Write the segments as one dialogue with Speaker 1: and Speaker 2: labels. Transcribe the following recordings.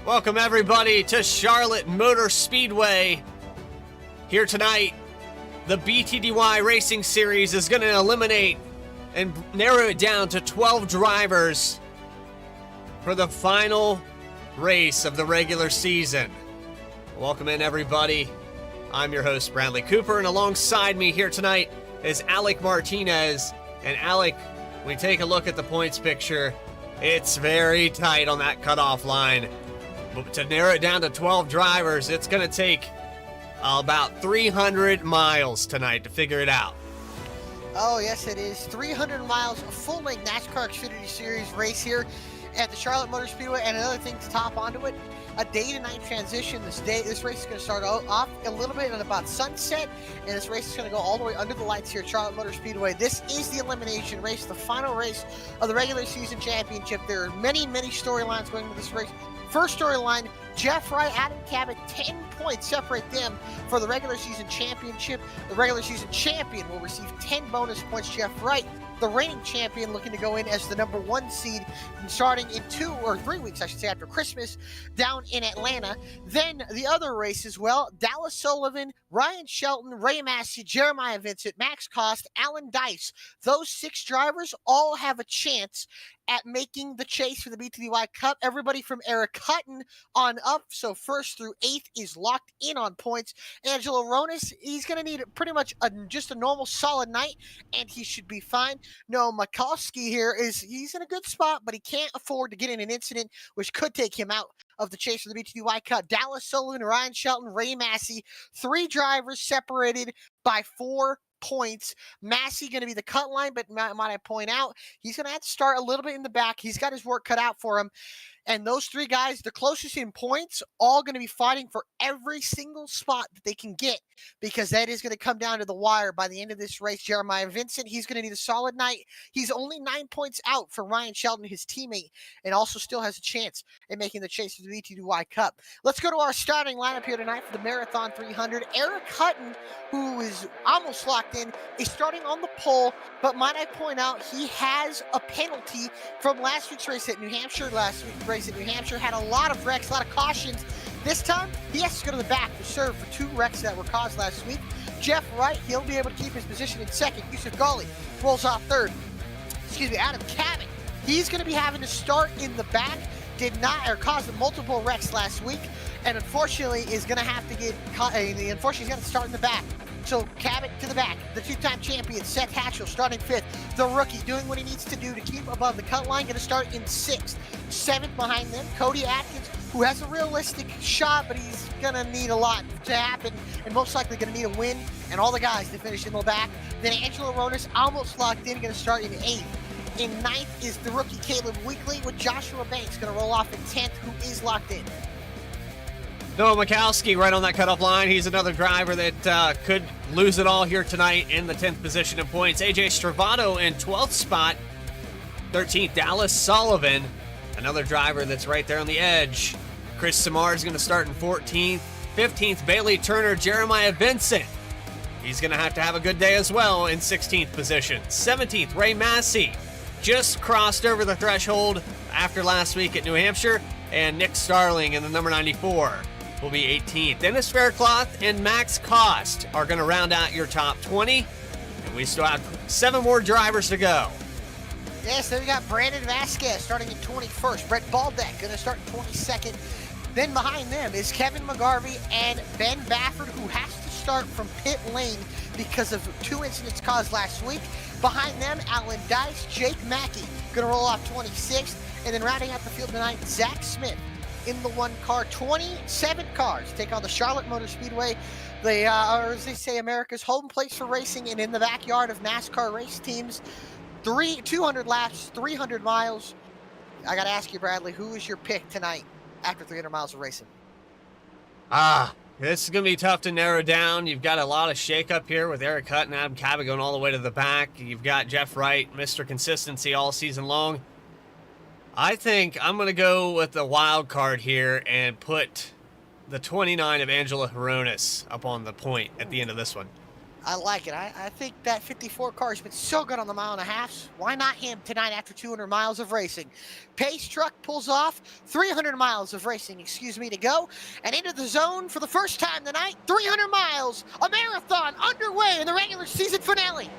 Speaker 1: Welcome everybody to Charlotte Motor Speedway. Here tonight, the BTDY Racing Series is going to eliminate and narrow it down to 12 drivers for the final race of the regular season. Welcome in everybody. I'm your host Bradley Cooper, and alongside me here tonight is Alec Martinez. And Alec, when we take a look at the points picture, it's very tight on that cutoff line. But to narrow it down to 12 drivers, it's going to take about 300 miles tonight to figure it out.
Speaker 2: Oh, yes, it is. 300 miles, a full-length NASCAR Xfinity Series race here at the Charlotte Motor Speedway. And another thing to top onto it, a day-to-night transition. This race is going to start off a little bit at about sunset, and this race is going to go all the way under the lights here at Charlotte Motor Speedway. This is the elimination race, the final race of the regular season championship. There are many, many storylines going into this race. First storyline, Jeff Wright, Adam Cabot, 10 points separate them for the regular season championship. The regular season champion will receive 10 bonus points. Jeff Wright, the reigning champion, looking to go in as the number 1 seed starting in 2 or 3 weeks, I should say, after Christmas down in Atlanta. Then the other race as well, Dallas Sullivan, Ryan Shelton, Ray Massey, Jeremiah Vincent, Max Cost, Alan Dice. Those 6 drivers all have a chance at making the chase for the BTDY Cup. Everybody from Eric Hutton on up, so 1st through 8th is locked in on points. Angelo Ronis, he's going to need pretty much just a normal solid night, and he should be fine. No, Mikulski here he's in a good spot, but he can't afford to get in an incident which could take him out of the chase for the BTDY Cup. Dallas Sullivan, Ryan Shelton, Ray Massey, 3 drivers separated by 4 points. Massey going to be the cut line, but might I point out, he's going to have to start a little bit in the back. He's got his work cut out for him. And those 3 guys, the closest in points, all going to be fighting for every single spot that they can get, because that is going to come down to the wire by the end of this race. Jeremiah Vincent, he's going to need a solid night. He's only 9 points out for Ryan Shelton, his teammate, and also still has a chance in making the chase to the BTDY Cup. Let's go to our starting lineup here tonight for the Marathon 300. Eric Hutton, who is almost locked in, is starting on the pole, but might I point out, he has a penalty from last week's race at New Hampshire. Last week's race at New Hampshire had a lot of wrecks, a lot of cautions. This time, he has to go to the back to serve for 2 wrecks that were caused last week. Jeff Wright, he'll be able to keep his position in 2nd. Yusuf Ghali rolls off 3rd. Adam Cabot, he's going to be having to start in the back. Caused multiple wrecks last week, and unfortunately is going to have to he's going to start in the back. So Cabot to the back. The 2-time champion, Seth Hatchell, starting 5th. The rookie doing what he needs to do to keep above the cut line, going to start in 6th. 7th behind them, Cody Atkins, who has a realistic shot, but he's going to need a lot to happen, and most likely going to need a win, and all the guys to finish in the back. Then Angelo Ronis, almost locked in, going to start in 8th. In 9th is the rookie Caleb Weekly, with Joshua Banks going to roll off in 10th, who is locked in.
Speaker 1: Noah Mikulski right on that cutoff line. He's another driver that could lose it all here tonight in the 10th position in points. AJ Stravato in 12th spot. 13th, Dallas Sullivan, another driver that's right there on the edge. Chris Samar is going to start in 14th. 15th, Bailey Turner, Jeremiah Vincent. He's going to have a good day as well in 16th position. 17th, Ray Massey. Just crossed over the threshold after last week at New Hampshire. And Nick Starling in the number 94 will be 18th. Dennis Faircloth and Max Cost are going to round out your top 20. And we still have 7 more drivers to go.
Speaker 2: Yes, then we got Brandon Vasquez starting in 21st. Brett Baldeck going to start in 22nd. Then behind them is Kevin McGarvey and Ben Bafford, who has to start from pit lane because of 2 incidents caused last week. Behind them, Alan Dice, Jake Mackey going to roll off 26th. And then rounding out the field tonight, Zach Smith in the 1 car. 27 cars take on the Charlotte Motor Speedway. They are, as they say, America's home place for racing, and in the backyard of NASCAR race teams. 200 laps, 300 miles. I got to ask you, Bradley, who is your pick tonight after 300 miles of racing?
Speaker 1: This is going to be tough to narrow down. You've got a lot of shakeup here with Eric Hutton and Adam Cabot going all the way to the back. You've got Jeff Wright, Mr. Consistency all season long. I think I'm going to go with the wild card here and put the 29 of Angela Hronis up on the point at the end of this one.
Speaker 2: I like it. I think that 54 car has been so good on the mile and a half. Why not him tonight after 200 miles of racing? Pace truck pulls off 300 miles of racing, to go. And into the zone for the first time tonight, 300 miles, a marathon underway in the regular season finale.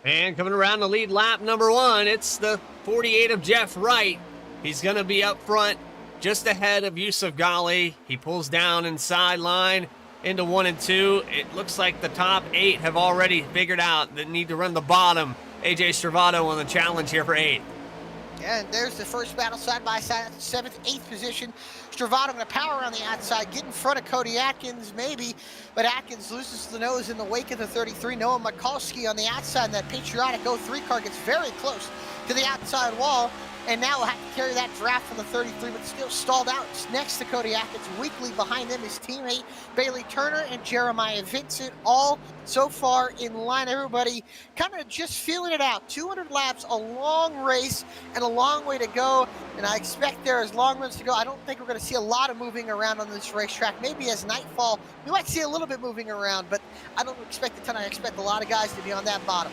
Speaker 1: And coming around the lead lap number 1, it's the 48 of Jeff Wright. He's going to be up front just ahead of Yusuf Ghali. He pulls down inside line into 1 and 2. It looks like the top 8 have already figured out that need to run the bottom. AJ Stravado on the challenge here for 8th.
Speaker 2: And there's the first battle side by side, 7th, 8th position. Stravado going to power on the outside, get in front of Cody Atkins, maybe, but Atkins loses the nose in the wake of the 33. Noah Mikulski on the outside, and that patriotic 03 car gets very close to the outside wall, and now will have to carry that draft from the 33, but still stalled out next to Cody Atkins. Weakly behind them, his teammate Bailey Turner and Jeremiah Vincent, all so far in line. Everybody kind of just feeling it out. 200 laps, a long race, and a long way to go, and I expect there's long runs to go. I don't think we're going to see a lot of moving around on this racetrack. Maybe as nightfall, we might see a little bit moving around, but I don't expect a ton. I expect a lot of guys to be on that bottom.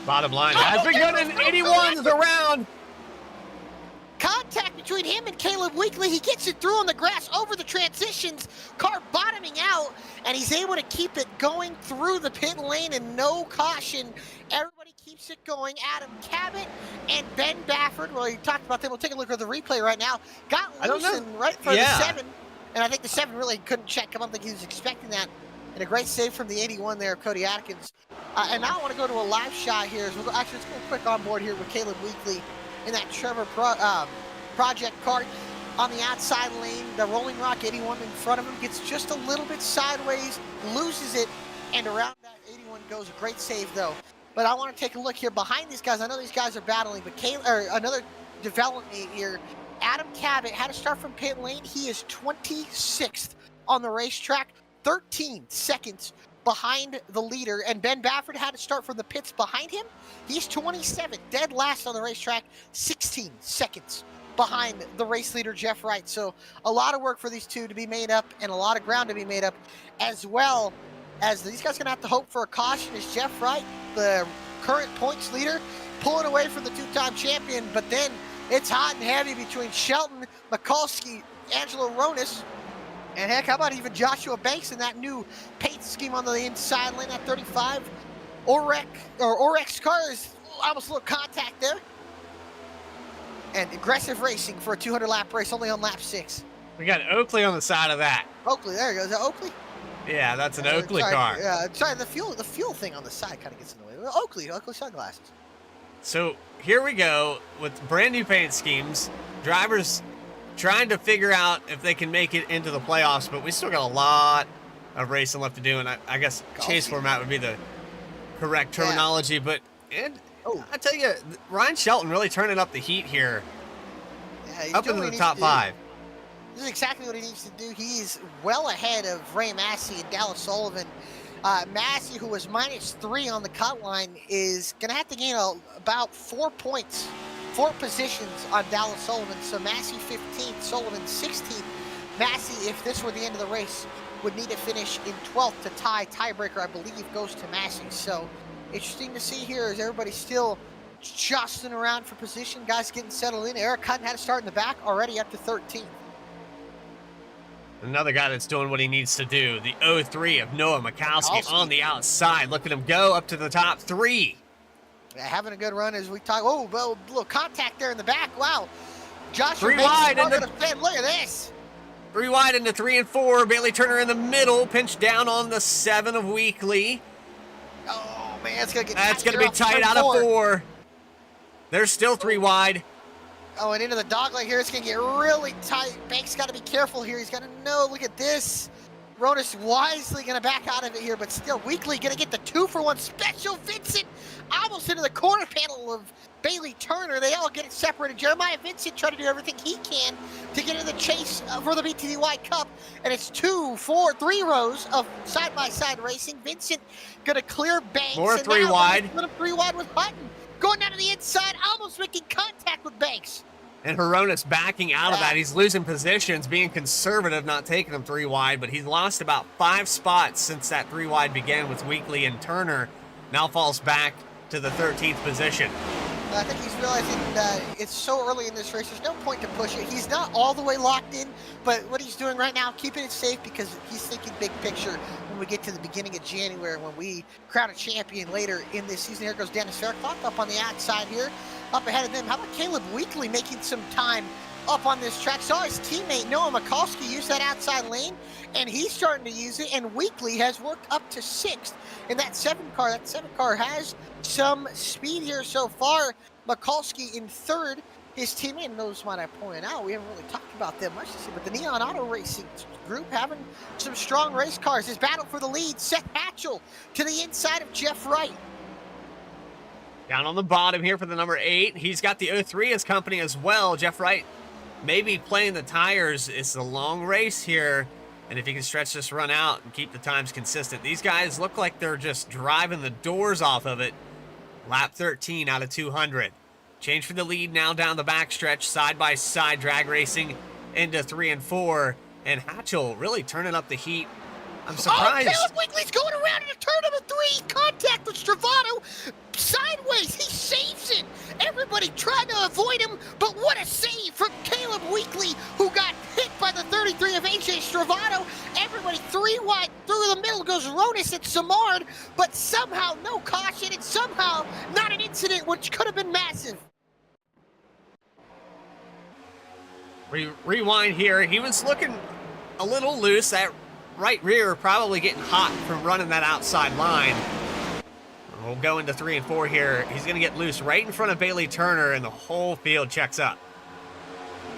Speaker 1: Bottom line has begun, and 81's around.
Speaker 2: Contact between him and Caleb Weekly. He gets it through on the grass over the transitions. Car bottoming out, and he's able to keep it going through the pit lane and no caution. Everybody keeps it going. Adam Cabot and Ben Baffert. Well, you talked about them. We'll take a look at the replay right now. Got loosened right for the 7, and I think the 7 really couldn't check. I don't think he was expecting that. And a great save from the 81 there, Cody Atkins. And now I want to go to a live shot here. Actually, let's go quick on board here with Caleb Weekly in that Trevor Project car on the outside lane. The Rolling Rock 81 in front of him gets just a little bit sideways, loses it, and around that 81 goes. A great save, though. But I want to take a look here behind these guys. I know these guys are battling, but another development here. Adam Cabot had to start from pit lane. He is 26th on the racetrack. 13 seconds behind the leader, and Ben Baffert had to start from the pits behind him. He's 27, dead last on the racetrack, 16 seconds behind the race leader, Jeff Wright. So a lot of work for these two to be made up, and a lot of ground to be made up, as well as these guys going to have to hope for a caution as Jeff Wright, the current points leader, pulling away from the two-time champion. But then it's hot and heavy between Shelton, Mikulski, Angelo Ronis, and heck, how about even Joshua Banks in that new paint scheme on the inside lane at 35? Orex car is almost a little contact there. And aggressive racing for a 200-lap race, only on lap 6.
Speaker 1: We got Oakley on the side of that.
Speaker 2: Oakley, there you go. Is that Oakley?
Speaker 1: Yeah, that's an Oakley car.
Speaker 2: Yeah, sorry, the fuel thing on the side kind of gets in the way. Oakley sunglasses.
Speaker 1: So here we go with brand new paint schemes. Drivers trying to figure out if they can make it into the playoffs, but we still got a lot of racing left to do, and I guess chase format would be the correct terminology. But I tell you, Ryan Shelton really turning up the heat here, up into the top 5.
Speaker 2: This is exactly what he needs to do. He's well ahead of Ray Massey and Dallas Sullivan. Massey, who was -3 on the cut line, is going to have to gain about 4 points. 4 positions on Dallas Sullivan. So Massey 15th, Sullivan 16th. Massey, if this were the end of the race, would need to finish in 12th to tie. Tiebreaker, I believe, goes to Massey. So interesting to see here as everybody's still jostling around for position. Guys getting settled in. Eric Hutton had to start in the back, already up to 13th.
Speaker 1: Another guy that's doing what he needs to do. The 03 of Noah Mikulski on the outside. Look at him go up to the top 3.
Speaker 2: Having a good run as we talk. Oh, well, a little contact there in the back. Wow. Joshua
Speaker 1: 3 wide.
Speaker 2: Look at this.
Speaker 1: 3 wide into 3 and 4. Bailey Turner in the middle. Pinched down on the 7 of Weekly.
Speaker 2: Oh, man. It's going to get
Speaker 1: That's going to be tight out of 4. There's still 3 wide.
Speaker 2: Oh, and into the dogleg here. It's going to get really tight. Banks got to be careful here. He's got to know. Look at this. Ronis wisely going to back out of it here, but still Weekly going to get the 2-for-1 special. Vincent almost into the corner panel of Bailey Turner. They all get it separated. Jeremiah Vincent trying to do everything he can to get in the chase for the BTDY Cup. And it's 2, 4, 3 rows of side-by-side racing. Vincent going to clear Banks.
Speaker 1: More 3 wide.
Speaker 2: 3 wide with Hutton. Going down to the inside, almost making contact with Banks.
Speaker 1: And Hronis backing out of that. He's losing positions, being conservative, not taking them 3 wide, but he's lost about 5 spots since that 3 wide began with Weekly and Turner. Now falls back to the 13th position.
Speaker 2: I think he's realizing that it's so early in this race, there's no point to push it. He's not all the way locked in, but what he's doing right now, keeping it safe because he's thinking big picture when we get to the beginning of January, when we crown a champion later in this season. Here goes Dennis Fairclough up on the outside here. Up ahead of them, how about Caleb Weekly making some time up on this track? Saw his teammate Noah Mikulski use that outside lane, and he's starting to use it, and Weekly has worked up to 6th in that 7 car. That 7 car has some speed here so far. Mikulski in 3rd. His teammate, and those might I point out, we haven't really talked about them much this year, but the Neon Auto Racing group having some strong race cars. His battle for the lead, Seth Hatchell to the inside of Jeff Wright.
Speaker 1: Down on the bottom here for the number 8. He's got the 03 as company as well. Jeff Wright maybe playing the tires. It's a long race here. And if he can stretch this run out and keep the times consistent, these guys look like they're just driving the doors off of it. Lap 13 out of 200. Change for the lead now down the backstretch, side-by-side drag racing into 3 and 4. And Hatchell really turning up the heat. I'm surprised.
Speaker 2: Oh, Caleb Weekly's going around into turn number 3. Contact with Stravato. Sideways, he saves it. Everybody tried to avoid him, but what a save from Caleb Weekly, who got hit by the 33 of AJ Stravato. Everybody 3 wide through the middle goes Ronis and Samard, but somehow no caution and somehow not an incident, which could have been massive.
Speaker 1: Rewind here. He was looking a little loose. That right rear probably getting hot from running that outside line. We'll go into 3 and 4 here. He's going to get loose right in front of Bailey Turner, and the whole field checks up.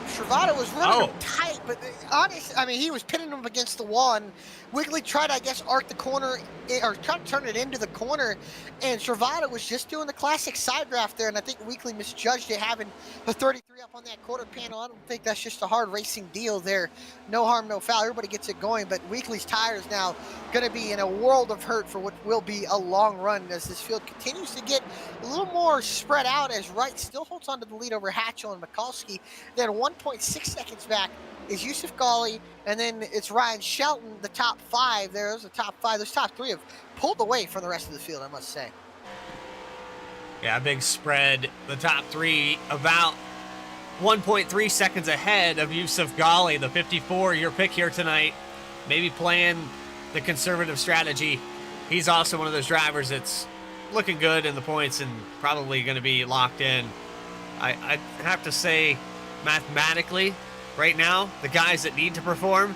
Speaker 2: Travato was running him tight, but honest, I mean, he was pinning him against the wall, and Wiggly tried to, I guess, arc the corner, or try to turn it into the corner, and Travato was just doing the classic side draft there, and I think Weekly misjudged it, having a 33 up on that quarter panel. I don't think that's just a hard racing deal there. No harm, no foul. Everybody gets it going, but Weekly's tires now going to be in a world of hurt for what will be a long run as this field continues to get a little more spread out, as Wright still holds on to the lead over Hatchell and Mikulski. Then 1.6 seconds back is Yusuf Ghali, and then it's Ryan Shelton, the top 5. There's the top 5. Those top 3 have pulled away from the rest of the field, I must say.
Speaker 1: Yeah, big spread. The top 3 about 1.3 seconds ahead of Yusuf Ghali, the 54, your pick here tonight. Maybe playing the conservative strategy. He's also one of those drivers that's looking good in the points and probably going to be locked in. I have to say, mathematically, right now, the guys that need to perform,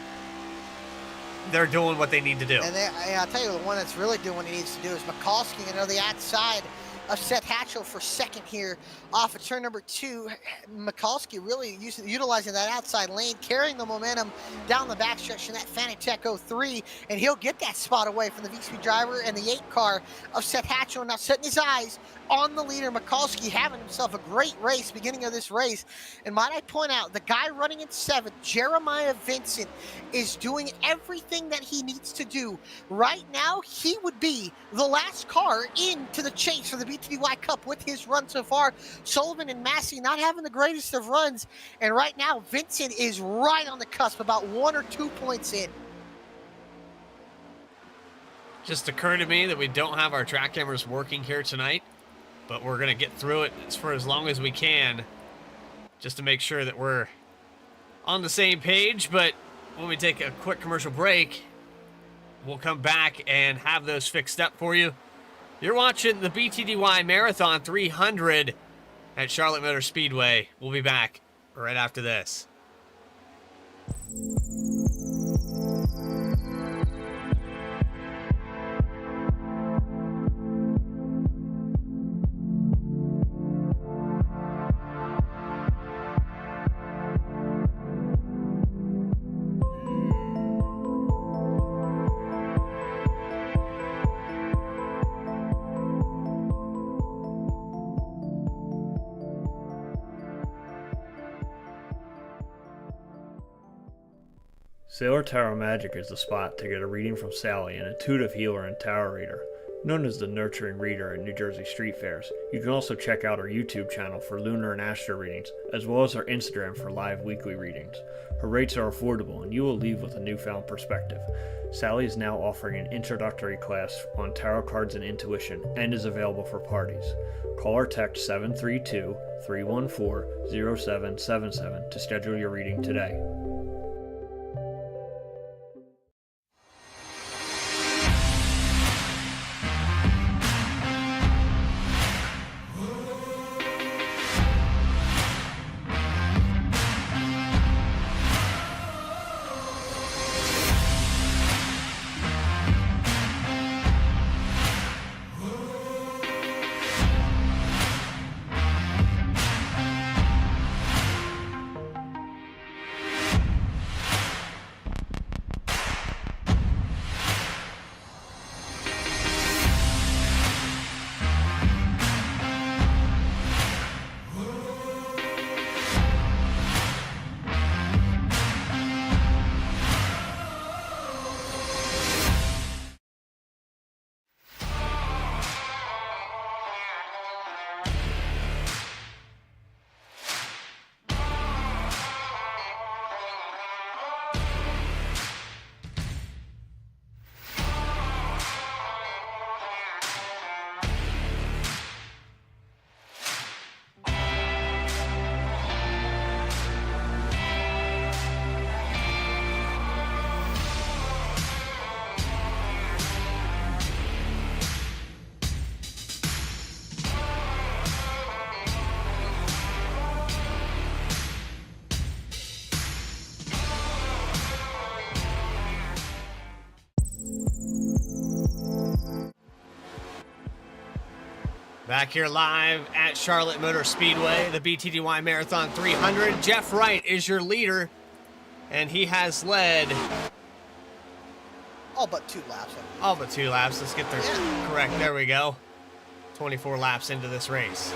Speaker 1: they're doing what they need to do.
Speaker 2: And I'll tell you, the one that's really doing what he needs to do is Mikulski, and the outside of Seth Hatchell for second here off of turn number 2. Mikulski really utilizing that outside lane, carrying the momentum down the backstretch in that Fanatec 03, and he'll get that spot away from the VSPEED driver and the 8 car of Seth Hatchell. Now setting his eyes on the leader, Mikulski, having himself a great race, beginning of this race. And might I point out, the guy running in 7th, Jeremiah Vincent, is doing everything that he needs to do. Right now, he would be the last car into the chase for the BTDY Cup with his run so far. Sullivan and Massey not having the greatest of runs, and right now, Vincent is right on the cusp, about 1 or 2 points in.
Speaker 1: Just occurred to me that we don't have our track cameras working here tonight, but we're going to get through it for as long as we can just to make sure that we're on the same page. But when we take a quick commercial break, we'll come back and have those fixed up for you. You're watching the BTDY Marathon 300 at Charlotte Motor Speedway. We'll be back right after this.
Speaker 3: Sailor Tarot Magic is the spot to get a reading from Sally, an intuitive healer and tarot reader. Known as the Nurturing Reader at New Jersey street fairs, you can also check out our YouTube channel for lunar and astro readings, as well as our Instagram for live weekly readings. Her rates are affordable, and you will leave with a newfound perspective. Sally is now offering an introductory class on tarot cards and intuition, and is available for parties. Call or text 732-314-0777 to schedule your reading today.
Speaker 1: Back here live at Charlotte Motor Speedway, the BTDY Marathon 300. Jeff Wright is your leader, and he has led
Speaker 2: All but 2 laps.
Speaker 1: all but 2 laps. Let's get there correct. There we go. 24 laps into this race.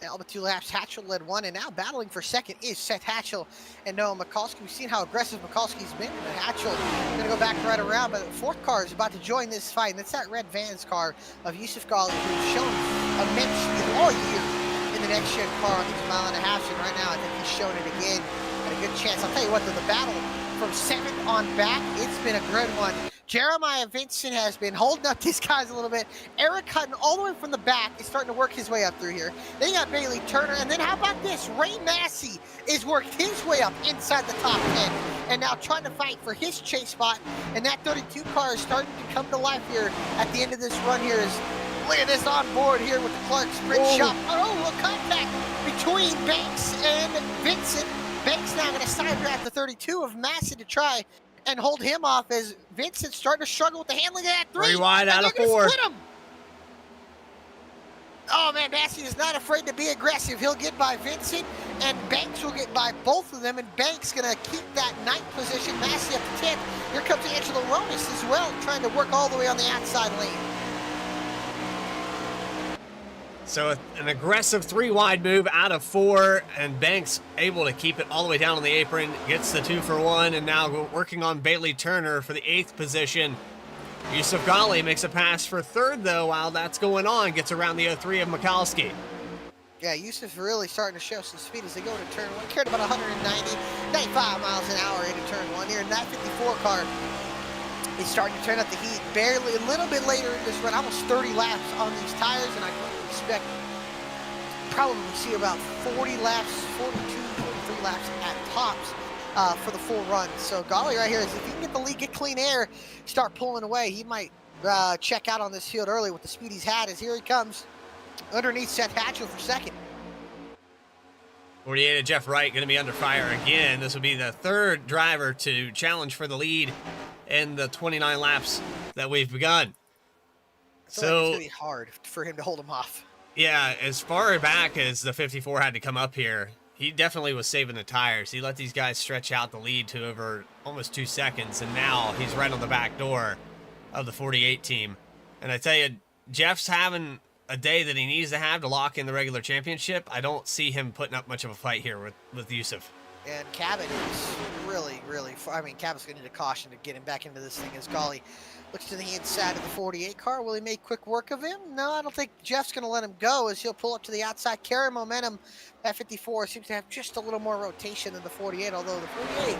Speaker 2: All but 2 laps. Hatchell led 1, and now battling for second is Seth Hatchell and Noah Mikulski. We've seen how aggressive Mikulski's been, and Hatchell going to go back right around, but the 4th car is about to join this fight, and it's that red Vans car of Yusuf Ghali, who's shown immense speed all year in the next-gen car on these mile-and-a-halfs, and right now I think he's shown it again at a good chance. I'll tell you what, though, the battle from 7th on back, it's been a good one. Jeremiah Vincent has been holding up these guys a little bit. Eric Hutton, all the way from the back, is starting to work his way up through here. Then you got Bailey Turner, and then how about this? Ray Massey is worked his way up inside the top 10, and now trying to fight for his chase spot. And that 32 car is starting to come to life here at the end of this run here. Look at this on board here with the Clark Sprint Shop. Oh, a contact between Banks and Vincent. Banks now going to side grab the 32 of Massey to try and hold him off as Vincent's starting to struggle with the handling of that 3.
Speaker 1: 3 wide out of 4.
Speaker 2: Oh man, Massey is not afraid to be aggressive. He'll get by Vincent, and Banks will get by both of them, and Banks gonna keep that 9th position. Massey up to 10th. Here comes Angelo Ronis as well, trying to work all the way on the outside lane.
Speaker 1: So an aggressive 3 wide move out of 4, and Banks able to keep it all the way down on the apron, gets the 2 for 1, and now working on Bailey Turner for the 8th position. Yusuf Ghali makes a pass for 3rd, though, while that's going on, gets around the 03 of Mikulski.
Speaker 2: Yeah, Yusuf really starting to show some speed as they go into turn 1. Carried about 95 miles an hour into turn 1 here, and that 54 car is starting to turn up the heat barely a little bit later in this run, almost 30 laps on these tires, and I expect probably see about 40 laps, 42, 43 laps at tops for the full run. So Ghali right here is, if he can get the lead, get clean air, start pulling away, he might check out on this field early with the speed he's had. As here he comes underneath Seth Hatchell for 2nd.
Speaker 1: 48 of Jeff Wright going to be under fire again. This will be the 3rd driver to challenge for the lead in the 29 laps that we've begun.
Speaker 2: So like it's going to be hard for him to hold him off.
Speaker 1: Yeah, as far back as the 54 had to come up here, he definitely was saving the tires. He let these guys stretch out the lead to over almost 2 seconds, and now he's right on the back door of the 48 team. And I tell you, Jeff's having a day that he needs to have to lock in the regular championship. I don't see him putting up much of a fight here with Yusuf.
Speaker 2: And Cabot is really, really far. I mean, Cabot's going to need a caution to get him back into this thing as Golly looks to the inside of the 48 car. Will he make quick work of him? No, I don't think Jeff's going to let him go as he'll pull up to the outside, carry momentum. That 54 seems to have just a little more rotation than the 48, although the 48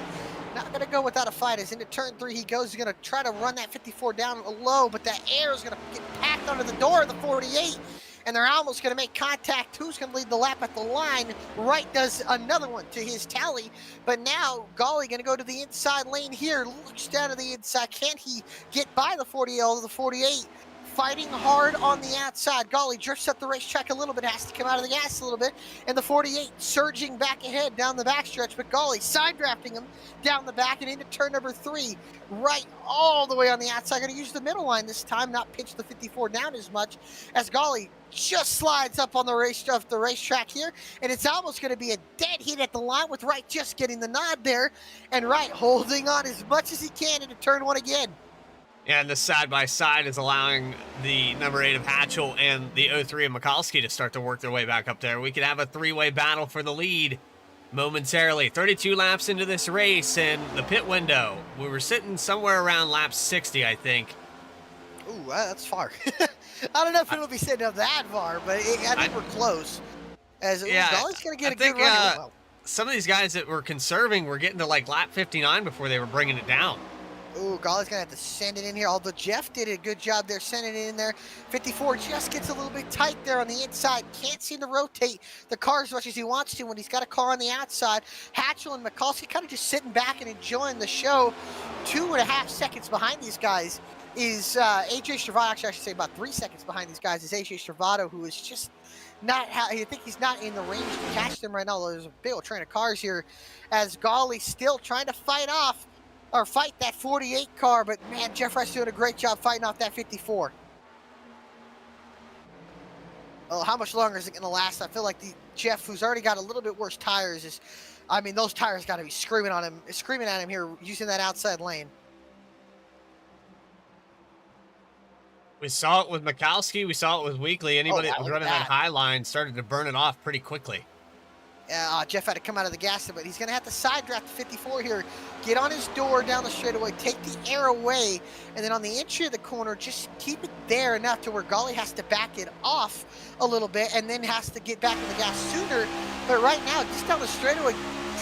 Speaker 2: not going to go without a fight. As into turn 3 he goes. He's going to try to run that 54 down low, but that air is going to get packed under the door of the 48. And they're almost going to make contact. Who's going to lead the lap at the line? Wright does another one to his tally. But now, Golly going to go to the inside lane here. Looks down to the inside. Can he get by the 48? Although the 48 fighting hard on the outside. Golly drifts up the racetrack a little bit. Has to come out of the gas a little bit. And the 48 surging back ahead down the backstretch. But Golly side drafting him down the back and into turn number 3. Right all the way on the outside. Going to use the middle line this time. Not pitch the 54 down as much as Golly just slides up on the racetrack here, and it's almost going to be a dead heat at the line with Wright just getting the nod there, and Wright holding on as much as he can into turn 1 again.
Speaker 1: Yeah, and the side-by-side is allowing the number 8 of Hatchell and the 03 of Mikulski to start to work their way back up there. We could have a three-way battle for the lead momentarily. 32 laps into this race, and the pit window, we were sitting somewhere around lap 60, I think.
Speaker 2: Ooh, that's far. I don't know if it'll be sitting up that far, but I think we're close. As Golly's going to get a good run.
Speaker 1: Some of these guys that were conserving were getting to like lap 59 before they were bringing it down.
Speaker 2: Ooh, Golly's going to have to send it in here, although Jeff did a good job there sending it in there. 54 just gets a little bit tight there on the inside. Can't seem to rotate the car as much as he wants to when he's got a car on the outside. Hatchell and Mikulski kind of just sitting back and enjoying the show. 2.5 seconds behind these guys is AJ Stravato. Actually, I should say about 3 seconds behind these guys is AJ Stravato, who is just not, I think he's not in the range to catch them right now. There's a big old train of cars here as Golly still trying to fight that 48 car, but man, Jeff Wright's doing a great job fighting off that 54. Well, how much longer is it going to last? I feel like Jeff, who's already got a little bit worse tires, those tires got to be screaming at him here using that outside lane.
Speaker 1: We saw it with Mikulski. We saw it with Weekly. Anybody that was running that high line started to burn it off pretty quickly.
Speaker 2: Jeff had to come out of the gas, but he's going to have to side draft the 54 here, get on his door down the straightaway, take the air away, and then on the entry of the corner, just keep it there enough to where Golly has to back it off a little bit and then has to get back in the gas sooner. But right now, just down the straightaway,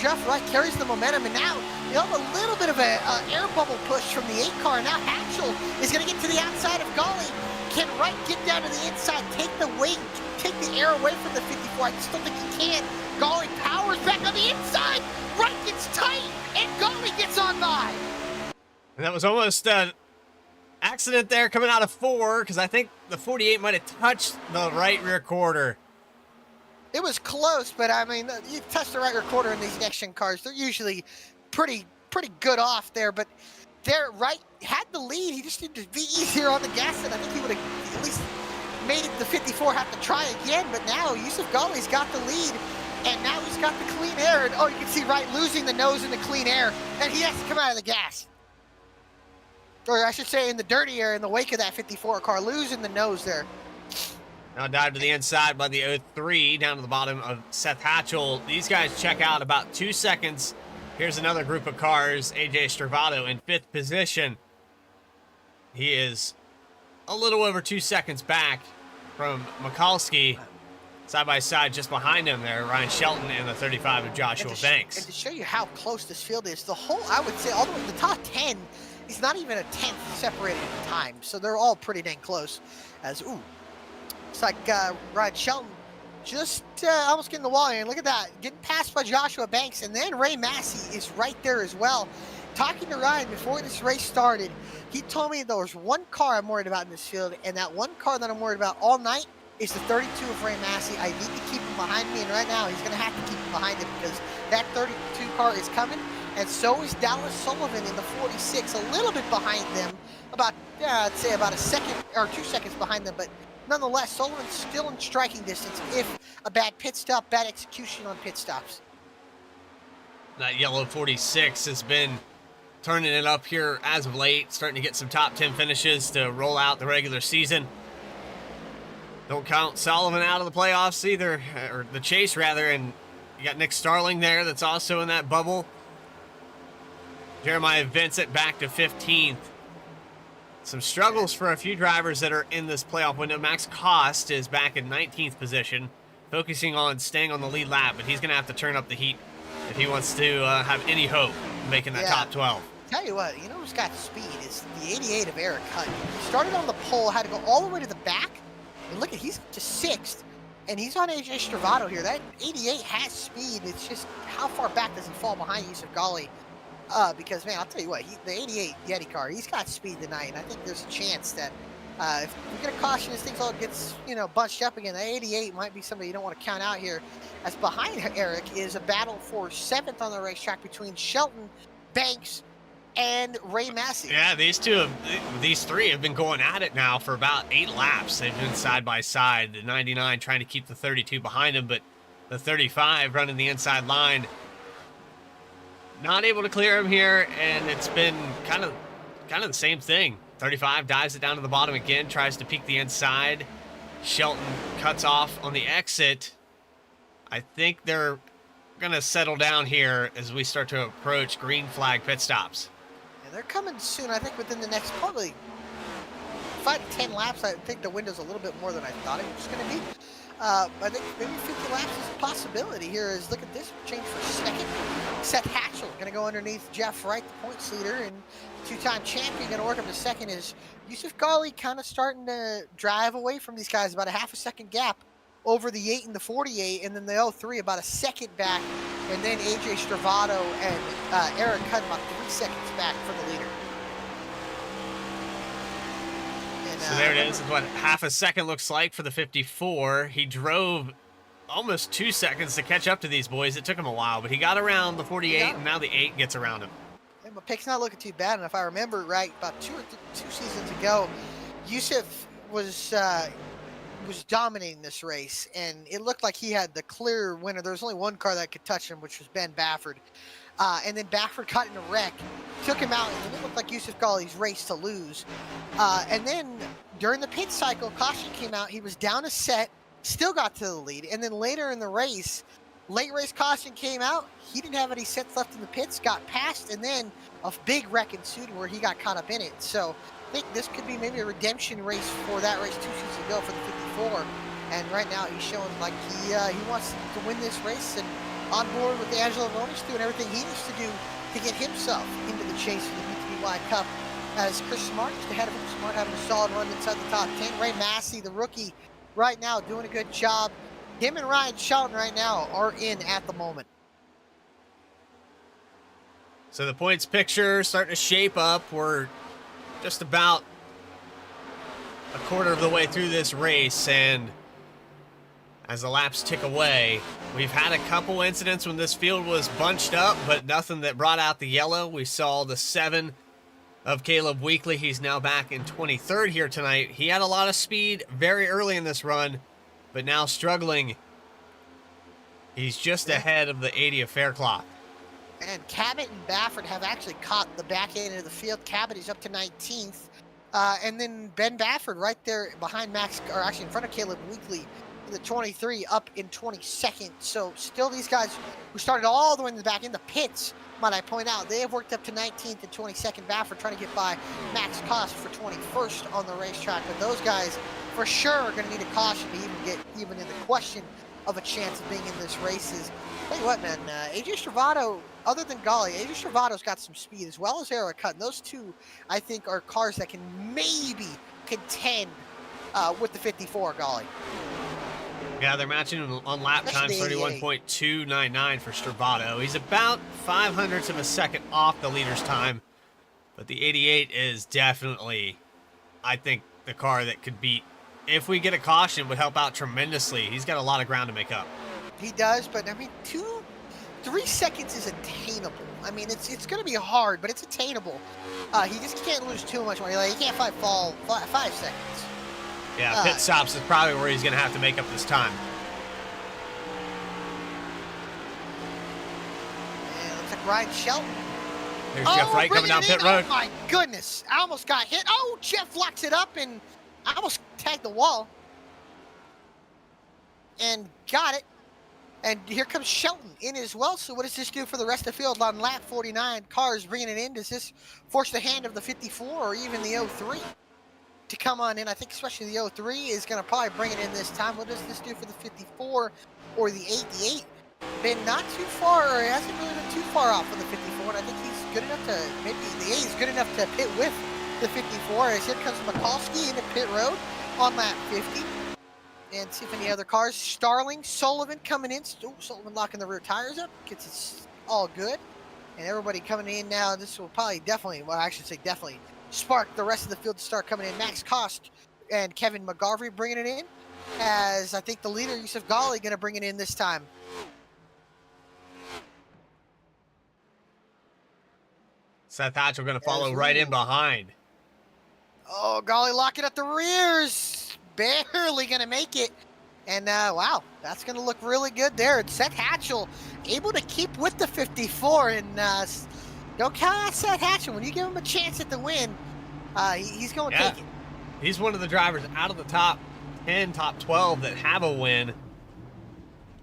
Speaker 2: Jeff Wright carries the momentum, and now you have a little bit of an air bubble push from the 8 car. Now Hatchell is going to get to the outside of Golly. Can Wright get down to the inside, take the weight, take the air away from the 54? I just don't think he can. Golly powers back on the inside. Wright gets tight, and Golly gets on by.
Speaker 1: And that was almost an accident there coming out of 4, because I think the 48 might have touched the right rear quarter.
Speaker 2: It was close, but I mean, you touch the right rear quarter in these next-gen cars, they're usually pretty good off there, but there, Wright had the lead. He just needed to be easier on the gas, and I think he would have at least made the 54 have to try again, but now Yusuf Golly's got the lead, and now he's got the clean air, and oh, you can see Wright losing the nose in the clean air, and he has to come out of the gas. Or I should say in the dirty air in the wake of that 54 car, losing the nose there.
Speaker 1: Now dive to the inside by the 03, down to the bottom of Seth Hatchell. These guys check out about 2 seconds. Here's another group of cars, AJ Stravato in 5th position. He is a little over 2 seconds back from Mikulski. Side by side just behind him there, Ryan Shelton and the 35 of Joshua Banks.
Speaker 2: And to show you how close this field is, the whole, I would say, all the way to the top 10 is not even a 10th separated in time. So they're all pretty dang close. As, ooh, it's like Ryan Shelton just almost getting the wall here. And look at that, getting passed by Joshua Banks. And then Ray Massey is right there as well. Talking to Ryan before this race started, he told me there was one car I'm worried about in this field, and that one car that I'm worried about all night is the 32 of Ray Massey. I need to keep him behind me, and right now he's going to have to keep him behind him because that 32 car is coming, and so is Dallas Sullivan in the 46, a little bit behind them, about, I'd say about a second or 2 seconds behind them, but nonetheless, Sullivan's still in striking distance if a bad pit stop, bad execution on pit stops.
Speaker 1: That yellow 46 has been turning it up here as of late, starting to get some top 10 finishes to roll out the regular season. Don't count Sullivan out of the playoffs either, or the chase rather, and You got Nick Starling there that's also in that bubble. Jeremiah Vincent back to 15th. Some struggles for a few drivers that are in this playoff window. Max Cost is back in 19th position, focusing on staying on the lead lap, but he's going to have to turn up the heat if he wants to have any hope of making that top 12.
Speaker 2: Tell you what, you know who's got speed is the 88 of Eric Hunt. He started on the pole, had to go all the way to the back, and look at, he's up to 6th, and he's on AJ Stravado here. That 88 has speed. It's just how far back does he fall behind Yusuf Ghali? Because, man, I'll tell you what, the 88 Yeti car, he's got speed tonight, and I think there's a chance that if we get a caution, this thing all gets, bunched up again. The 88 might be somebody you don't want to count out here. As behind Eric is a battle for 7th on the racetrack between Shelton, Banks, and Ray Massey.
Speaker 1: Yeah, these three have been going at it now for about 8 laps. They've been side by side. The 99 trying to keep the 32 behind him, but the 35 running the inside line. Not able to clear him here, and it's been kind of the same thing. 35 dives it down to the bottom again, tries to peek the inside. Shelton cuts off on the exit. I think they're going to settle down here as we start to approach green flag pit stops.
Speaker 2: And they're coming soon. I think within the next probably 5 to 10 laps. I think the window's a little bit more than I thought it was going to be. I think maybe 50 laps is a possibility here. Is look at this change for second. Seth Hatchell going to go underneath Jeff Wright, the points leader, and two-time champion. Going to work up to second is Yusuf Ghali, kind of starting to drive away from these guys, about a half a second gap over the 8 and the 48, and then the 03 about a second back, and then AJ Stravado and Eric Hunt about 3 seconds back from the leader.
Speaker 1: So there it is. What half a second looks like for the 54. He drove almost 2 seconds to catch up to these boys. It took him a while, but he got around the 48, and now the 8 gets around him.
Speaker 2: And my pick's not looking too bad, and if I remember right, about two seasons ago, Yusuf was dominating this race, and it looked like he had the clear winner. There was only one car that could touch him, which was Ben Bafford. And then Bafford got in a wreck, took him out, and it looked like Yusuf Ghali's race to lose. And then during the pit cycle, caution came out. He was down a set, still got to the lead. And then later in the race, late race caution came out. He didn't have any sets left in the pits, got passed, and then a big wreck ensued where he got caught up in it. So I think this could be maybe a redemption race for that race 2 seasons ago for the 54. And right now he's showing like he wants to win this race and on board with Angelo Ronis doing everything he needs to do to get himself into the chase for the BTDY Cup. As Chris Smart just ahead of him, Smart having a solid run inside the top 10. Ray Massey, the rookie, right now doing a good job. Him and Ryan Shelton right now are in at the moment.
Speaker 1: So the points picture starting to shape up. We're just about a quarter of the way through this race, and as the laps tick away, we've had a couple incidents when this field was bunched up, but nothing that brought out the yellow. We saw the 7 of Caleb Weekly. He's now back in 23rd here tonight. He had a lot of speed very early in this run, but now struggling. He's just ahead of the 80 of Faircloth.
Speaker 2: And Cabot and Bafford have actually caught the back end of the field. Cabot is up to 19th. And then Ben Bafford right there behind Max, or actually in front of Caleb Weekly, the 23 up in 22nd. So still these guys who started all the way in the back in the pits, might I point out, they have worked up to 19th and 22nd. Bafford trying to get by Max Cost for 21st on the racetrack. But those guys for sure are going to need a caution to even get even in the question of a chance of being in this race. Tell you what, man, AJ Stravado, other than Ghali, AJ Stravado's got some speed as well as Eric Hunt. Those two, I think, are cars that can maybe contend with the 54 Ghali.
Speaker 1: Yeah, they're matching on lap times 31.299 for Stravado. He's about 0.05 of a second off the leader's time, but the 88 is definitely, I think, the car that could beat. If we get a caution, would help out tremendously. He's got a lot of ground to make up.
Speaker 2: He does, but I mean, 3 seconds is attainable. I mean, it's going to be hard, but it's attainable. He just can't lose too much money. Like, he can't fall 5 seconds.
Speaker 1: Yeah, pit stops is probably where he's going to have to make up this time.
Speaker 2: And looks like Ryan Shelton.
Speaker 1: There's Jeff Wright coming down pit road.
Speaker 2: Oh my goodness! I almost got hit. Oh, Jeff locks it up, and I almost tagged the wall. And got it. And here comes Shelton in as well. So what does this do for the rest of the field on lap 49? Cars bringing it in. Does this force the hand of the 54 or even the 03 to come on in? I think especially the 03 is going to probably bring it in this time. What does this do for the 54 or the 8? The 8 been not too far, or hasn't really been too far off of the 54. And I think he's good enough to, maybe the 8 is good enough to pit with the 54. As here comes Mikulski into pit road on lap 50. And see if any other cars. Starling, Sullivan coming in. Sullivan locking the rear tires up. Gets it all good. And everybody coming in now. This will probably definitely, well, I should say definitely, spark the rest of the field to start coming in. Max Cost and Kevin McGarvey bringing it in. As I think the leader, Yusuf Ghali, going to bring it in this time.
Speaker 1: Seth Hatchell going to follow right in behind.
Speaker 2: Oh, Ghali locking up the rears. Barely going to make it. And wow, that's going to look really good there. And Seth Hatchell able to keep with the 54. And don't count out Seth Hatchell. When you give him a chance at the win, he's going to take it.
Speaker 1: He's one of the drivers out of the top 10, top 12 that have a win.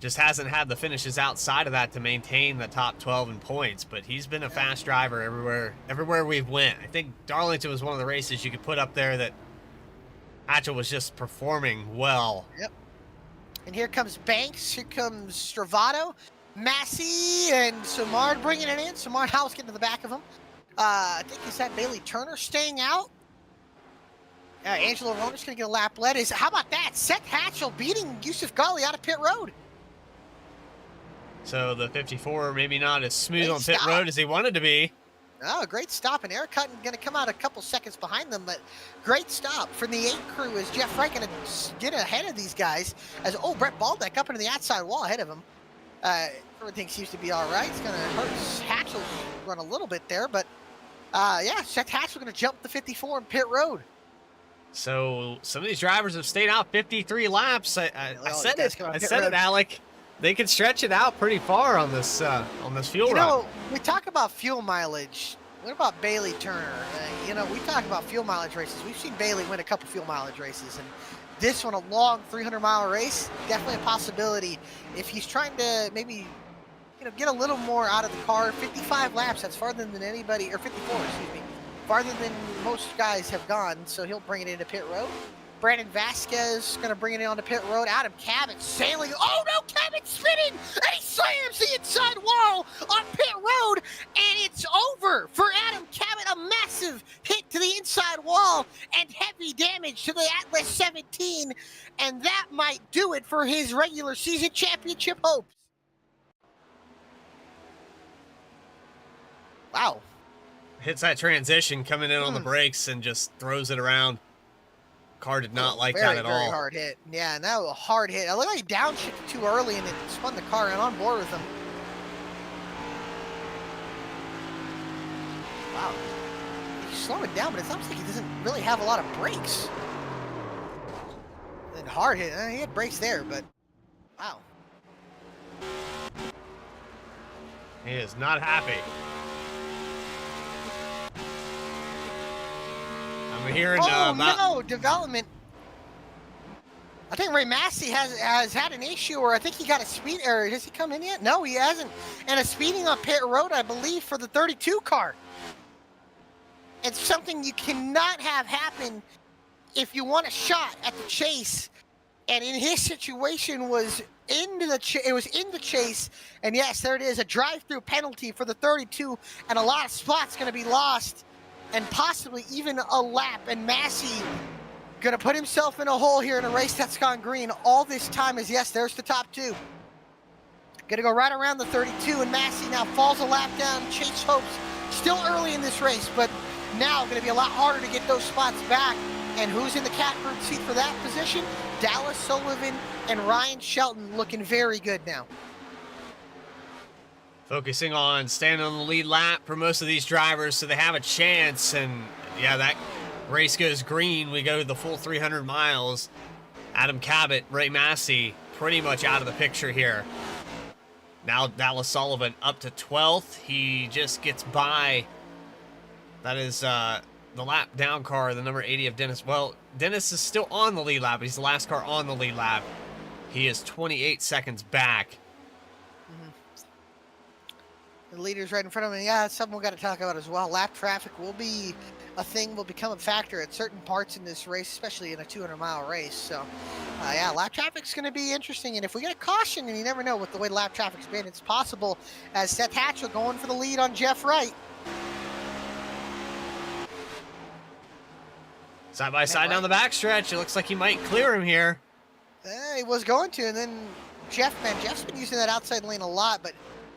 Speaker 1: Just hasn't had the finishes outside of that to maintain the top 12 in points. But he's been a fast driver everywhere we've went. I think Darlington was one of the races you could put up there that Hatchell was just performing well.
Speaker 2: Yep. And here comes Banks. Here comes Stravato, Massey, and Samard bringing it in. Samard House getting to the back of him. I think is that Bailey Turner staying out. Angelo Rona's going to get a lap led. How about that? Seth Hatchell beating Yusuf Ghali out of pit road.
Speaker 1: So the 54 maybe not as smooth on pit road as he wanted to be.
Speaker 2: Oh, great stop. And Eric Hutton going to come out a couple seconds behind them, but great stop from the 8 crew. Is Jeff Frank going to get ahead of these guys? As Brett Baldeck up into the outside wall ahead of him. Everything seems to be all right. It's going to hurt Hatchell run a little bit there, but yeah, Seth Hatchell going to jump the 54 in pit road.
Speaker 1: So some of these drivers have stayed out 53 laps. I said it, Alec. They can stretch it out pretty far on this fuel run.
Speaker 2: You know, we talk about fuel mileage. What about Bailey Turner? You know, we talk about fuel mileage races. We've seen Bailey win a couple fuel mileage races, and this one, a long 300-mile race, definitely a possibility. If he's trying to maybe, get a little more out of the car, 55 laps, that's farther than anybody, or 54, excuse me, farther than most guys have gone, so he'll bring it into pit road. Brandon Vasquez going to bring it onto pit road. Adam Cabot sailing. Oh, no, Cabot spinning. And he slams the inside wall on pit road. And it's over for Adam Cabot. A massive hit to the inside wall and heavy damage to the Atlas 17. And that might do it for his regular season championship hopes. Wow.
Speaker 1: Hits that transition coming in on the brakes and just throws it around. Car did not like that at all.
Speaker 2: Very hard hit. Yeah, and that was a hard hit. I looked like he downshifted too early and it spun the car and on board with him. Wow. He's slowing down, but it sounds like he doesn't really have a lot of brakes. And hard hit. He had brakes there, but wow.
Speaker 1: He is not happy. I'm hearing
Speaker 2: no, development. I think Ray Massey has had an issue, or I think he got a speed, or has he come in yet? No, he hasn't. And a speeding on pit road, I believe, for the 32 car. It's something you cannot have happen if you want a shot at the chase. And in his situation was in the chase, and yes, there it is, a drive-through penalty for the 32, and a lot of spots going to be lost. And possibly even a lap, and Massey gonna put himself in a hole here in a race that's gone green all this time. As yes, there's the top 2. Gonna go right around the 32, and Massey now falls a lap down. Chase hopes still early in this race, but now gonna be a lot harder to get those spots back. And who's in the catbird seat for that position? Dallas Sullivan and Ryan Shelton looking very good now.
Speaker 1: Focusing on staying on the lead lap for most of these drivers so they have a chance. And yeah, that race goes green. We go the full 300 miles. Adam Cabot, Ray Massey, pretty much out of the picture here. Now Dallas Sullivan up to 12th. He just gets by. That is the lap down car, the number 80 of Dennis. Well, Dennis is still on the lead lap. He's the last car on the lead lap. He is 28 seconds back.
Speaker 2: The leader's right in front of him. Yeah, that's something we got to talk about as well. Lap traffic will be a thing, will become a factor at certain parts in this race, especially in a 200-mile race. So, yeah, lap traffic's going to be interesting. And if we get a caution, and you never know with the way lap traffic's been, it's possible as Seth Hatchell going for the lead on Jeff Wright.
Speaker 1: Side by side down the backstretch. It looks like he might clear him here.
Speaker 2: He was going to, and then Jeff's been using that outside lane a lot, but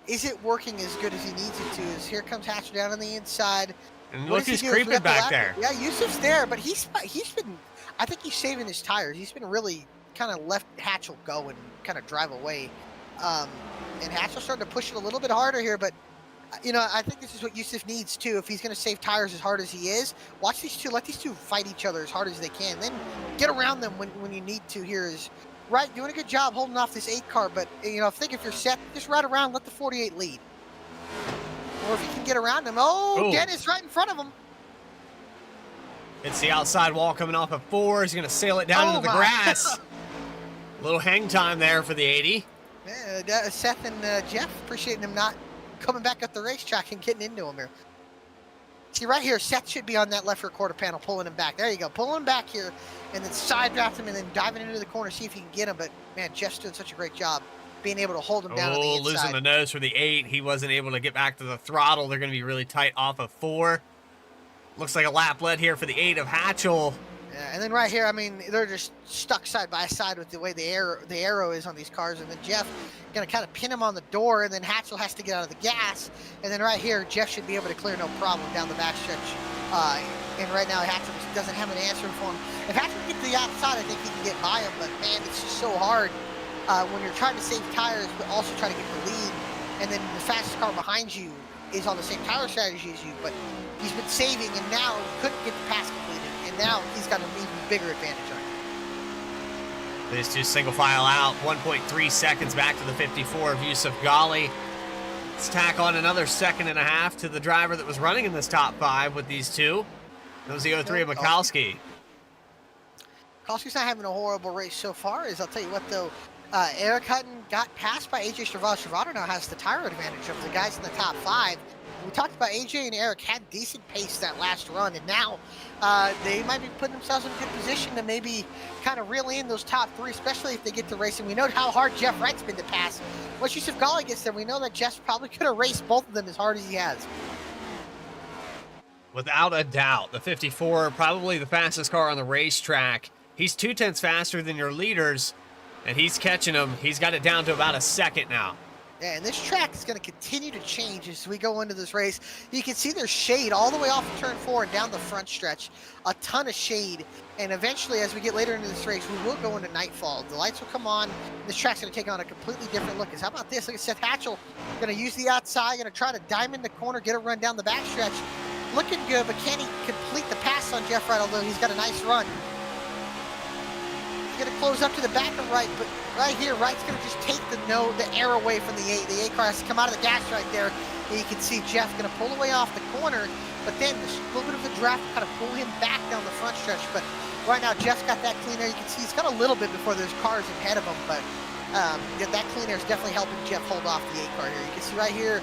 Speaker 2: is it working as good as he needs it to? As here comes Hatcher down on the inside.
Speaker 1: And look who's creeping back there.
Speaker 2: Yeah, Yusuf's there, but he's been, I think he's saving his tires. He's been really kind of left Hatchell go and kind of drive away. And Hatchell's starting to push it a little bit harder here, but you know, I think this is what Yusuf needs too. If he's going to save tires as hard as he is, watch these two, let these two fight each other as hard as they can. Then get around them when you need to. Here is Wright doing a good job holding off this 8 car, but you know, if you're set, just ride around, let the 48 lead. Or if you can get around him, Dennis right in front of him.
Speaker 1: It's the outside wall coming off of 4. He's going to sail it down into the grass. A little hang time there for the 80.
Speaker 2: Yeah, Seth and Jeff appreciating him not coming back up the racetrack and getting into him here. See right here, Seth should be on that left rear quarter panel, pulling him back. There you go, pulling him back here, and then side draft him, and then diving into the corner, see if you can get him. But man, Jeff's doing such a great job being able to hold him down on the inside.
Speaker 1: Losing the nose for the 8. He wasn't able to get back to the throttle. They're going to be really tight off of 4. Looks like a lap lead here for the 8 of Hatchell.
Speaker 2: Yeah, and then right here, I mean, they're just stuck side by side with the way the arrow is on these cars. And then Jeff going to kind of pin him on the door, and then Hatchell has to get out of the gas. And then right here, Jeff should be able to clear no problem down the backstretch. And right now, Hatchell just doesn't have an answer for him. If Hatchell can get to the outside, I think he can get by him. But man, it's just so hard when you're trying to save tires, but also trying to get the lead. And then the fastest car behind you is on the same tire strategy as you, but he's been saving, and now he couldn't get the pass completed. And now he's got an even bigger advantage on it.
Speaker 1: This just single file out, 1.3 seconds back to the 54 of Yusuf Ghali. Let's tack on another 1.5 seconds to the driver that was running in this top 5 with these two. That was the 03 of Mikulski.
Speaker 2: Mikulski's not having a horrible race so far. I'll tell you what though, Eric Hutton got passed by AJ Stravato. Stravato now has the tire advantage of the guys in the top 5. We talked about AJ and Eric had decent pace that last run, and now they might be putting themselves in a good position to maybe kind of reel in those top 3, especially if they get to racing. We know how hard Jeff Wright's been to pass. Once Yusuf Ghali gets there, we know that Jeff's probably going to race both of them as hard as he has.
Speaker 1: Without a doubt, the 54, probably the fastest car on the racetrack. He's 0.2 faster than your leaders, and he's catching them. He's got it down to about a second now.
Speaker 2: Yeah, and this track is going to continue to change as we go into this race. You can see there's shade all the way off of turn 4 and down the front stretch. A ton of shade. And eventually, as we get later into this race, we will go into nightfall. The lights will come on. This track's going to take on a completely different look. How about this? Look at Seth Hatchell. Going to use the outside. Going to try to diamond the corner, get a run down the backstretch. Looking good, but can he complete the pass on Jeff Wright, although he's got a nice run. Going to close up to the back of Wright, but right here, Wright's going to just take the air away from the 8. The 8 car has to come out of the gas right there. And you can see Jeff going to pull away off the corner, but then a little bit of the draft kind of pull him back down the front stretch. But right now, Jeff's got that clean air. You can see he's got a little bit before there's cars ahead of him, but that clean air is definitely helping Jeff hold off the 8 car here. You can see right here,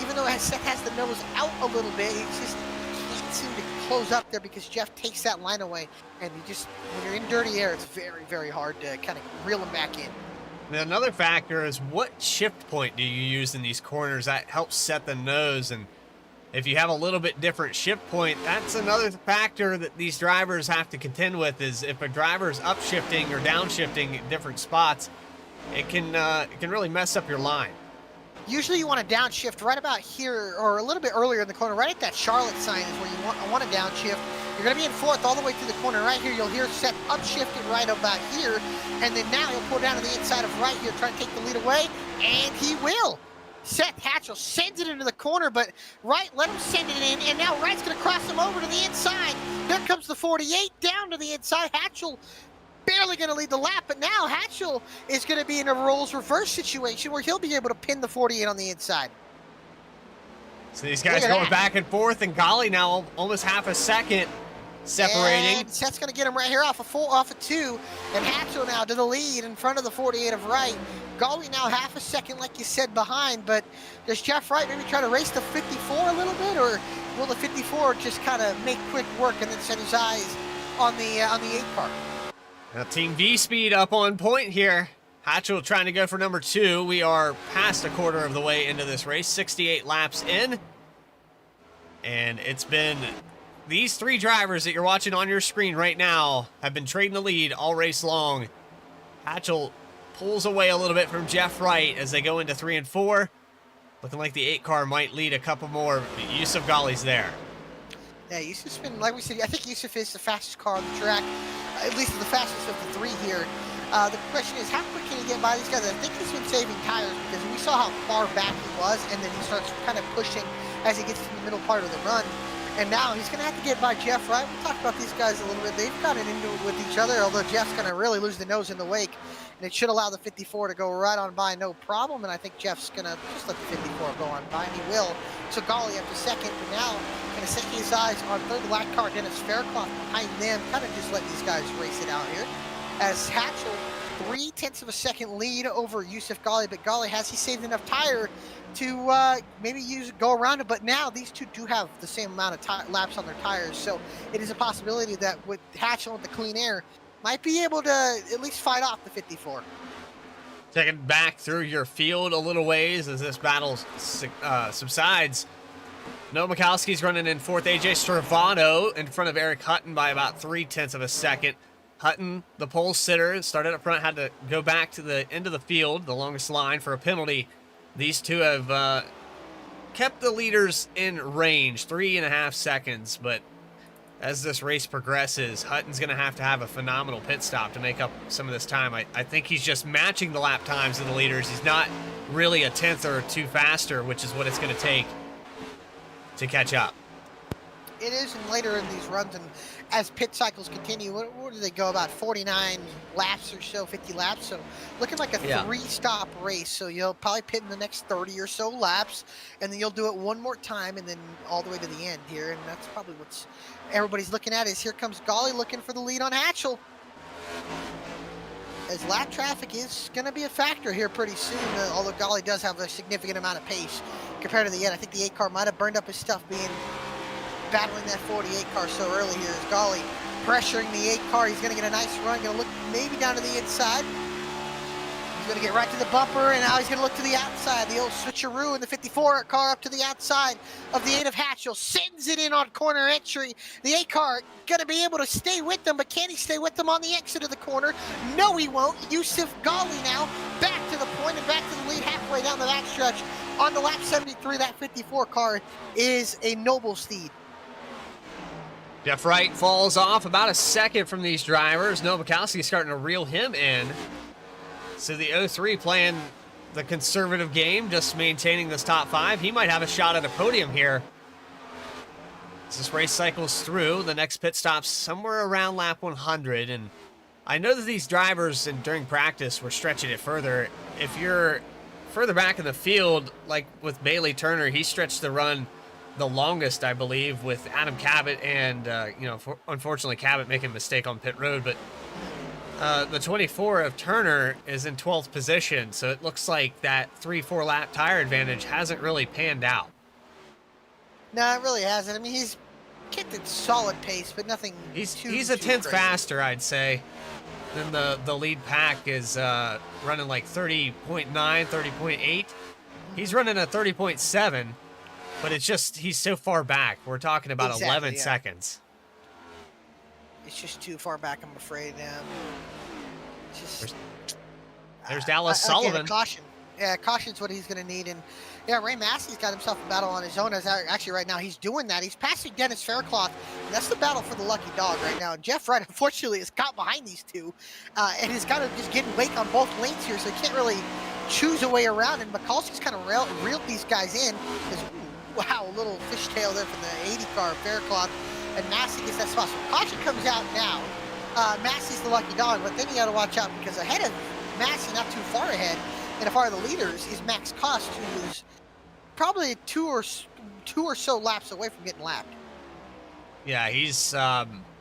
Speaker 2: even though Seth has the nose out a little bit, he just can't seem to close up there because Jeff takes that line away, and you just, when you're in dirty air, it's very, very hard to kind of reel him back in.
Speaker 1: Now, another factor is what shift point do you use in these corners that helps set the nose, and if you have a little bit different shift point, that's another factor that these drivers have to contend with. Is if a driver is upshifting or downshifting at different spots, it can really mess up your line.
Speaker 2: Usually you want to downshift right about here or a little bit earlier in the corner. Right at that Charlotte sign is where you want to downshift. You're going to be in 4th all the way through the corner. Right here, you'll hear Seth upshifted right about here. And then now he'll pull down to the inside of right here, trying to take the lead away. And he will. Seth Hatchell sends it into the corner, but Wright let him send it in. And now Wright's going to cross him over to the inside. There comes the 48 down to the inside. Hatchell barely going to lead the lap, but now Hatchell is going to be in a roles reverse situation where he'll be able to pin the 48 on the inside.
Speaker 1: So these guys going back and forth, and Ghali now almost half a second. separating.
Speaker 2: And Seth's going to get him right here off of 2. And Hatchel now to the lead in front of the 48 of Wright. Gawley now half a second, like you said, behind. But does Jeff Wright maybe try to race the 54 a little bit? Or will the 54 just kind of make quick work and then set his eyes on the 8 car?
Speaker 1: Now Team VSPEED up on point here. Hatchel trying to go for number 2. We are past a quarter of the way into this race, 68 laps in. And it's been these 3 drivers that you're watching on your screen right now have been trading the lead all race long. Hatchel pulls away a little bit from Jeff Wright as they go into 3 and 4. Looking like the 8 car might lead a couple more. Yusuf Ghali's there.
Speaker 2: Yeah, Yusuf's been, like we said, I think Yusuf is the fastest car on the track, at least the fastest of the 3 here. The question is, how quick can he get by these guys? I think he's been saving tires because we saw how far back he was, and then he starts kind of pushing as he gets to the middle part of the run. And now he's going to have to get by Jeff Wright. We talked about these guys a little bit. They've gotten into it with each other, although Jeff's going to really lose the nose in the wake. And it should allow the 54 to go right on by, no problem. And I think Jeff's going to just let the 54 go on by, and he will. So Gawley up to second, but now going to set his eyes on third black car, Dennis Faircloth behind them. Kind of just let these guys race it out here. As Hatchel, 0.3 of a second lead over Yusuf Gawley, but Gawley, has he saved enough tire to maybe go around it? But now these two do have the same amount of laps on their tires, so it is a possibility that with Hatchel with the clean air, might be able to at least fight off the 54.
Speaker 1: Taking back through your field a little ways as this battle subsides. Noah Mikowski's running in 4th. AJ Stravano in front of Eric Hutton by about 0.3 of a second. Hutton, the pole sitter, started up front, had to go back to the end of the field, the longest line, for a penalty. These two have kept the leaders in range, 3.5 seconds, but as this race progresses, Hutton's going to have a phenomenal pit stop to make up some of this time. I think he's just matching the lap times of the leaders. He's not really a 10th or 2 faster, which is what it's going to take to catch up.
Speaker 2: It is, and later in these runs, and as pit cycles continue, what do they go, about 49 laps or so, 50 laps? So looking like a 3-stop race. So you'll probably pit in the next 30 or so laps, and then you'll do it one more time, and then all the way to the end here. And that's probably what's everybody's looking at. Is here comes Gawley looking for the lead on Hatchel. As lap traffic is going to be a factor here pretty soon, although Gawley does have a significant amount of pace compared to the end. I think the 8 car might have burned up his stuff battling that 48 car so early here. Is Gawley pressuring the 8 car. He's going to get a nice run, going to look maybe down to the inside. He's going to get right to the bumper, and now he's going to look to the outside. The old switcheroo, and the 54 car up to the outside of the 8 of Hatchel, sends it in on corner entry. The 8 car going to be able to stay with them, but can he stay with them on the exit of the corner? No, he won't. Yusuf Gawley now back to the point and back to the lead halfway down the backstretch. On the lap 73, that 54 car is a noble steed.
Speaker 1: Jeff Wright falls off about a second from these drivers. Noah Mikowski's starting to reel him in. So the 03 playing the conservative game, just maintaining this top 5. He might have a shot at a podium here. As this race cycles through, the next pit stop's somewhere around lap 100. And I know that these drivers during practice were stretching it further. If you're further back in the field, like with Bailey Turner, he stretched the run the longest, I believe, with Adam Cabot, and unfortunately Cabot making a mistake on pit road, but the 24 of Turner is in 12th position, so it looks like that 3-4 lap tire advantage hasn't really panned out.
Speaker 2: No, it really hasn't. I mean, he's kept it solid pace, but nothing.
Speaker 1: He's a 10th
Speaker 2: crazy.
Speaker 1: faster, I'd say. Then the lead pack is running like 30.9, 30.8. He's running a 30.7. But it's just, he's so far back. We're talking about 11 seconds.
Speaker 2: It's just too far back, I'm afraid.
Speaker 1: There's Dallas Sullivan.
Speaker 2: Again, caution. Yeah, caution's what he's going to need. And yeah, Ray Massey's got himself a battle on his own. Actually, right now, he's doing that. He's passing Dennis Faircloth. And that's the battle for the lucky dog right now. And Jeff Wright, unfortunately, is caught behind these two. And is kind of just getting weight on both lanes here, so he can't really choose a way around. And Mikulski's kind of reeled these guys in. Wow, a little fishtail there from the 80 car, Faircloth, and Massey gets that spot. So caution comes out now. Massey's the lucky dog, but then you got to watch out because ahead of Massey, not too far ahead, and a far of the leaders, is Max Cost, who is probably two or so laps away from getting lapped.
Speaker 1: Yeah, he's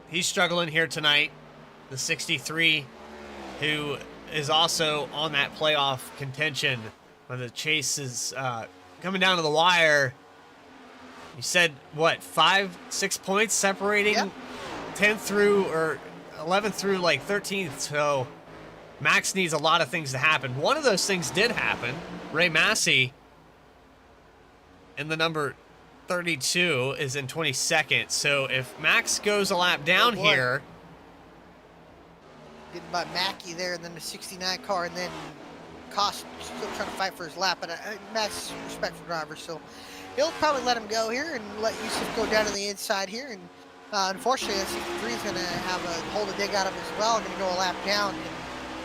Speaker 1: he's struggling here tonight. The 63, who is also on that playoff contention when the chase is coming down to the wire. You said, what, 5-6 points separating 10th through, or 11th through, like, 13th, so Max needs a lot of things to happen. One of those things did happen. Ray Massey in the number 32 is in 22nd, so if Max goes a lap down here...
Speaker 2: Getting by Mackey there, and then the 69 car, and then Koss still trying to fight for his lap, but Max is a respectful driver, so he'll probably let him go here and let Yusuf go down to the inside here, and unfortunately, the 63 is going to have a hole to dig out of as well, going to go a lap down, and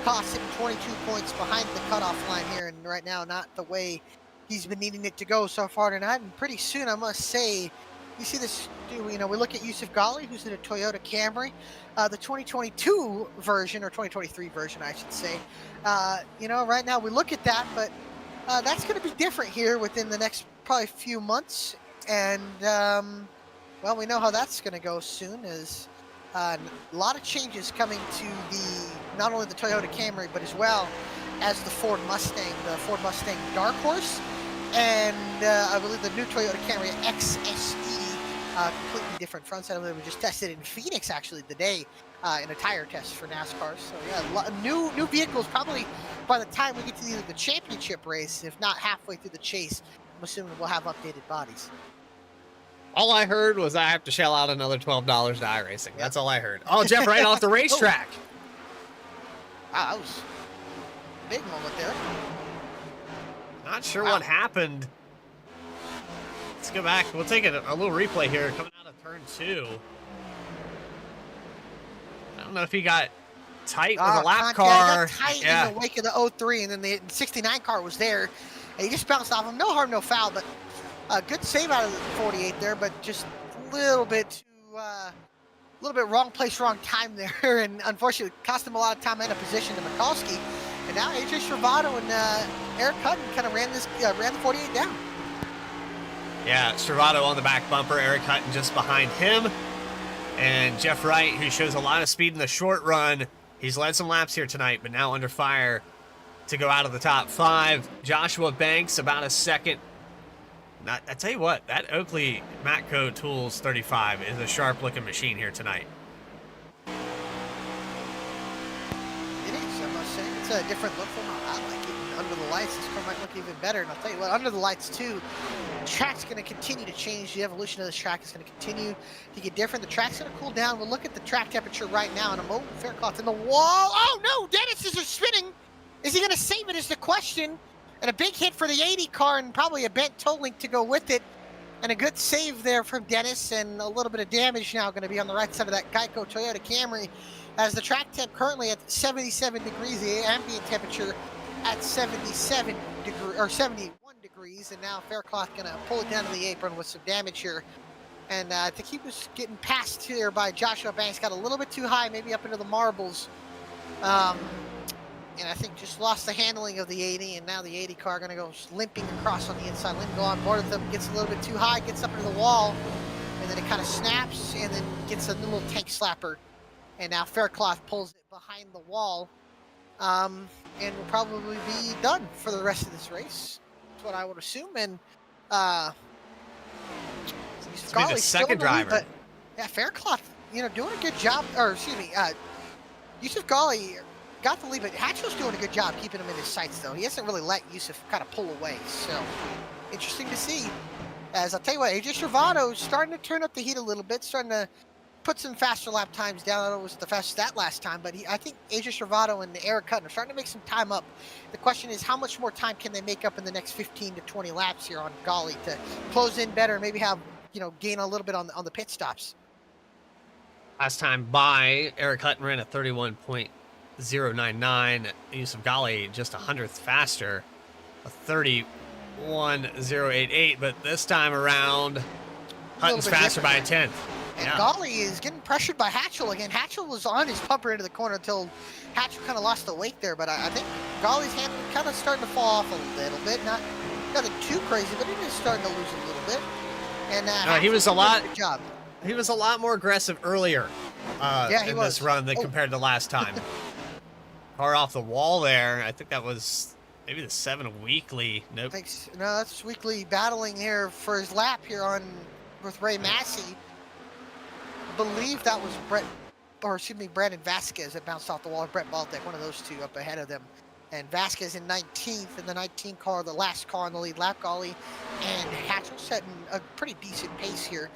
Speaker 2: Koss sitting 22 points behind the cutoff line here, and right now, not the way he's been needing it to go so far tonight, and pretty soon, I must say, you see this, you know, we look at Yusuf Ghali, who's in a Toyota Camry, the 2022 version, or 2023 version, I should say. You know, right now we look at that, but that's going to be different here within the next probably few months. And, well, we know how that's going to go soon, as a lot of changes coming to not only the Toyota Camry, but as well as the Ford Mustang Dark Horse, and I believe the new Toyota Camry XSE. Completely different front set. We just tested in Phoenix actually today in a tire test for NASCAR. So yeah, new vehicles probably by the time we get to the championship race, if not halfway through the chase. I'm assuming we'll have updated bodies.
Speaker 1: All I heard was I have to shell out another $12 to iRacing. That's all I heard. Oh, Jeff right off the racetrack.
Speaker 2: Wow, that was a big moment there.
Speaker 1: Not sure what happened. Let's go back. We'll take a little replay here coming out of turn 2. I don't know if he got tight with a lap car.
Speaker 2: Yeah, he got tight in the wake of the 03, and then the 69 car was there. And he just bounced off him. No harm, no foul, but a good save out of the 48 there, but just a little bit wrong place, wrong time there, and unfortunately cost him a lot of time and a position to Mikulski. And now AJ Stravado and Eric Hutton kind of ran the 48 down.
Speaker 1: Yeah, Stravado on the back bumper, Eric Hutton just behind him. And Jeff Wright, who shows a lot of speed in the short run, he's led some laps here tonight, but now under fire to go out of the top 5. Joshua Banks about a second. I tell you what, that Oakley Matco Tools 35 is a sharp-looking machine here tonight.
Speaker 2: It is, I must say. It's a different look from how I like it. Under the lights, this car might look even better. And I'll tell you what, under the lights too, the track's going to continue to change. The evolution of this track is going to continue to get different. The track's going to cool down. We'll look at the track temperature right now, and a Faircloth in the wall. Oh no, Dennis is spinning. Is he going to save it is the question. And a big hit for the 80 car, and probably a bent toe link to go with it. And a good save there from Dennis, and a little bit of damage now going to be on the right side of that Geico Toyota Camry, as the track temp currently at 77 degrees, the ambient temperature at 71 degrees, and now Faircloth gonna pull it down to the apron with some damage here. And I think he was getting passed here by Joshua Banks, got a little bit too high, maybe up into the marbles. And I think just lost the handling of the 80, and now the 80 car gonna go limping across on the inside lane, go on board with them, gets a little bit too high, gets up into the wall, and then it kind of snaps, and then gets a little tank slapper. And now Faircloth pulls it behind the wall. And will probably be done for the rest of this race. That's what I would assume. And
Speaker 1: it's be the second driver.
Speaker 2: But yeah, Faircloth, you know, doing a good job. Or excuse me, Yusuf Ghali got the lead, but Hatchell's doing a good job keeping him in his sights, though. He hasn't really let Yusuf kind of pull away. So interesting to see. As I'll tell you what, AJ Stravado starting to turn up the heat a little bit, starting to put some faster lap times down. I don't know it was the fastest that last time, but I think AJ Stravado and Eric Hutton are starting to make some time up. The question is, how much more time can they make up in the next 15 to 20 laps here on Ghali to close in better and maybe have, you know, gain a little bit on the pit stops?
Speaker 1: Last time by, Eric Hutton ran a 31.099. Yusuf Ghali just 100th faster, a 31.088. But this time around, Hutton's faster by a 10th.
Speaker 2: And Ghali is getting pressured by Hatchell again. Hatchell was on his bumper into the corner until Hatchell kind of lost the weight there. But I think Ghali's hand kind of starting to fall off a little bit. Not nothing too crazy, but it is starting to lose a little bit. And
Speaker 1: he was a lot.
Speaker 2: Good job.
Speaker 1: He was a lot more aggressive earlier in this run than compared to last time. Car off the wall there. I think that was maybe the 7 Weekly. Nope.
Speaker 2: No, that's Weekly battling here for his lap here with Ray Massey. I believe that was Brandon Vasquez that bounced off the wall, or Brett Baltic, one of those two up ahead of them. And Vasquez in 19th in the 19 car, the last car on the lead lap, Golly. And Hatchell setting a pretty decent pace here.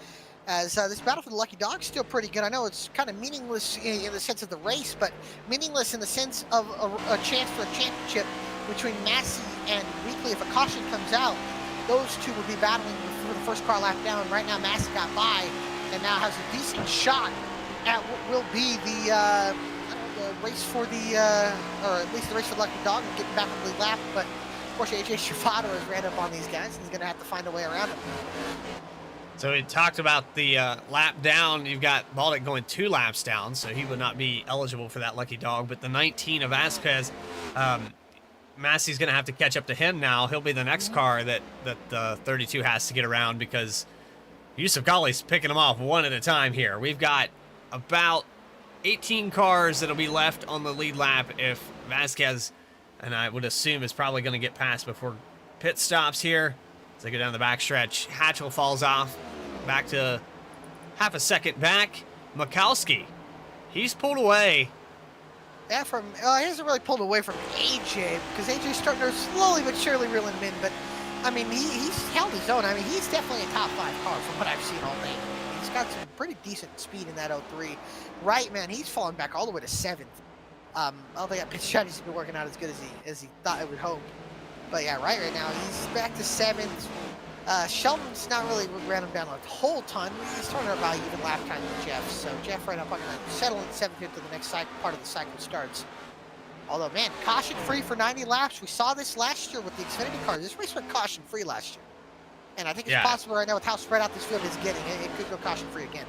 Speaker 2: As this battle for the Lucky Dog's still pretty good. I know it's kind of meaningless in the sense of the race, but meaningless in the sense of a chance for a championship between Massey and Weekly. If a caution comes out, those two will be battling for the first car lap down. Right now, Massey got by and now has a decent shot at what will be the race for or at least the race for the Lucky Dog and getting back on the lap. But of course, AJ Stravato has ran up on these guys, and he's going to have to find a way around them.
Speaker 1: So we talked about the lap down. You've got Baltic going 2 laps down, so he would not be eligible for that Lucky Dog. But the 19 of Vasquez, Massey's going to have to catch up to him now. He'll be the next car that the 32 has to get around, because Yusuf Ghali's picking them off one at a time here. We've got about 18 cars that'll be left on the lead lap if Vasquez, and I would assume, is probably going to get past before pit stops here. As they go down the backstretch, Hatchell falls off, back to half a second back. Mikowski, he's pulled away.
Speaker 2: Yeah, he hasn't really pulled away from AJ, because AJ's starting to slowly but surely reel him in. But I mean, he's held his own. I mean, he's definitely a top 5 car from what I've seen all day. He's got some pretty decent speed in that 03. Right, man, he's fallen back all the way to 7th. I don't think that pit strategy's been working out as good as he thought it would hope. But yeah, right now he's back to 7th. Sheldon's not really ran him down a whole ton. He's talking about even lap time with Jeff. So Jeff right up on settling 7th to the next part of the cycle starts. Although, man, caution free for 90 laps. We saw this last year with the Xfinity cars. This race went caution free last year. And I think it's possible right now with how spread out this field is getting. It could go caution free again.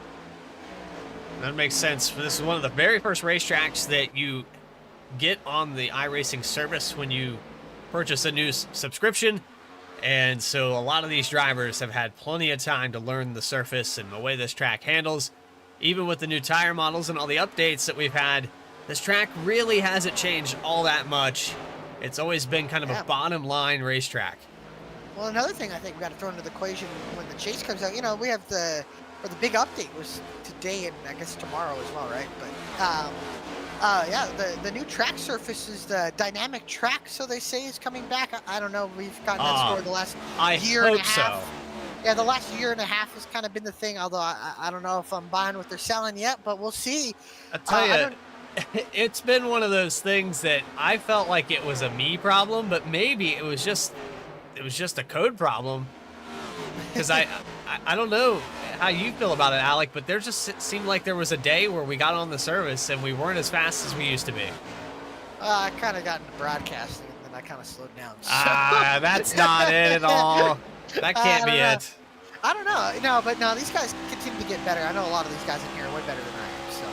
Speaker 1: That makes sense. This is one of the very first racetracks that you get on the iRacing service when you purchase a new subscription. And so a lot of these drivers have had plenty of time to learn the surface and the way this track handles. Even with the new tire models and all the updates that we've had, this track really hasn't changed all that much. It's always been kind of a bottom line racetrack.
Speaker 2: Well, another thing I think we got to throw into the equation when the chase comes out, you know, we have the big update was today and I guess tomorrow as well, right? But yeah, the new track surface is the dynamic track, so they say, is coming back. I don't know. We've gotten that story the last year and a half. So. Yeah, the last year and a half has kind of been the thing, although I don't know if I'm buying what they're selling yet, but we'll see.
Speaker 1: I'll tell you, it's been one of those things that I felt like it was a me problem, but maybe it was just a code problem. Because I don't know how you feel about it, Alec, but there just seemed like there was a day where we got on the service and we weren't as fast as we used to be.
Speaker 2: I kind of got into broadcasting and then I kind of slowed down. So.
Speaker 1: That's not it at all. That can't be it.
Speaker 2: I don't know. No, but no, these guys continue to get better. I know a lot of these guys in here are way better than I am. So,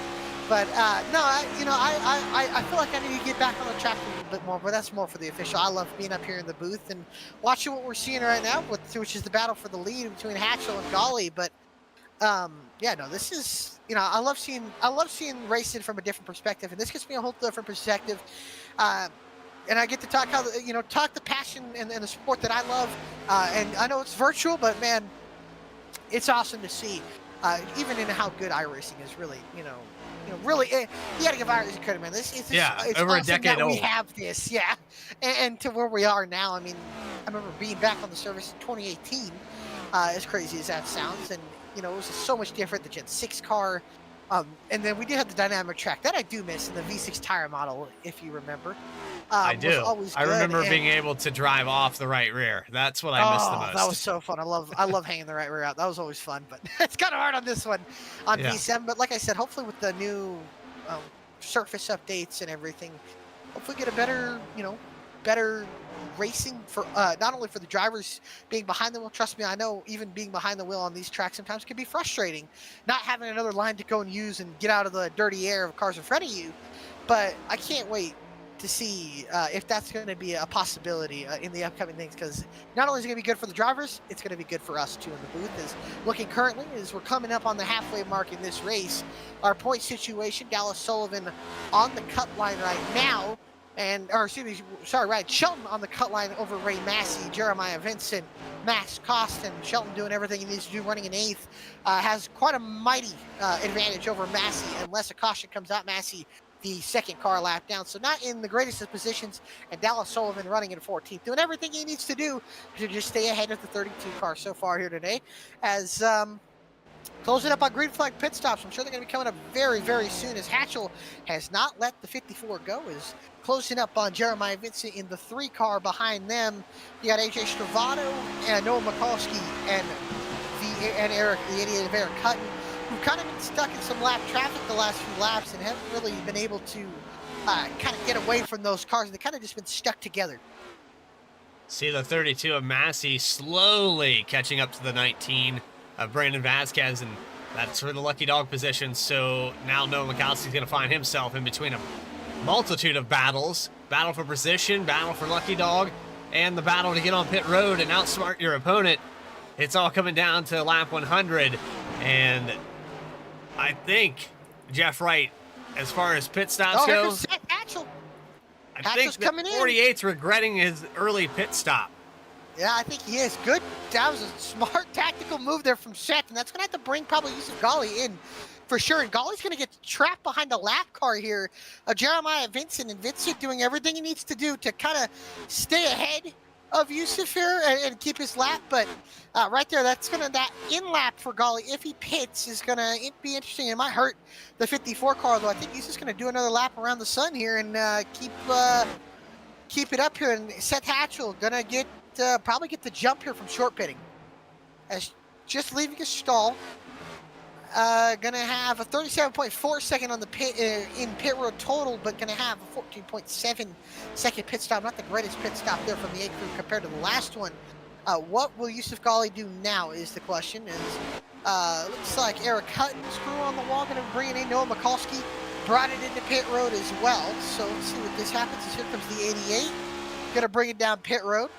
Speaker 2: but no, I feel like I need to get back on the track a little bit more. But that's more for the official. I love being up here in the booth and watching what we're seeing right now, which is the battle for the lead between Hatchell and Ghali. But yeah, no, this is, you know, I love seeing racing from a different perspective, and this gives me a whole different perspective. And I get to talk talk the passion and the sport that I love. And I know it's virtual, but man, it's awesome to see, even in how good iRacing is. Really, really, you got to give iRacing credit, man. It's
Speaker 1: over
Speaker 2: awesome
Speaker 1: a decade
Speaker 2: that
Speaker 1: old.
Speaker 2: we have this, yeah, and to where we are now. I mean, I remember being back on the service in 2018, as crazy as that sounds, and it was just so much different. The Gen 6 car, and then we did have the dynamic track that I do miss in the V6 tire model, if you remember.
Speaker 1: I do. I remember being able to drive off the right rear. That's what I missed the most.
Speaker 2: That was so fun. I love hanging the right rear out. That was always fun, but it's kind of hard on this one on V7. But like I said, hopefully with the new surface updates and everything, hopefully get a better racing for not only for the drivers being behind the wheel. Trust me, I know even being behind the wheel on these tracks sometimes can be frustrating, not having another line to go and use and get out of the dirty air of cars in front of you. But I can't wait to see if that's going to be a possibility in the upcoming things, because not only is it going to be good for the drivers, it's going to be good for us too in the booth. Is looking currently as we're coming up on the halfway mark in this race. Our point situation, Dallas Sullivan on the cut line right now, Ryan Shelton on the cut line over Ray Massey, Jeremiah Vincent, Max Costin. Shelton doing everything he needs to do, running in 8th, has quite a mighty advantage over Massey. Unless a caution comes out, Massey the second car lap down, so not in the greatest of positions, and Dallas Sullivan running in 14th, doing everything he needs to do to just stay ahead of the 32 car so far here today. As closing up on green flag pit stops, I'm sure they're going to be coming up very, very soon, as Hatchell has not let the 54 go, is closing up on Jeremiah Vincent in the 3 car behind them. You got AJ Stravato and Noah Mikulski and Eric, the idiot of Eric Hutton, who've kind of been stuck in some lap traffic the last few laps and haven't really been able to kind of get away from those cars. They've kind of just been stuck together.
Speaker 1: See the 32 of Massey slowly catching up to the 19 of Brandon Vasquez, and that's for the lucky dog position. So now Noah Mikulski's going to find himself in between a multitude of battles. Battle for position, battle for lucky dog, and the battle to get on pit road and outsmart your opponent. It's all coming down to lap 100, and I think Jeff Wright, as far as pit stops go, I think that 48's regretting his early pit stop.
Speaker 2: Yeah, I think he is. Good. That was a smart tactical move there from Seth, and that's going to have to bring probably Yusuf Ghali in for sure. And Ghali's going to get trapped behind a lap car here. Jeremiah Vincent, and Vincent doing everything he needs to do to kind of stay ahead of Yusuf here and keep his lap. But right there, that in lap for Ghali, if he pits, is going to be interesting. It might hurt the 54 car, though. I think Yusuf's going to do another lap around the sun here and keep it up here. And Seth Hatchell going to get probably get the jump here from short pitting, as just leaving a stall. Gonna have a 37.4 second on the pit in pit road total, but gonna have a 14.7 second pit stop. Not the greatest pit stop there from the A crew compared to the last one. What will Yusuf Ghali do now is the question. Looks like Eric Hutton's crew on the wall gonna bring in Noah Mikulski, brought it into pit road as well. So let's see what this happens. Here comes the 88, gonna bring it down pit road.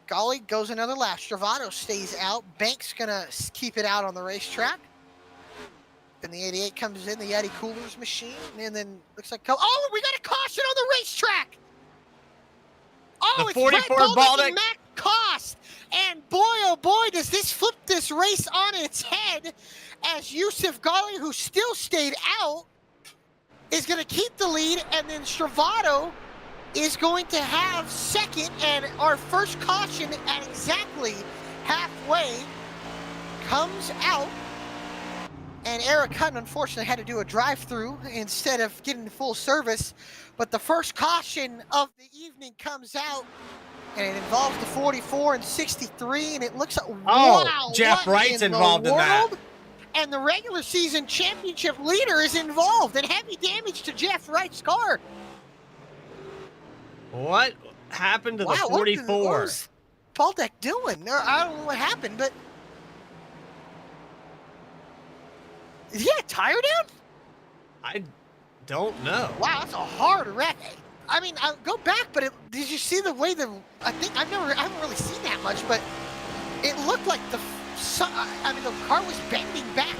Speaker 2: Ghali goes another lap. Stravato stays out. Banks gonna keep it out on the racetrack. Then the 88 comes in, the Yeti Coolers machine, and then looks like, oh, we got a caution on the racetrack. Oh,
Speaker 1: the 44 Baltic
Speaker 2: Matt Cost, and boy, oh boy, does this flip this race on its head, as Yusuf Ghali, who still stayed out, is gonna keep the lead, and then Stravato is going to have second, and our first caution at exactly halfway comes out, and Eric Hutton unfortunately had to do a drive-through instead of getting full service. But the first caution of the evening comes out, and it involves the 44 and 63, and it looks like, wow,
Speaker 1: Jeff Wright's involved in that.
Speaker 2: And the regular season championship leader is involved, and heavy damage to Jeff Wright's car.
Speaker 1: What happened to the 44?
Speaker 2: What was Baltic doing? I don't know what happened, but is he a tire down?
Speaker 1: I don't know.
Speaker 2: Wow, that's a hard wreck. I mean, I'll go back, but did you see the way I haven't really seen that much, but it looked like the car was bending back.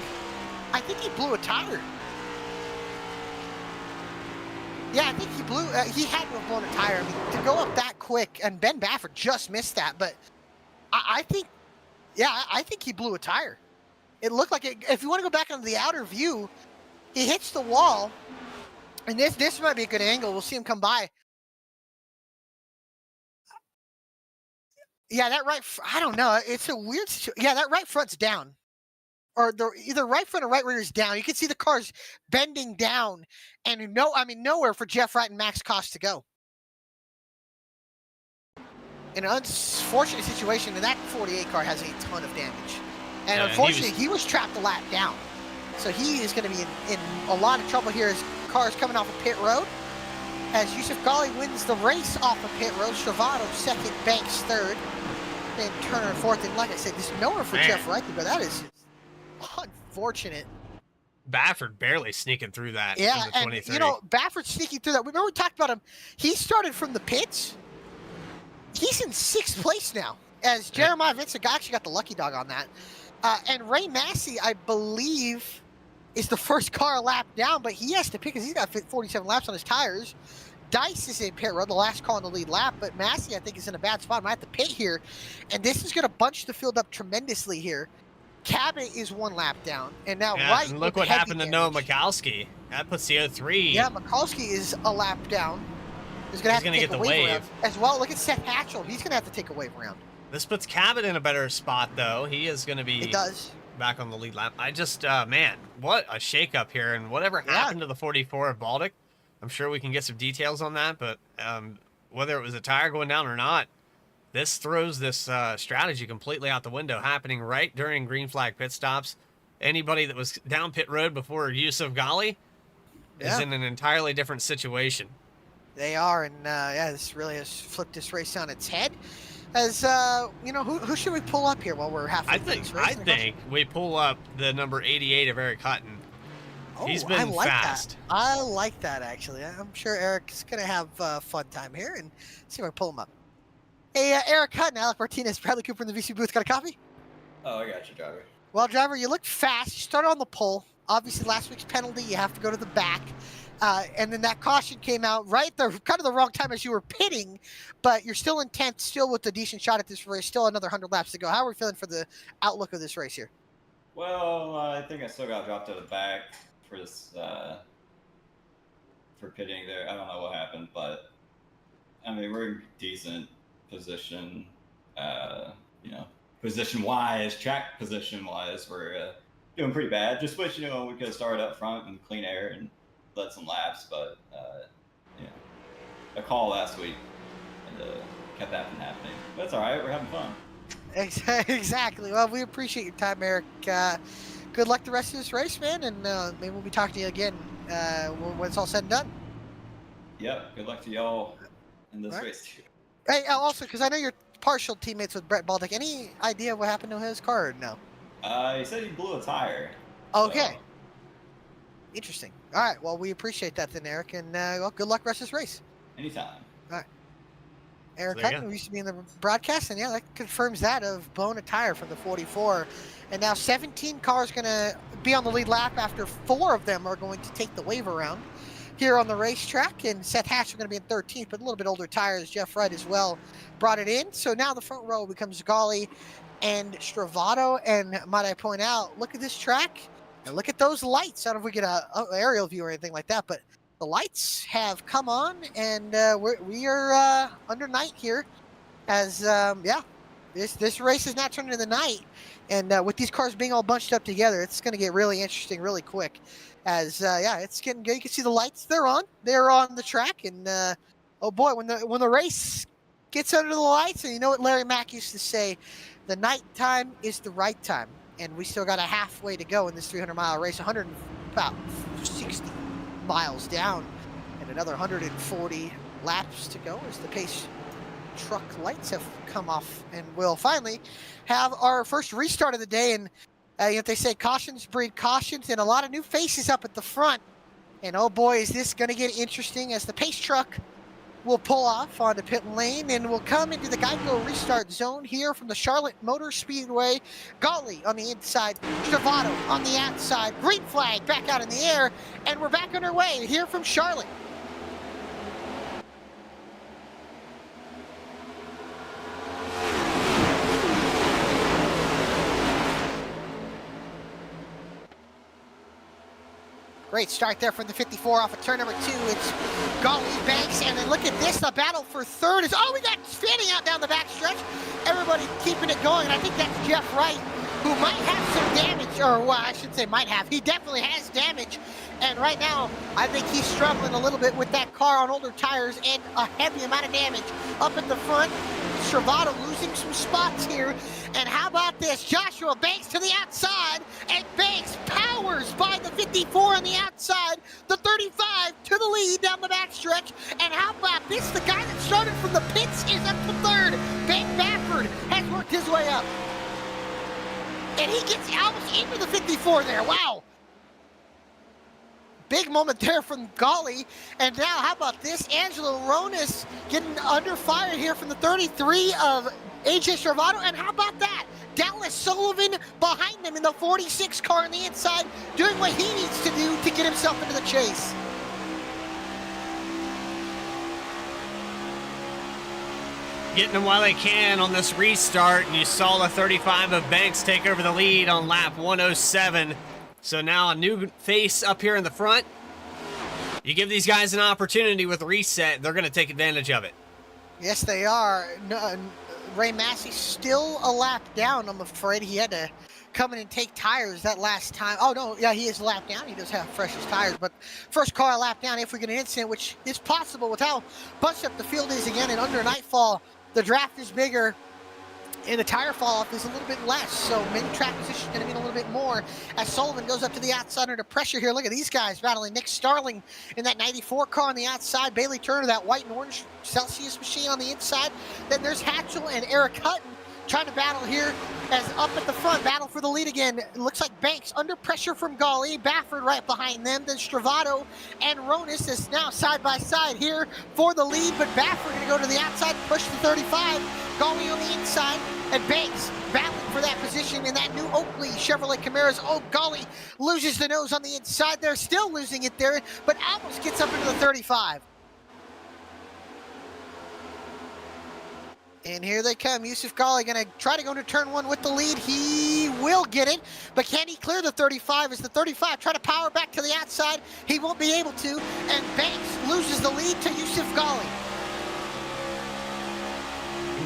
Speaker 2: I think he blew a tire. Yeah, I think he had to have blown a tire. I mean, to go up that quick, and Ben Baffert just missed that, but I think he blew a tire. It looked like if you want to go back on the outer view, he hits the wall, and this might be a good angle. We'll see him come by. Yeah, that I don't know. It's a weird situation. Yeah, that right front's down. Or either right front or right rear is down. You can see the cars bending down, and nowhere for Jeff Wright and Max Cost to go. In an unfortunate situation, and that 48 car has a ton of damage. And unfortunately, he was trapped a lap down. So he is going to be in a lot of trouble here as cars coming off of pit road. As Yusuf Ghali wins the race off of pit road. Stravato second, Banks third, then Turner fourth. And like I said, there's nowhere for Jeff Wright to go. That is unfortunate.
Speaker 1: Baffert barely sneaking through that.
Speaker 2: Yeah,
Speaker 1: in the
Speaker 2: and
Speaker 1: 23.
Speaker 2: you know, Baffert sneaking through that. Remember we talked about him. He started from the pits. He's in 6th place now, as Jeremiah Vincent actually got the lucky dog on that. And Ray Massey, I believe, is the first car lap down, but he has to pick because he's got 47 laps on his tires. Dice is in pit road, the last car on the lead lap, but Massey, I think, is in a bad spot. Might have to pit here, and this is going to bunch the field up tremendously here. Cabot is 1 lap down, and now Wright.
Speaker 1: And look what happened to Noah Mikowski. That puts the 03.
Speaker 2: Yeah, Mikulski is a lap down. He's going to have to take a wave around as well. Look at Seth Hatchell. He's going to have to take a wave around.
Speaker 1: This puts Cabot in a better spot, though. He is going to be back on the lead lap. I just, man, what a shakeup here. And whatever happened to the 44 of Baltic, I'm sure we can get some details on that. But whether it was a tire going down or not, this throws this strategy completely out the window, happening right during green flag pit stops. Anybody that was down pit road before Yusuf Ghali is in an entirely different situation.
Speaker 2: They are, and yeah, this really has flipped this race on its head. As you know, who should we pull up here while we're halfway through this race?
Speaker 1: I think we pull up the number 88 of Eric Hutton.
Speaker 2: Oh,
Speaker 1: he's been fast.
Speaker 2: That. I like that, actually. I'm sure Eric's going to have a fun time here, and see if I can pull him up. Hey, Eric Hutton, Alec Martinez, Bradley Cooper in the VC booth. Got a copy?
Speaker 4: Oh, I got you, driver.
Speaker 2: Well, driver, you look fast. You started on the pole. Obviously, last week's penalty, you have to go to the back. And then that caution came out right the kind of the wrong time as you were pitting, but you're still in 10th, still with a decent shot at this race, still another 100 laps to go. How are we feeling for the outlook of this race here?
Speaker 4: Well, I think I still got dropped to the back for this for pitting there. I don't know what happened, but I mean, we're in decent position, you know, position-wise, track position-wise, we're doing pretty bad. Just wish, you know, we could have started up front in clean air and let some laps, but you know, a call last week and kept that from happening. But it's all right. We're having fun.
Speaker 2: Exactly. Well, we appreciate your time, Eric. Good luck the rest of this race, man, and maybe we'll be talking to you again when it's all said and done.
Speaker 4: Yep. Good luck to y'all in this race too.
Speaker 2: Hey, also, because I know you're partial teammates with Brett Baltic, any idea what happened to his car or no?
Speaker 4: He said he blew a tire.
Speaker 2: Okay.
Speaker 4: So.
Speaker 2: Interesting. All right. Well, we appreciate that then, Eric, and well, good luck rest of this race.
Speaker 4: Anytime.
Speaker 2: All right. Eric Hutton, who used to be in the broadcast, and yeah, that confirms that of blowing a tire from the 44. And now 17 cars going to be on the lead lap after 4 of them are going to take the wave around here on the racetrack. And Seth Hatch are going to be in 13th, but a little bit older tires. Jeff Wright as well brought it in. So now the front row becomes Ghali and Stravato. And might I point out, look at this track and look at those lights. I don't know if we get an aerial view or anything like that, but the lights have come on, and we are under night here. As yeah, this race is not turning into the night, and with these cars being all bunched up together, it's going to get really interesting really quick. As yeah, it's getting good. You can see the lights; they're on the track, and oh boy, when the race gets under the lights, and you know what Larry Mack used to say, the night time is the right time, and we still got a halfway to go in this 300-mile race, about 60 miles down, and another 140 laps to go as the pace truck lights have come off, and we'll finally have our first restart of the day. And you know, they say cautions breed cautions, and a lot of new faces up at the front, and oh boy, is this going to get interesting as the pace truck will pull off onto pit lane and will come into the Geico restart zone here from the Charlotte Motor Speedway. Ghali on the inside, Stravato on the outside, green flag back out in the air, and we're back underway here from Charlotte. Great start there from the 54 off of turn number 2. It's Ghali, Banks, and then look at this. The battle for third is, oh, we got fanning out down the back stretch. Everybody keeping it going, and I think that's Jeff Wright, who might have some damage, or well, I should say might have. He definitely has damage, and right now, I think he's struggling a little bit with that car on older tires and a heavy amount of damage up at the front. Stravato losing some spots here. And how about this? Joshua Banks to the outside, and Banks powers by the 54 on the outside, the 35 to the lead down the backstretch. And how about this? The guy that started from the pits is up to third. Ben Baffert has worked his way up. And he gets almost into the 54 there. Wow. big moment there from Golly. And now, how about this? Angelo Ronis getting under fire here from the 33 of AJ Stravado. And how about that? Dallas Sullivan behind him in the 46 car on the inside, doing what he needs to do to get himself into the chase.
Speaker 1: Getting them while they can on this restart, and you saw the 35 of Banks take over the lead on lap 107. So now a new face up here in the front. You give these guys an opportunity with a reset, they're going to take advantage of it.
Speaker 2: Yes, they are. Ray Massey still a lap down, I'm afraid. He had to come in and take tires that last time. Oh, no, yeah, he is a lap down. He does have freshest tires, but first car a lap down if we get an incident, which is possible with how bunched up the field is again, and under nightfall, the draft is bigger, and the tire fall off is a little bit less, so maybe track position is going to mean a little bit more as Sullivan goes up to the outside under pressure here. Look at these guys battling. Nick Starling in that 94 car on the outside, Bailey Turner, that white and orange Celsius machine on the inside. Then there's Hatchell and Eric Hutton trying to battle here as up at the front, battle for the lead again. It looks like Banks under pressure from Golly, Baffert right behind them, then Stravado and Ronis is now side by side here for the lead, but Baffert going to go to the outside, push the 35, Golly on the inside, and Banks battling for that position in that new Oakley Chevrolet Camaros. Oh, Golly loses the nose on the inside there, still losing it there, but almost gets up into the 35. And here they come. Yusuf Ghali going to try to go into turn one with the lead. He will get it, but can he clear the 35? As the 35 try to power back to the outside, he won't be able to, and Banks loses the lead to Yusuf Ghali.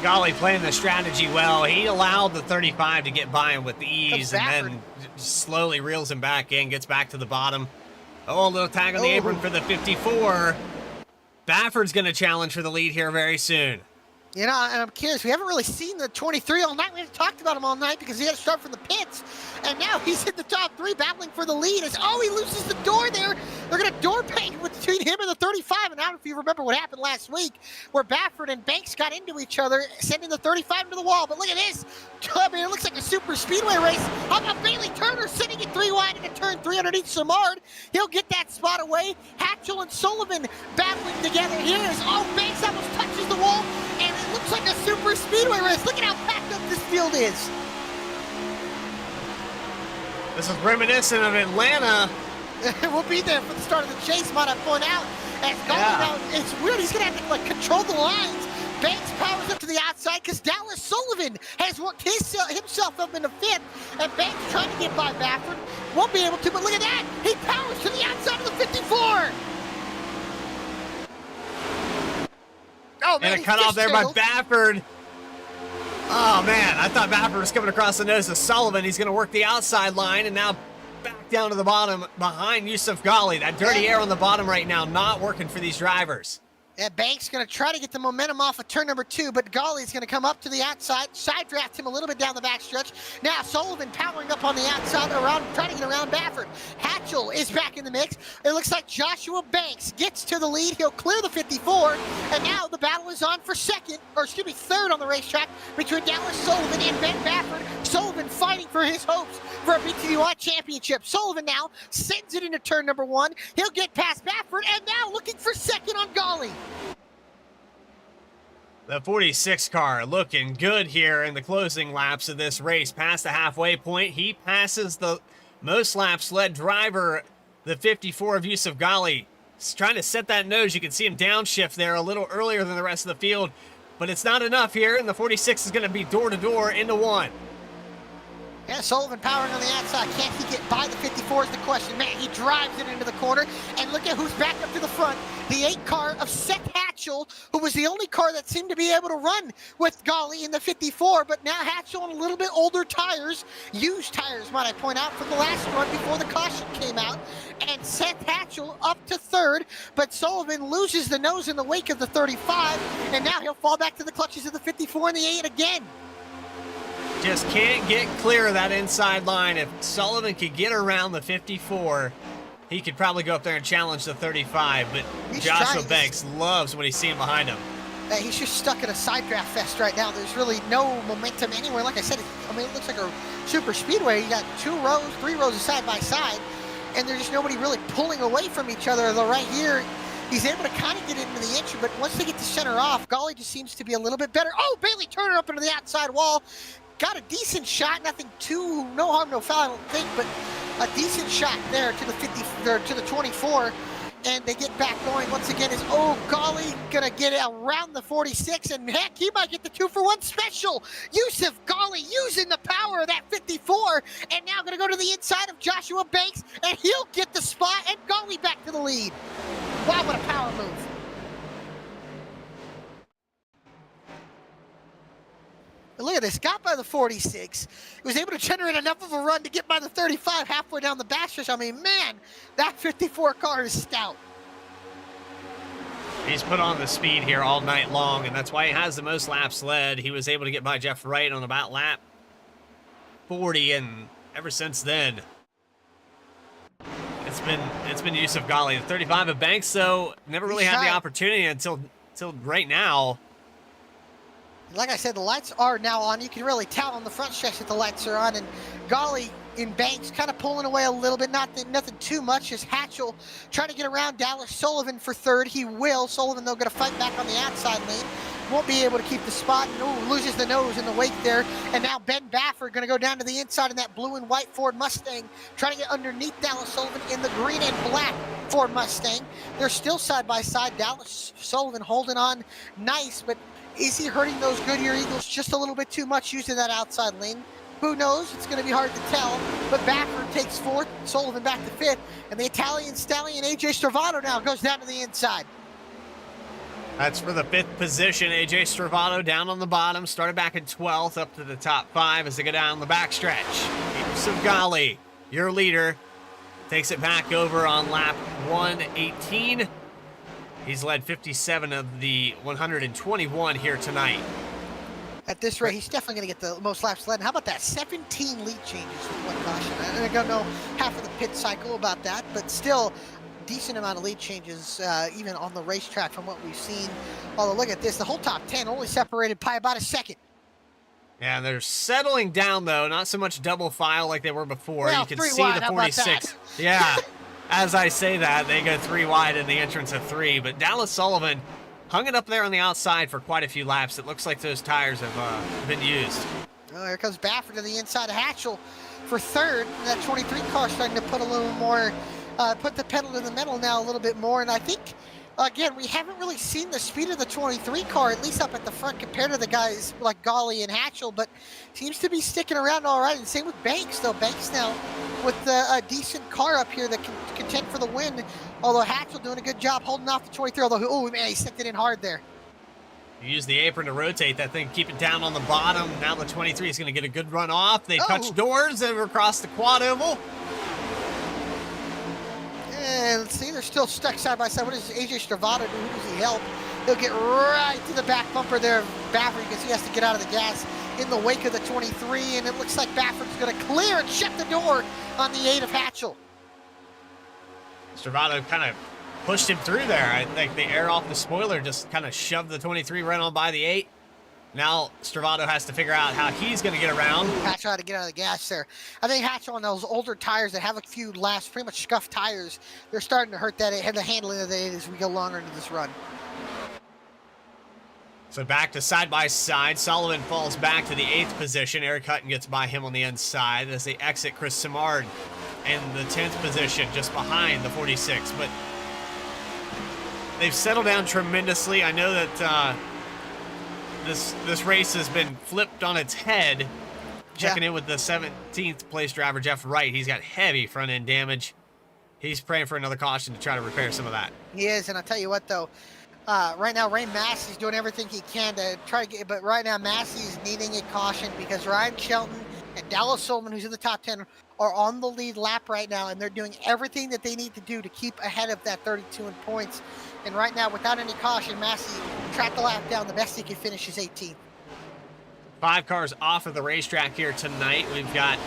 Speaker 1: Ghali playing the strategy well. He allowed the 35 to get by him with ease, and then slowly reels him back in, gets back to the bottom. Oh, a little tag on the apron for the 54. Baffert's going to challenge for the lead here very soon.
Speaker 2: You know, and I'm curious, we haven't really seen the 23 all night. We haven't talked about him all night because he had to start from the pits. And now he's in the top three battling for the lead. Oh, he loses the door there. They're going to door bang between him and the 35. And I don't know if you remember what happened last week where Baffert and Banks got into each other, sending the 35 into the wall. But look at this. I mean, it looks like a super speedway race. How about Bailey Turner sitting at 3 wide into turn 3 underneath Samard? He'll get that spot away. Hatchell and Sullivan battling together here as, oh, Banks almost touches the wall. And it looks like a super speedway race. Look at how packed up this field is.
Speaker 1: This is reminiscent of Atlanta.
Speaker 2: We'll be there for the start of the chase, might I point out. As now, it's weird. He's going to have to like control the lines. Banks powers up to the outside because Dallas Sullivan has worked himself up into fifth. And Banks trying to get by Baffert. Won't be able to, but look at that. He powers to the outside of the 54. Oh, man,
Speaker 1: and a cutoff there by Baffert. Oh, man, I thought Baffert was coming across the nose of Sullivan. He's going to work the outside line and now back down to the bottom behind Yusuf Ghali. That dirty air on the bottom right now not working for these drivers.
Speaker 2: And Banks going to try to get the momentum off of turn number 2, but Ghali's going to come up to the outside, side draft him a little bit down the backstretch. Now Sullivan powering up on the outside, trying to get around Baffert. Hatchell is back in the mix. It looks like Joshua Banks gets to the lead. He'll clear the 54, and now the battle is on for third on the racetrack between Dallas Sullivan and Ben Baffert. Sullivan fighting for his hopes for a BTDY championship. Sullivan now sends it into turn number 1. He'll get past Baffert, and now looking for second on Ghali.
Speaker 1: The 46 car looking good here in the closing laps of this race. Past the halfway point, he passes the most laps led driver, the 54 of Yusuf Ghali. He's trying to set that nose. You can see him downshift there a little earlier than the rest of the field, but it's not enough here, and the 46 is going to be door-to-door into 1.
Speaker 2: Yeah, Sullivan powering on the outside. Can't he get by the 54 is the question. Man, he drives it into the corner. And look at who's back up to the front. The 8 car of Seth Hatchell, who was the only car that seemed to be able to run with Ghali in the 54. But now Hatchell on a little bit older tires. Used tires, might I point out, from the last run before the caution came out. And Seth Hatchell up to third. But Sullivan loses the nose in the wake of the 35. And now he'll fall back to the clutches of the 54 and the 8 again.
Speaker 1: Just can't get clear of that inside line. If Sullivan could get around the 54, he could probably go up there and challenge the 35, but Joshua Banks loves what he's seeing behind him.
Speaker 2: He's just stuck in a side draft fest right now. There's really no momentum anywhere. Like I said, it looks like a super speedway. You got 2 rows, 3 rows of side by side. and there's just nobody really pulling away from each other. Though right here, he's able to kind of get into the entry, but once they get the center off, Golly just seems to be a little bit better. Oh, Bailey Turner up into the outside wall. Got a decent shot, nothing too, no harm, no foul, I don't think, but a decent shot there to the 50, or to the 24. And they get back going once again. Is Golly gonna get around the 46, and heck, he might get the 2-for-1 special. Yusuf Golly using the power of that 54, and now gonna go to the inside of Joshua Banks, and he'll get the spot, and Golly back to the lead. Wow, what a power move. But look at this, got by the 46. He was able to generate enough of a run to get by the 35 halfway down the backstretch. I mean, man, that 54 car is stout.
Speaker 1: He's put on the speed here all night long, and that's why he has the most laps led. He was able to get by Jeff Wright on about lap 40, and ever since then, it's been Yusuf Golly. The 35 of Banks, though, never really had the opportunity until right now.
Speaker 2: Like I said, the lights are now on. You can really tell on the front stretch that the lights are on, and Golly in Banks kind of pulling away a little bit, nothing too much. Just Hatchell trying to get around Dallas Sullivan for third. He will. Sullivan, though, going to fight back on the outside lane. Won't be able to keep the spot, and loses the nose in the wake there. And now Ben Baffert going to go down to the inside in that blue and white Ford Mustang, trying to get underneath Dallas Sullivan in the green and black Ford Mustang. They're still side by side. Dallas Sullivan holding on nice, but is he hurting those Goodyear Eagles just a little bit too much using that outside lane? Who knows? It's going to be hard to tell. But Baffert takes fourth, Sullivan back to fifth, and the Italian stallion AJ Stravato now goes down to the inside.
Speaker 1: That's for the 5th position. AJ Stravato down on the bottom, started back in 12th, up to the top 5 as they go down the backstretch. Yusuf Golly, your leader, takes it back over on lap 118. He's led 57 of the 121 here tonight.
Speaker 2: At this rate, he's definitely going to get the most laps led. And how about that? 17 lead changes with one caution. I don't know half of the pit cycle about that, but still decent amount of lead changes even on the racetrack from what we've seen. Although look at this, the whole top 10 only separated by about a second.
Speaker 1: Yeah, they're settling down, though. Not so much double file like they were before.
Speaker 2: Well,
Speaker 1: you can
Speaker 2: 3
Speaker 1: see
Speaker 2: wide,
Speaker 1: the
Speaker 2: how about
Speaker 1: 46.
Speaker 2: that?
Speaker 1: Yeah. As I say that, they go 3 wide in the entrance of 3. But Dallas Sullivan hung it up there on the outside for quite a few laps. It looks like those tires have been used.
Speaker 2: Oh, here comes Baffert to the inside of Hatchell for third. And that 23 car starting to put a little more, put the pedal to the metal now a little bit more. And I think, again, we haven't really seen the speed of the 23 car, at least up at the front, compared to the guys like Golly and Hatchell, but seems to be sticking around all right. And same with Banks, though. Banks now with a decent car up here that can contend for the win, although Hatchell doing a good job holding off the 23, although, oh, man, he sent it in hard there.
Speaker 1: You use the apron to rotate that thing, keep it down on the bottom. Now the 23 is going to get a good run off. They touch doors over across the quad oval.
Speaker 2: And let's see, they're still stuck side by side. What does AJ Stravato do? Who does he help? He'll get right to the back bumper there of Baffert because he has to get out of the gas in the wake of the 23, and it looks like Baffert's going to clear and shut the door on the 8 of Hatchell.
Speaker 1: Stravato kind of pushed him through there. I think the air off the spoiler just kind of shoved the 23 right on by the 8. Now Stravato has to figure out how he's going to get around.
Speaker 2: Hatchell had to get out of the gas there. I think Hatchell on those older tires that have a few laps, pretty much scuffed tires, they're starting to hurt that the handling of the 8 as we go longer into this run.
Speaker 1: So back to side by side. Sullivan falls back to the 8th position. Eric Hutton gets by him on the inside as they exit Chris Simard in the 10th position, just behind the 46. But they've settled down tremendously. I know that this race has been flipped on its head. Checking in with the 17th place driver, Jeff Wright. He's got heavy front end damage. He's praying for another caution to try to repair some of that.
Speaker 2: He is, and I'll tell you what, though. Right now, Ray Massey's doing everything he can to try to get, but right now Massey's needing a caution because Ryan Shelton and Dallas Sullivan, who's in the top 10, are on the lead lap right now, and they're doing everything that they need to do to keep ahead of that 32 in points. And right now, without any caution, Massey tracked the lap down. The best he could finish is 18th.
Speaker 1: 5 cars off of the racetrack here tonight. We've got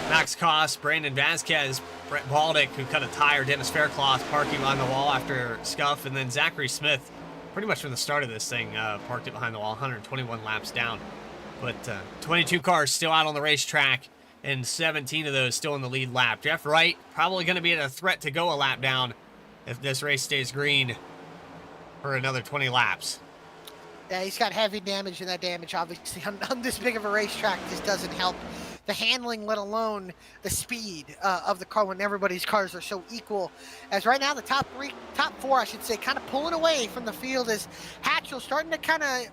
Speaker 1: Max Koss, Brandon Vasquez, Brett Baldick, who cut a tire, Dennis Faircloth parking behind the wall after scuff, and then Zachary Smith, pretty much from the start of this thing, parked it behind the wall, 121 laps down. But 22 cars still out on the racetrack. and 17 of those still in the lead lap. Jeff Wright probably going to be a threat to go a lap down if this race stays green for another 20 laps.
Speaker 2: Yeah, he's got heavy damage, and that damage, obviously, on this big of a racetrack just doesn't help the handling, let alone the speed of the car when everybody's cars are so equal. As right now, the top four, I should say, kind of pulling away from the field as Hatchell starting to kind of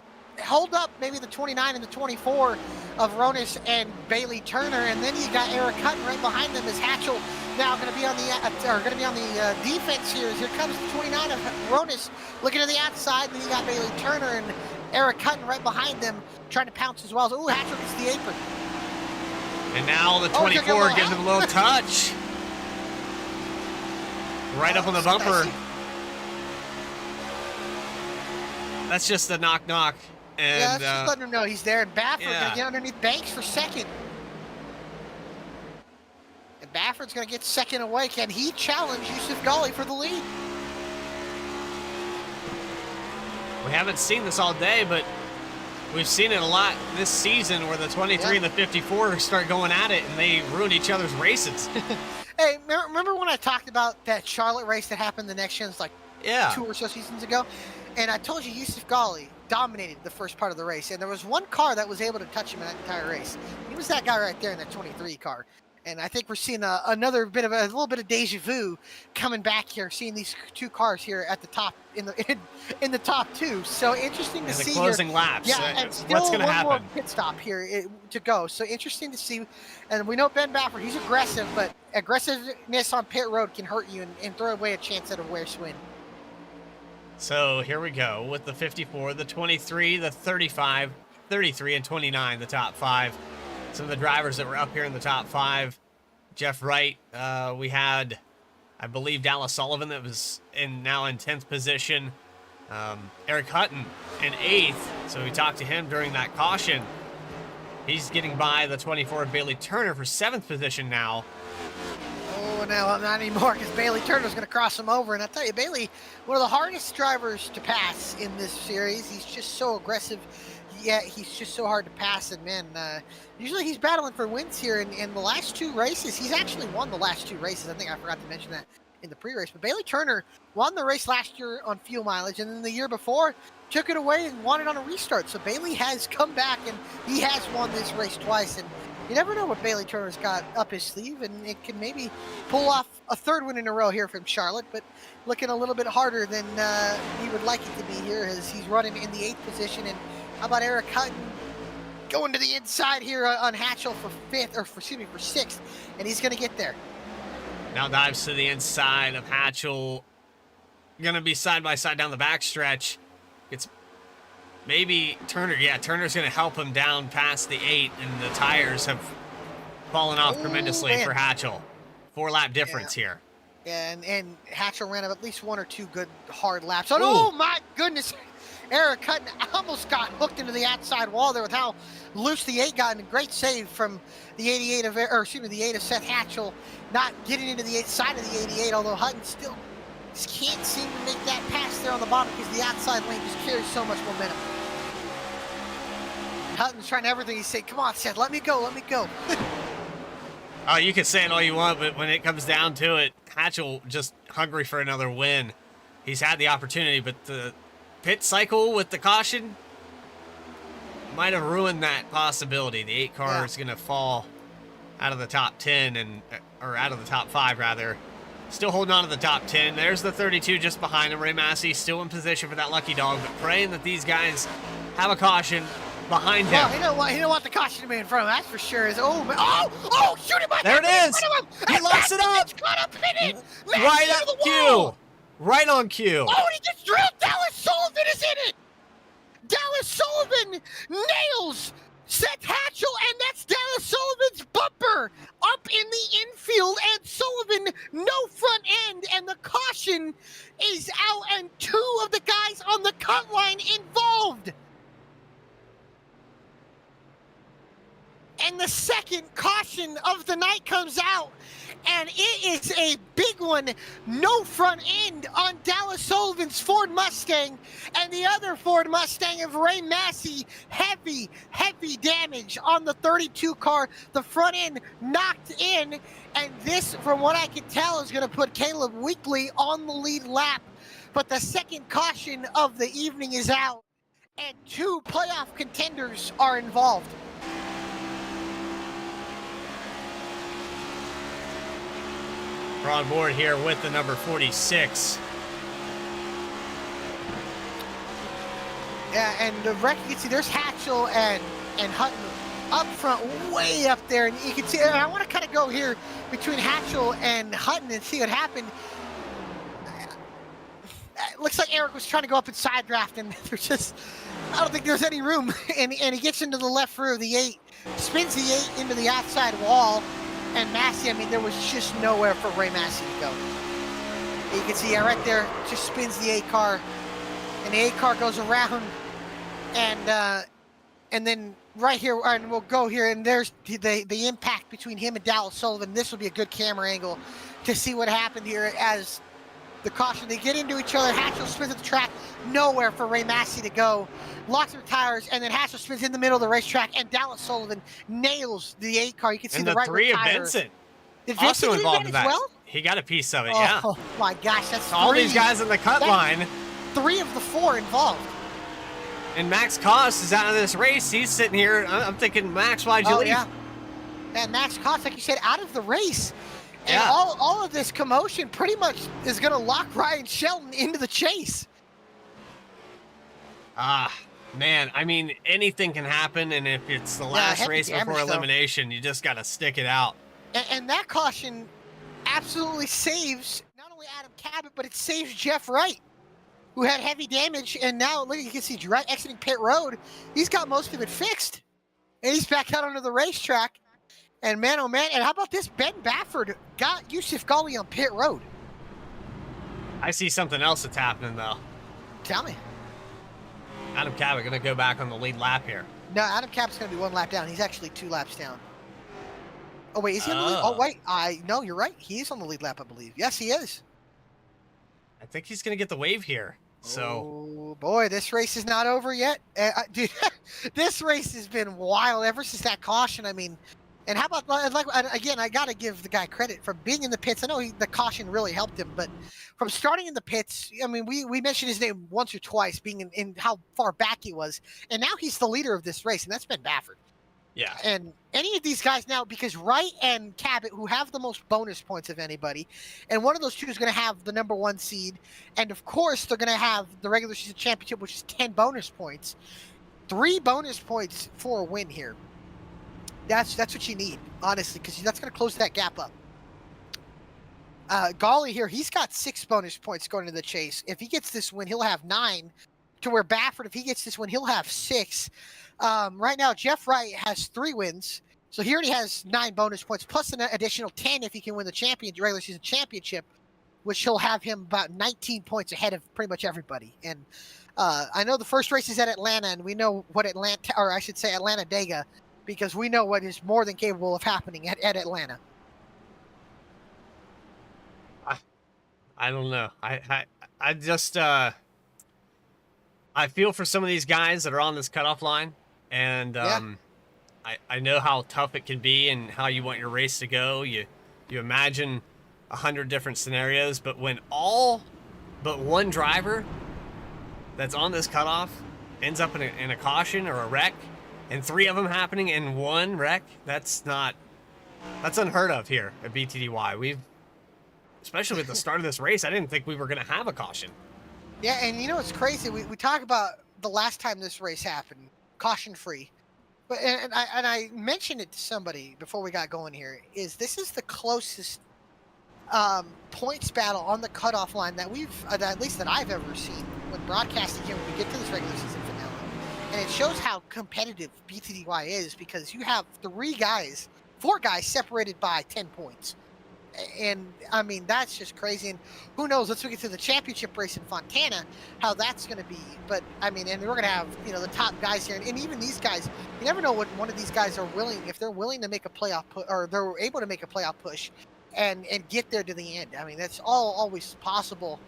Speaker 2: hold up maybe the 29 and the 24 of Ronis and Bailey Turner, and then you got Eric Hutton right behind them as Hatchell now going to be on the defense here. As here comes the 29 of Ronis looking to the outside, and then you got Bailey Turner and Eric Hutton right behind them trying to pounce as well. So, ooh, Hatchell gets the apron.
Speaker 1: And now the 24 gives him a little touch. Right up on the bumper. That's just a knock-knock. And,
Speaker 2: yeah, that's just letting him know he's there. And Baffert going to get underneath Banks for second. And Baffert's going to get second away. Can he challenge Yusuf Ghali for the lead?
Speaker 1: We haven't seen this all day, but we've seen it a lot this season where the 23 and the 54 start going at it and they ruin each other's races.
Speaker 2: Hey, remember when I talked about that Charlotte race that happened the next gens like 2 or so seasons ago? And I told you Yusuf Ghali dominated the first part of the race, and there was one car that was able to touch him in that entire race. He was that guy right there in that 23 car. And I think we're seeing a little bit of deja vu coming back here, seeing these two cars here at the top in the top two. So interesting to see.
Speaker 1: The closing laps.
Speaker 2: Yeah, and still
Speaker 1: what's going to happen?
Speaker 2: More pit stop here to go. So interesting to see. And we know Ben Baffert, he's aggressive, but aggressiveness on pit road can hurt you and throw away a chance at a race win.
Speaker 1: So here we go with the 54, the 23, the 35, 33, and 29, the top five. Some of the drivers that were up here in the top five. Jeff Wright, we had, I believe, Dallas Sullivan that was now in 10th position. Eric Hutton in 8th, so we talked to him during that caution. He's getting by the 24 of Bailey Turner for 7th position now.
Speaker 2: Oh, no, not anymore, because Bailey Turner's going to cross him over. And I tell you, Bailey, one of the hardest drivers to pass in this series. He's just so aggressive. Yeah, he's just so hard to pass. And, man, usually he's battling for wins here. In the last 2 races, he's actually won the last 2 races. I think I forgot to mention that in the pre-race. But Bailey Turner won the race last year on fuel mileage. And then the year before, took it away and won it on a restart. So Bailey has come back, and he has won this race twice. And you never know what Bailey Turner's got up his sleeve, and it can maybe pull off a 3rd win in a row here from Charlotte, but looking a little bit harder than he would like it to be here as he's running in the 8th position. And how about Eric Hutton going to the inside here on Hatchell for 6th, and he's going to get there.
Speaker 1: Now dives to the inside of Hatchell. Going to be side by side down the backstretch. It's maybe Turner. Yeah, Turner's going to help him down past the 8, and the tires have fallen off tremendously for Hatchell. 4-lap difference here.
Speaker 2: Yeah, and Hatchell ran at least 1 or 2 good hard laps. Oh my goodness. Eric Hutton almost got hooked into the outside wall there with how loose the 8 got, and a great save from the 8 of Seth Hatchell, not getting into the side of the 88, although Hutton still just can't seem to make that pass there on the bottom because the outside lane just carries so much momentum. Hutton's trying everything. He's saying, come on, Seth, let me go, let me go.
Speaker 1: Oh, you can say it all you want, but when it comes down to it, Hatchell just hungry for another win. He's had the opportunity, but the pit cycle with the caution might have ruined that possibility. The 8 car is going to fall out of the top 10 or out of the top 5 rather. Still holding on to the top 10. There's the 32 just behind him. Ray Massey still in position for that lucky dog, but praying that these guys have a caution behind him.
Speaker 2: Well, he don't want the caution to be in front of him, that's for sure. Shoot him!
Speaker 1: There it is! He locks it up! Right up cue! Right on cue.
Speaker 2: Oh, and he just drilled! Dallas Sullivan is in it! Dallas Sullivan nails Seth Hatchell, and that's Dallas Sullivan's bumper up in the infield, and Sullivan no front end, and the caution is out, and 2 of the guys on the cut line involved. And the second caution of the night comes out, and it is a big one. No front end on Dallas Sullivan's Ford Mustang, and the other Ford Mustang of Ray Massey. Heavy damage on the 32 car. The front end knocked in, and this, from what I can tell, is going to put Caleb Weekly on the lead lap. But the second caution of the evening is out, and 2 playoff contenders are involved.
Speaker 1: We're on board here with the number 46.
Speaker 2: Yeah, and the wreck, you can see there's Hatchell and Hutton up front, way up there. And you can see, and I want to kind of go here between Hatchell and Hutton and see what happened. It looks like Eric was trying to go up in side draft, and there's just, I don't think there's any room. And he gets into the left rear of the 8, spins the 8 into the outside wall. And Massey, I mean, there was just nowhere for Ray Massey to go. You can see, right there, just spins the 8 car, and the 8 car goes around, and then right here, and we'll go here, and there's the impact between him and Dallas Sullivan. This will be a good camera angle to see what happened here as the caution. They get into each other. Hatchell spins at the track, nowhere for Ray Massey to go. Locks their tires, and then Hatchell spins in the middle of the racetrack, and Dallas Sullivan nails the 8 car. You can see
Speaker 1: And
Speaker 2: the right rear tire.
Speaker 1: And the 3 of Vincent.
Speaker 2: Did Vincent
Speaker 1: Also involved in that.
Speaker 2: Well?
Speaker 1: He got a piece of it, yeah.
Speaker 2: Oh my gosh, that's
Speaker 1: All
Speaker 2: 3.
Speaker 1: these guys in the cut line.
Speaker 2: 3 of the 4 involved.
Speaker 1: And Max Koss is out of this race. He's sitting here. I'm thinking, Max, why'd you leave?
Speaker 2: Yeah. And Max Koss, like you said, out of the race. And
Speaker 1: Yeah.
Speaker 2: all of this commotion pretty much is going to lock Ryan Shelton into the chase.
Speaker 1: Man, I mean, anything can happen, and if it's the last
Speaker 2: heavy
Speaker 1: race
Speaker 2: damage,
Speaker 1: before
Speaker 2: though.
Speaker 1: elimination, you just got to stick it out.
Speaker 2: And that caution absolutely saves not only Adam Cabot, but it saves Jeff Wright, who had heavy damage. And now, look, you can see Wright exiting pit road. He's got most of it fixed. And he's back out onto the racetrack. And man, oh man, and how about this? Ben Bafford got Yusuf Ghali on pit road.
Speaker 1: I see something else that's happening, though.
Speaker 2: Tell me.
Speaker 1: Adam Cabot going to go back on the lead lap here.
Speaker 2: No, Adam Cabot's going to be 1 lap down. He's actually 2 laps down. Oh, wait, is he on the lead?
Speaker 1: Oh.
Speaker 2: Oh, wait. No, you're right. He is on the lead lap, I believe. Yes, he is.
Speaker 1: I think he's going to get the wave here. So,
Speaker 2: Oh, boy, this race is not over yet. Dude, this race has been wild ever since that caution. I mean, and how about, like, again, I got to give the guy credit for being in the pits. I know the caution really helped him, but from starting in the pits, I mean, we mentioned his name once or twice, being in how far back he was, and now he's the leader of this race, and that's Ben Bafford.
Speaker 1: yeah.
Speaker 2: And any of these guys now, because Wright and Cabot, who have the most bonus points of anybody, and one of those 2 is going to have the number 1 seed, and of course they're going to have the regular season championship, which is 10 bonus points. 3 bonus points for a win here. That's what you need, honestly, because that's going to close that gap up. Ghali here, he's got 6 bonus points going into the chase. If he gets this win, he'll have 9. To where Bafford, if he gets this win, he'll have 6. Right now, Jeff Wright has 3 wins, so he already has 9 bonus points, plus an additional 10 if he can win the regular season championship, which he'll have him about 19 points ahead of pretty much everybody. And I know the first race is at Atlanta, and we know what Atlanta Dega, because we know what is more than capable of happening at Atlanta.
Speaker 1: I don't know. I just I feel for some of these guys that are on this cutoff line, and I know how tough it can be and how you want your race to go. You imagine 100 different scenarios, but when all but one driver that's on this cutoff ends up in a caution or a wreck, and 3 of them happening in 1 wreck, that's unheard of here at BTDY. Especially with the start of this race, I didn't think we were going to have a caution.
Speaker 2: Yeah, and you know what's crazy? We talk about the last time this race happened, caution free, but and I mentioned it to somebody before we got going here. This is the closest points battle on the cutoff line that at least that I've ever seen when broadcasting here when we get to this regular season finale, and it shows how competitive BTDY is because you have 4 guys separated by 10 points. And I mean, that's just crazy. And who knows? Let's look into the championship race in Fontana, how that's going to be. But I mean, and we're going to have, you know, the top guys here. And even these guys, you never know what one of these guys are willing, if they're willing to make a playoff push, or they're able to make a playoff push and get there to the end. I mean, that's always possible,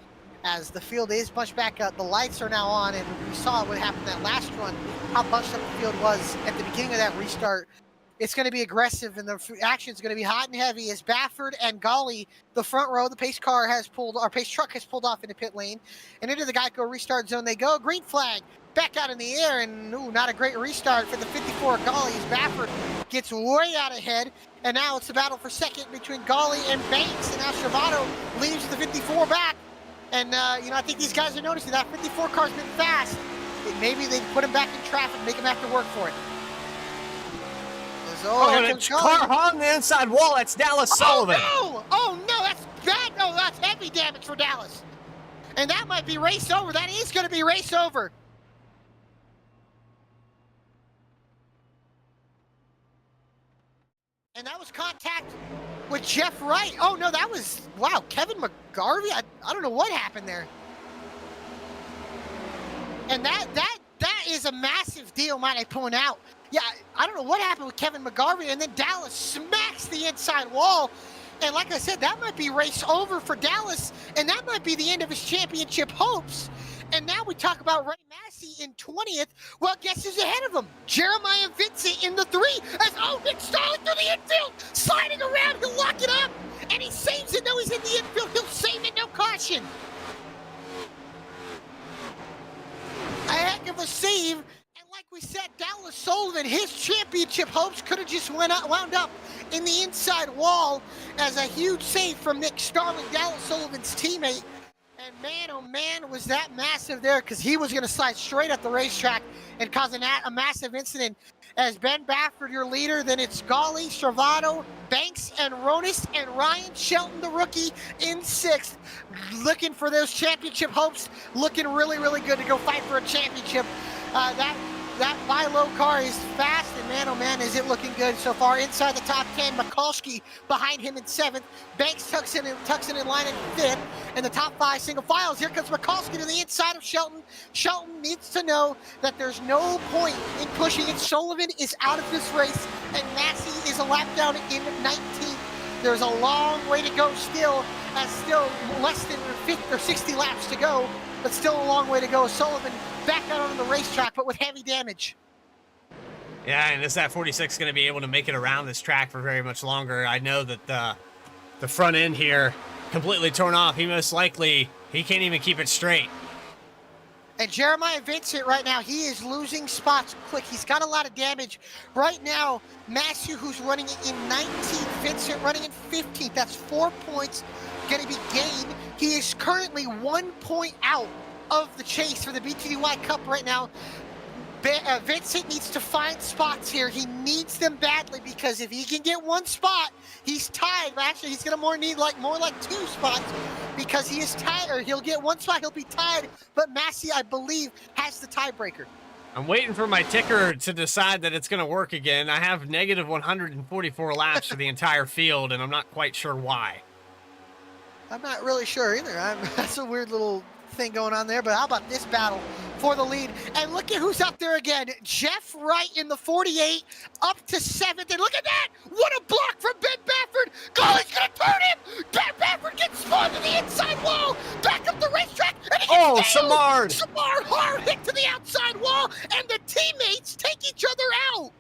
Speaker 2: as the field is bunched back up. The lights are now on, and we saw what happened that last run, how bunched up the field was at the beginning of that restart. It's going to be aggressive, and the action is going to be hot and heavy as Baffert and Golly, the front row, the pace car has pulled, our pace truck has pulled off into pit lane, and into the Geico restart zone they go. Green flag back out in the air, and ooh, not a great restart for the 54 Golly as Baffert gets way out ahead. And now it's a battle for second between Golly and Banks, and now Travato leaves the 54 back. And, you know, I think these guys are noticing that 54 car's been fast. Maybe they put him back in traffic, make him have to work for it.
Speaker 1: And it's car on the inside wall. It's Dallas Sullivan.
Speaker 2: Oh, no, that's bad. No, that's heavy damage for Dallas. And that might be race over. That is going to be race over. And that was contact with Jeff Wright. Oh, no, that was, wow, Kevin McGarvey? I don't know what happened there. And that is a massive deal, might I point out. Yeah, I don't know what happened with Kevin McGarvey, and then Dallas smacks the inside wall. And like I said, that might be race over for Dallas, and that might be the end of his championship hopes. And now we talk about Ray Massey in 20th. Well, guess who's ahead of him? Jeremiah Vincent in the 3. As Nick Starling through the infield, sliding around, he'll lock it up, and he saves it. No, he's in the infield. He'll save it, no caution. A heck of a save. And like we said, Dallas Sullivan, his championship hopes could have just wound up in the inside wall as a huge save from Nick Starling, Dallas Sullivan's teammate. And man, oh man, was that massive there, because he was going to slide straight at the racetrack and cause a massive incident. As Ben Baffert, your leader, then it's Golly, Stravato, Banks, and Ronis, and Ryan Shelton, the rookie, in 6th. Looking for those championship hopes, looking really, really good to go fight for a championship. That Milo car is fast, and man, oh man, is it looking good so far. Inside the top 10, Mikulski behind him in 7th. Banks tucks in in line in 5th. And the top 5 single files. Here comes Mikulski to the inside of Shelton. Shelton needs to know that there's no point in pushing it. Sullivan is out of this race, and Massey is a lap down in 19th. There's a long way to go still, as still less than 50 or 60 laps to go, but still a long way to go. Sullivan back out on the racetrack, but with heavy damage.
Speaker 1: Yeah, and is that 46 going to be able to make it around this track for very much longer? I know that the front end here completely torn off. He can't even keep it straight.
Speaker 2: And Jeremiah Vincent right now, he is losing spots quick. He's got a lot of damage. Right now, Matthew, who's running in 19th, Vincent running in 15th. That's 4 points going to be gained. He is currently 1 point out of the chase for the BTDY Cup right now. Vincent needs to find spots here. He needs them badly, because if he can get 1 spot, he's tied. But actually, he's going to need more like 2 spots, because he is tied, or he'll get 1 spot, he'll be tied. But Massey, I believe, has the tiebreaker.
Speaker 1: I'm waiting for my ticker to decide that it's going to work again. I have negative 144 laps for the entire field, and I'm not quite sure why.
Speaker 2: I'm not really sure either. That's a weird little thing going on there, but how about this battle for the lead? And look at who's up there again. Jeff Wright in the 48, up to 7th, and look at that! What a block from Ben Baffert! Golly's gonna turn him! Ben Baffert gets spun to the inside wall, back up the racetrack, and he gets
Speaker 1: Samard!
Speaker 2: Samard hard hit to the outside wall, and the teammates take each other out.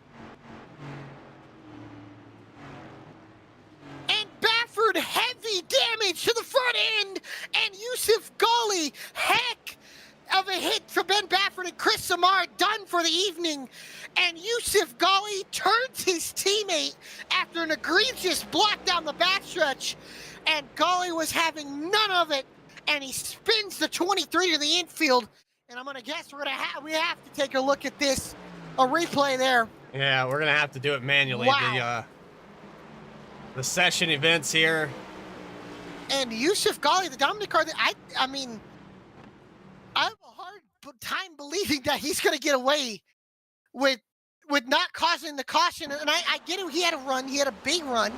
Speaker 2: And Baffert, heavy damage to the front end, and Yusuf Golly, heck of a hit for Ben Baffert, and Chris Samar done for the evening. And Yusuf Golly turns his teammate after an egregious block down the backstretch, and Golly was having none of it, and he spins the 23 to the infield. And I'm gonna guess we have to take a look at this, a replay there.
Speaker 1: Yeah, we're gonna have to do it manually.
Speaker 2: Wow.
Speaker 1: The session events here.
Speaker 2: And Yusuf Golly, the dominant car, I mean, I have a hard time believing that he's going to get away with not causing the caution. And I get it, he had a run, he had a big run.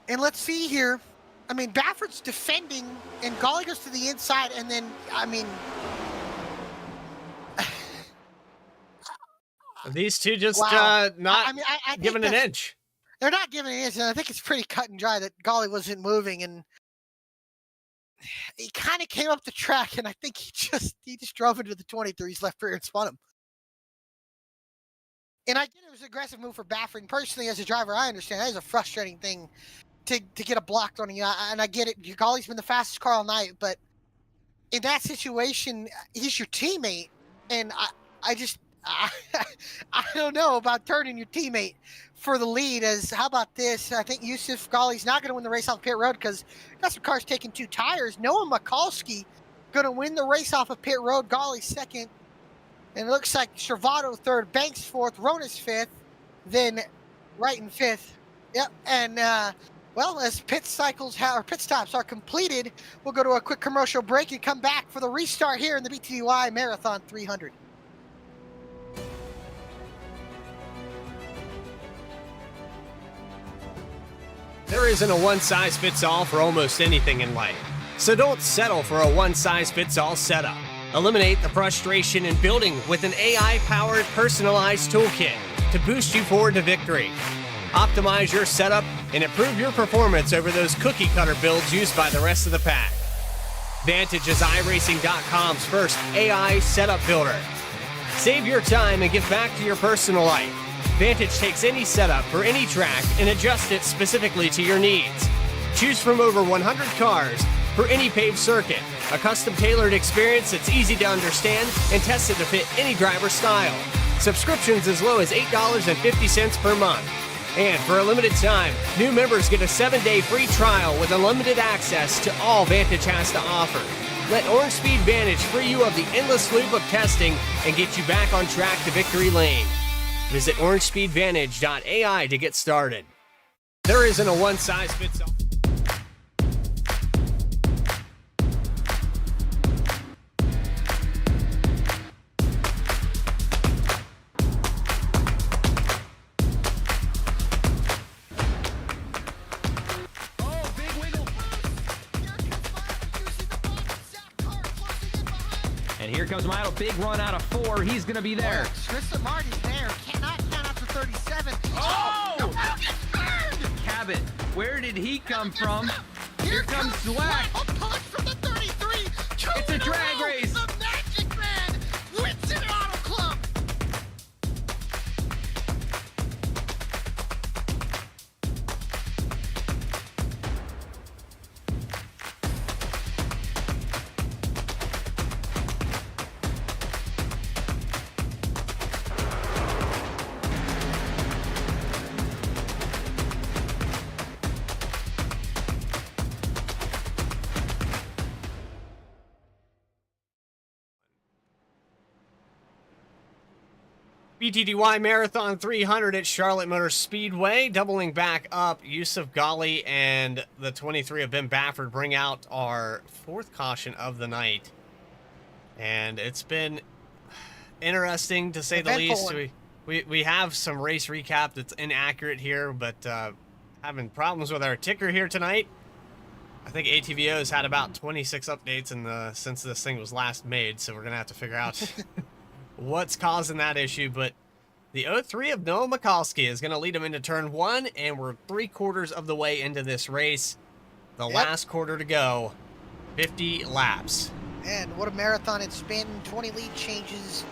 Speaker 2: And let's see here. I mean, Bafford's defending, and Golly goes to the inside, and then, I mean...
Speaker 1: These two just
Speaker 2: Wow.
Speaker 1: not
Speaker 2: I mean, I think
Speaker 1: giving an
Speaker 2: that's-
Speaker 1: inch.
Speaker 2: They're not giving an inch, and I think it's pretty cut and dry that Golly wasn't moving, and he kind of came up the track, and I think he just drove into the 23's left rear and spun him. And I get it was an aggressive move for Baffert, and personally, as a driver, I understand that is a frustrating thing to get a blocked on you, and I get it. Golly's been the fastest car all night, but in that situation, he's your teammate, and I don't know about turning your teammate for the lead. As how about this? I think Yusuf Golly's not going to win the race off pit road because got some cars taking 2 tires. Noah Mikulski going to win the race off of pit road. Golly second, and it looks like Travato third, Banks fourth, Ronas fifth, then Wright in fifth. Yep, and well, as pit stops are completed, we'll go to a quick commercial break and come back for the restart here in the BTDY Marathon 300.
Speaker 1: There isn't a one-size-fits-all for almost anything in life, so don't settle for a one-size-fits-all setup. Eliminate the frustration in building with an AI-powered personalized toolkit to boost you forward to victory. Optimize your setup and improve your performance over those cookie-cutter builds used by the rest of the pack. Vantage is iRacing.com's first AI setup builder. Save your time and give back to your personal life. Vantage takes any setup for any track and adjusts it specifically to your needs. Choose from over 100 cars for any paved circuit, a custom-tailored experience that's easy to understand and tested to fit any driver style. Subscriptions as low as $8.50 per month. And for a limited time, new members get a 7-day free trial with unlimited access to all Vantage has to offer. Let Orange Speed Vantage free you of the endless loop of testing and get you back on track to victory lane. Visit orangespeedvantage.ai to get started. There isn't a one-size-fits-all.
Speaker 5: And here comes Milo, big run out of 4. He's going to be there.
Speaker 2: Tristan Martin's there. Cannot count out to 37.
Speaker 5: Oh!
Speaker 2: Gets burned!
Speaker 5: Cabot, where did he come from?
Speaker 2: Here
Speaker 5: comes Slack.
Speaker 2: A push from the 33.
Speaker 5: It's a drag race.
Speaker 2: The Magic Man wins it Auto Club.
Speaker 1: BTDY Marathon 300 at Charlotte Motor Speedway, doubling back up. Yusuf Golly and the 23 of Ben Baffert bring out our 4th caution of the night. And it's been interesting, to say the least. We have some race recap that's inaccurate here, but having problems with our ticker here tonight. I think ATVO's had about 26 updates since this thing was last made, so we're going to have to figure out what's causing that issue. But the 03 of Noah Mikulski is going to lead him into turn 1, and we're 3/4 of the way into this race. The last quarter to go, 50 laps.
Speaker 2: And what a marathon it's been. 20 lead changes.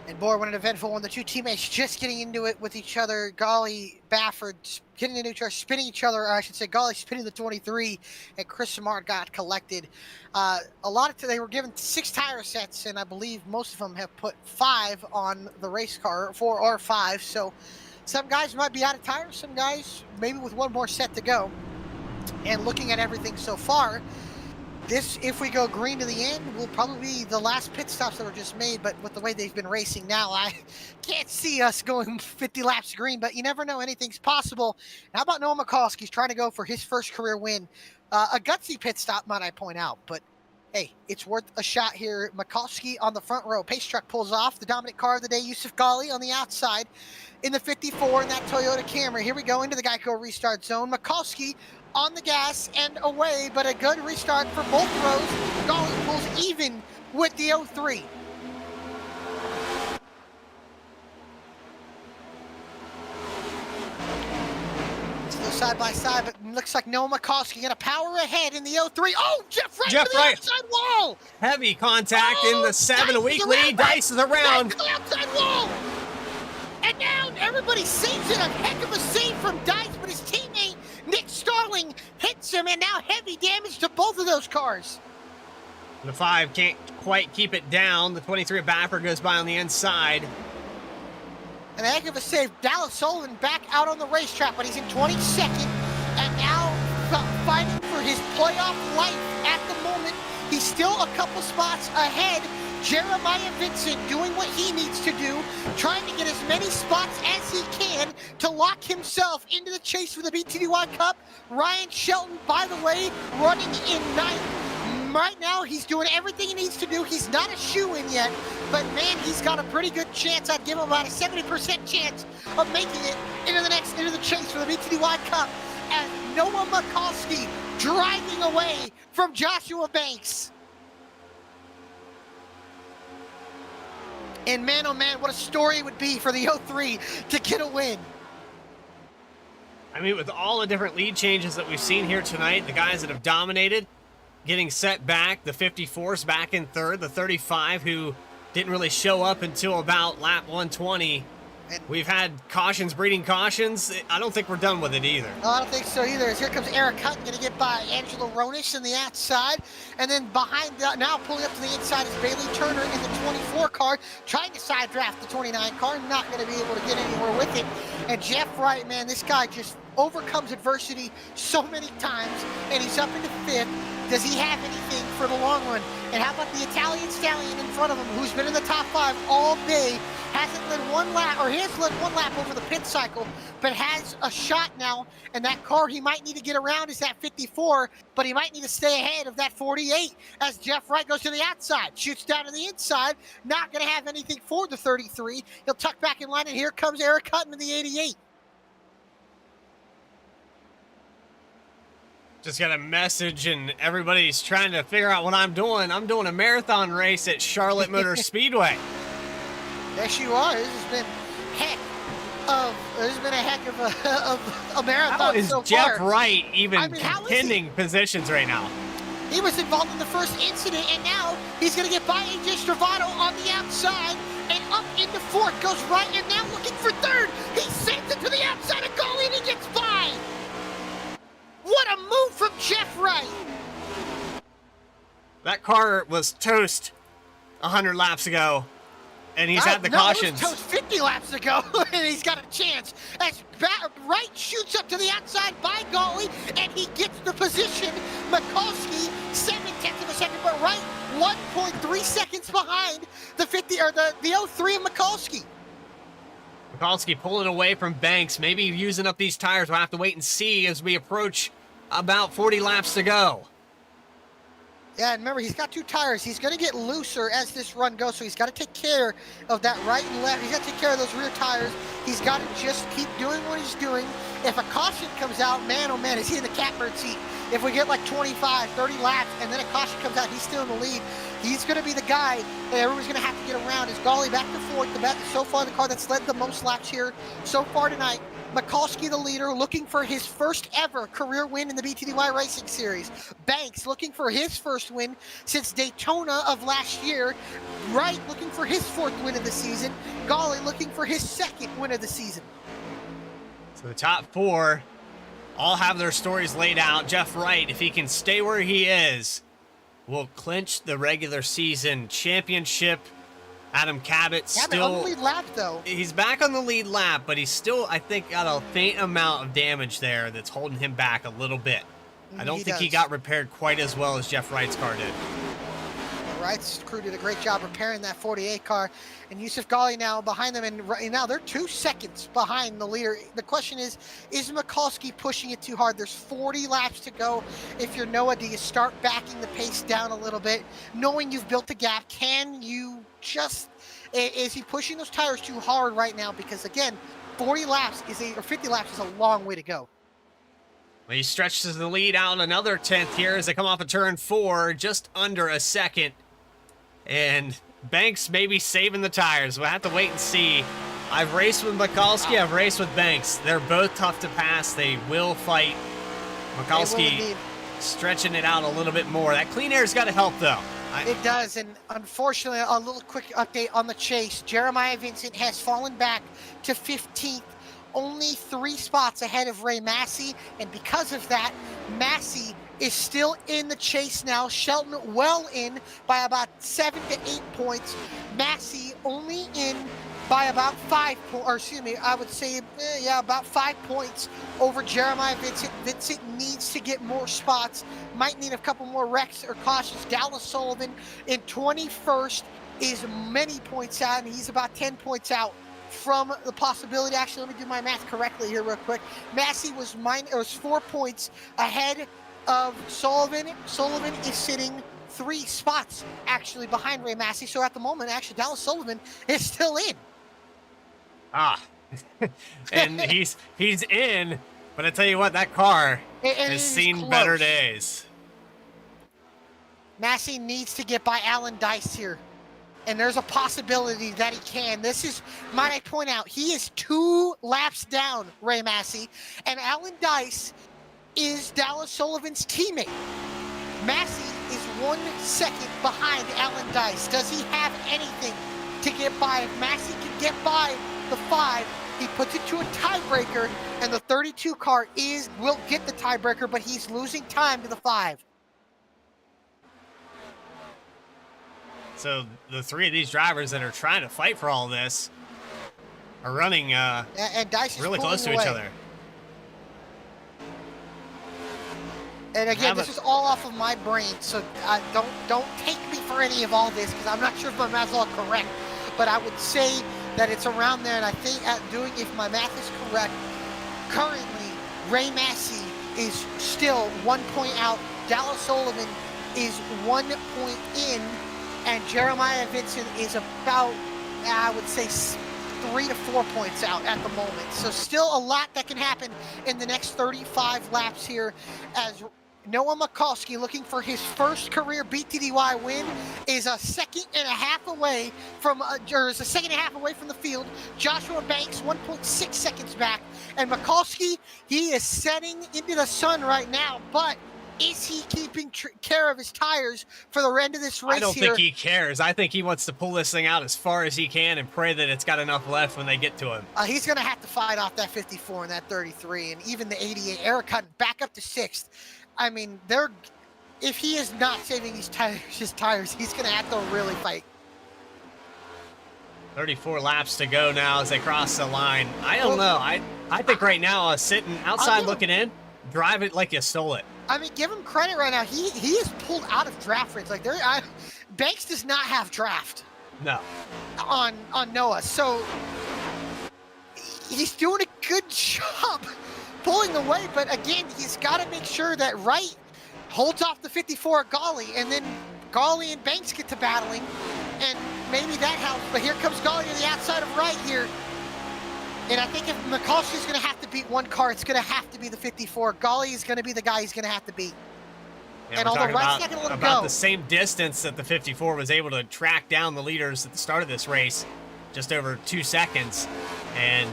Speaker 2: And boy, what an eventful one. The two teammates just getting into it with each other. Golly, Baffert getting into each other, spinning each other, or I should say Golly spinning the 23, and Chris Samard got collected. They were given 6 tire sets, and I believe most of them have put 5 on the race car, 4 or 5. So some guys might be out of tires, some guys maybe with one more set to go. And looking at everything so far, this, if we go green to the end, will probably be the last pit stops that were just made. But with the way they've been racing now, I can't see us going 50 laps green. But you never know, anything's possible. How about Noah Mikulski? He's trying to go for his first career win. A gutsy pit stop, might I point out. But hey, it's worth a shot here. Mikulski on the front row. Pace truck pulls off. The dominant car of the day, Yusuf Ghali on the outside in the 54 in that Toyota Camry. Here we go into the Geico restart zone. Mikulski on the gas and away, but a good restart for both rows. Ghali pulls even with the 03. Side by side, but looks like Noah Mikulski gonna power ahead in the 03. Oh, Jeff Wright to the outside wall!
Speaker 1: Heavy contact in the 7 weekly. Dice is around.
Speaker 2: To the outside wall! And now everybody sees it. A heck of a save from Dice, but his teammate Nick Starling hits him, and now heavy damage to both of those cars.
Speaker 1: The 5 can't quite keep it down. The 23 Bapper goes by on the inside.
Speaker 2: And a heck of a save. Dallas Sullivan back out on the racetrack, but he's in 22nd and now fighting for his playoff life at the moment. He's still a couple spots ahead. Jeremiah Vincent doing what he needs to do, trying to get as many spots as he can to lock himself into the chase for the BTDY Cup. Ryan Shelton, by the way, running in 9th. Right now, he's doing everything he needs to do. He's not a shoe-in yet, but man, he's got a pretty good chance. I'd give him about a 70% chance of making it into the chase for the BTDY Cup. And Noah Mikulski driving away from Joshua Banks. And man, oh man, what a story it would be for the 03 to get a win.
Speaker 1: I mean, with all the different lead changes that we've seen here tonight, the guys that have dominated, getting set back, the 54's back in third, the 35 who didn't really show up until about lap 120. We've had cautions breeding cautions. I don't think we're done with it either.
Speaker 2: No, I don't think so either. As here comes Eric Hutton, going to get by Angelo Ronis in the outside. And then behind that, now pulling up to the inside is Bailey Turner in the 24 car, trying to side draft the 29 car, not going to be able to get anywhere with it. And Jeff Wright, man, this guy just overcomes adversity so many times, and he's up into 5th. Does he have anything for the long run? And how about the Italian stallion in front of him, who's been in the top 5 all day, hasn't led one lap, or he has led one lap over the pit cycle, but has a shot now, and that car he might need to get around is that 54, but he might need to stay ahead of that 48 as Jeff Wright goes to the outside, shoots down to the inside, not going to have anything for the 33. He'll tuck back in line, and here comes Eric Hutton in the 88.
Speaker 1: Just got a message, and everybody's trying to figure out what I'm doing. I'm doing a marathon race at Charlotte Motor Speedway.
Speaker 2: Yes, you are. This has been a heck of a marathon.
Speaker 1: How is
Speaker 2: so
Speaker 1: Jeff
Speaker 2: far.
Speaker 1: Wright even
Speaker 2: I mean,
Speaker 1: contending positions right now?
Speaker 2: He was involved in the first incident, and now he's going to get by AJ Stravado on the outside and up into 4th. Goes right, and now looking for 3rd. He sends it to the outside of Ghali, and he gets by. What a move from Jeff Wright.
Speaker 1: That car was toast 100 laps ago, and he's had the cautions.
Speaker 2: It was toast 50 laps ago, and he's got a chance. As Wright shoots up to the outside by Ghali, and he gets the position. Mikulski, 7/10 of a second, but Wright 1.3 seconds behind the 50 or the 03 of Mikulski.
Speaker 1: Mikulski pulling away from Banks, maybe using up these tires. We'll have to wait and see as we approach about 40 laps to go.
Speaker 2: Yeah, and remember, he's got 2 tires. He's going to get looser as this run goes, so he's got to take care of that right and left. He's got to take care of those rear tires. He's got to just keep doing what he's doing. If a caution comes out, man, oh man, is he in the catbird seat. If we get like 25, 30 laps, and then a caution comes out, he's still in the lead. He's going to be the guy that everyone's going to have to get around. Is Ghali back to 4th? So far, the car that's led the most laps here so far tonight. Mikulski, the leader, looking for his first ever career win in the BTDY Racing Series. Banks looking for his first win since Daytona of last year. Wright looking for his 4th win of the season. Ghali looking for his 2nd win of the season.
Speaker 1: So the top 4 all have their stories laid out. Jeff Wright, if he can stay where he is, will clinch the regular season championship. Adam Cabot still
Speaker 2: on the lead lap, though.
Speaker 1: He's back on the lead lap, but he's still, I think, got a faint amount of damage there that's holding him back a little bit. I don't think he got repaired quite as well as Jeff Wright's car did.
Speaker 2: Wright's crew did a great job repairing that 48 car. And Yusuf Ghali now behind them, and right now they're 2 seconds behind the leader. The question is Mikulski pushing it too hard? There's 40 laps to go. If you're Noah, do you start backing the pace down a little bit? Knowing you've built a gap, can you just, is he pushing those tires too hard right now? Because again, 40 laps or 50 laps is a long way to go.
Speaker 1: Well, he stretches the lead out another 10th here as they come off of turn 4, just under a second. And Banks may be saving the tires. We'll have to wait and see. I've raced with Mikulski, I've raced with Banks. They're both tough to pass. They will fight. Mikulski stretching it out a little bit more. That clean air's got to help, though.
Speaker 2: It does, and unfortunately, a little quick update on the chase. Jeremiah Vincent has fallen back to 15th, only 3 spots ahead of Ray Massey, and because of that, Massey is still in the chase now. Shelton well in by about 7 to 8 points. Massey only in by about 5 points, or excuse me, I would say, about 5 points over Jeremiah Vincent. Vincent needs to get more spots, might need a couple more wrecks or cautions. Dallas Sullivan in 21st is many points out, and he's about 10 points out from the possibility. Actually, let me do my math correctly here real quick. Massey was 4 points ahead of Sullivan. Sullivan is sitting 3 spots actually behind Ray Massey. So at the moment, actually, Dallas Sullivan is still in.
Speaker 1: And he's in, but I tell you what, that car has seen better days.
Speaker 2: Massey needs to get by Alan Dice here, and there's a possibility that he can. This is, might I point out, he is 2 laps down Ray Massey, and Alan Dice is Dallas Sullivan's teammate. Massey is 1 second behind Alan Dice. Does he have anything to get by? If Massey can get by the 5, he puts it to a tiebreaker, and the 32 car will get the tiebreaker, but he's losing time to the 5.
Speaker 1: So the 3 of these drivers that are trying to fight for all this are running
Speaker 2: and Dice is
Speaker 1: really close to each other.
Speaker 2: And again, this is all off of my brain, so don't take me for any of all this, because I'm not sure if my math's all correct. But I would say that it's around there, and I think if my math is correct, currently Ray Massey is still 1 point out. Dallas Sullivan is 1 point in, and Jeremiah Vincent is about, I would say, 3 to 4 points out at the moment. So still a lot that can happen in the next 35 laps here, as Noah Mikulski, looking for his first career BTDY win, is a second and a half away from the field. Joshua Banks 1.6 seconds back, and Mikulski, he is setting into the sun right now, but is he keeping care of his tires for the end of this race?
Speaker 1: I don't think he cares. I think he wants to pull this thing out as far as he can and pray that it's got enough left when they get to him.
Speaker 2: He's going to have to fight off that 54 and that 33 and even the 88. Eric Hutton back up to 6th. I mean, if he is not saving his tires, he's going to have to really fight.
Speaker 1: 34 laps to go now as they cross the line. I don't know. I think right now, sitting outside looking in, drive it like you stole it.
Speaker 2: I mean, give him credit right now. He is pulled out of draft rates. Like Banks does not have draft.
Speaker 1: No.
Speaker 2: On Noah, so he's doing a good job pulling away. But again, he's got to make sure that Wright holds off the 54 Ghali, and then Ghali and Banks get to battling, and maybe that helps. But here comes Ghali to the outside of Wright here. And I think if Mikulski's going to have to beat one car, it's going to have to be the 54. Ghali is going to be the guy he's going to have to beat.
Speaker 1: Yeah,
Speaker 2: and although Wright's not going to let him go.
Speaker 1: About the same distance that the 54 was able to track down the leaders at the start of this race, just over 2 seconds. And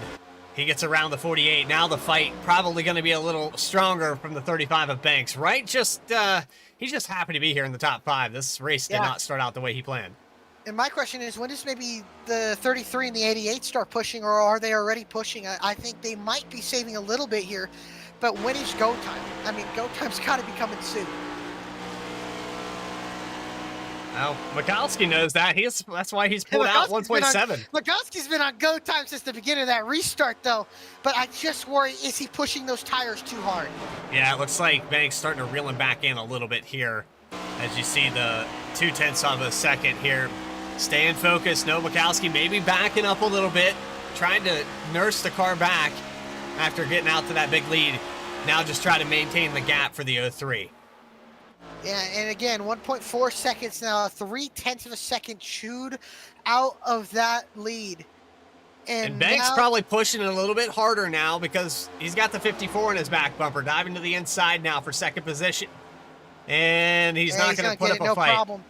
Speaker 1: he gets around the 48. Now the fight probably going to be a little stronger from the 35 of Banks. Wright he's just happy to be here in the top 5. This race did not start out the way he planned.
Speaker 2: And my question is, when does maybe the 33 and the 88 start pushing, or are they already pushing? I think they might be saving a little bit here, but when is go time? I mean, go time's got to be coming soon.
Speaker 1: Well, Mikulski knows that. That's why he's pulled out 1.7.
Speaker 2: Mikulski's been on go time since the beginning of that restart, though. But I just worry, is he pushing those tires too hard?
Speaker 1: Yeah, it looks like Banks starting to reel him back in a little bit here. As you see the 2/10 of a second here. Staying focused. No, Mikowski maybe backing up a little bit, trying to nurse the car back after getting out to that big lead. Now just try to maintain the gap for the 03.
Speaker 2: Yeah, and again, 1.4 seconds now, 0.3 of a second chewed out of that lead.
Speaker 1: And Banks probably pushing it a little bit harder now because he's got the 54 in his back bumper, diving to the inside now for second position. And he's not going to put up a fight.
Speaker 2: Problem.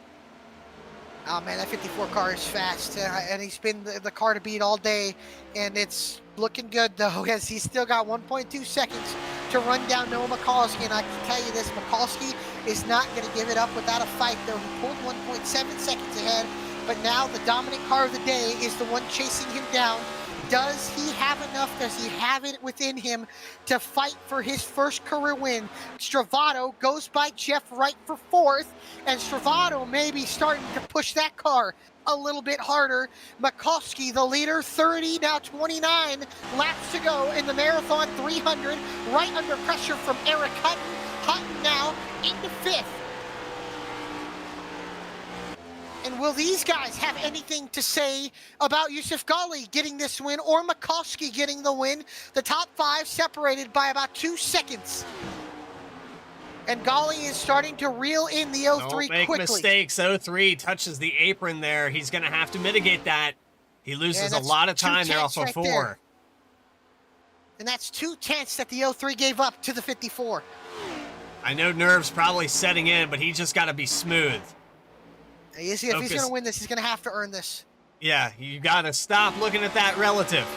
Speaker 2: Oh, man, that 54 car is fast, and he's been the car to beat all day, and it's looking good, though, as he's still got 1.2 seconds to run down Noah Mikulski, and I can tell you this, Mikulski is not going to give it up without a fight, though. He pulled 1.7 seconds ahead, but now the dominant car of the day is the one chasing him down. Does he have enough? Does he have it within him to fight for his first career win? Stravado goes by Jeff Wright for 4th, and Stravado may be starting to push that car a little bit harder. Mikulski, the leader, 30, now 29 laps to go in the Marathon 300, right under pressure from Eric Hutton. Hutton now into 5th. And will these guys have anything to say about Yusuf Ghali getting this win or Mikulski getting the win? The top 5 separated by about 2 seconds. And Ghali is starting to reel in the 03 quickly.
Speaker 1: Don't make mistakes. 03 touches the apron there. He's going to have to mitigate that. He loses a lot of time there off of 4. There.
Speaker 2: And that's 2/10 that the 03 gave up to the 54.
Speaker 1: I know nerves probably setting in, but he's just got to be smooth.
Speaker 2: If he's going to win this, he's going to have to earn this.
Speaker 1: Yeah, you got to stop looking at that relative.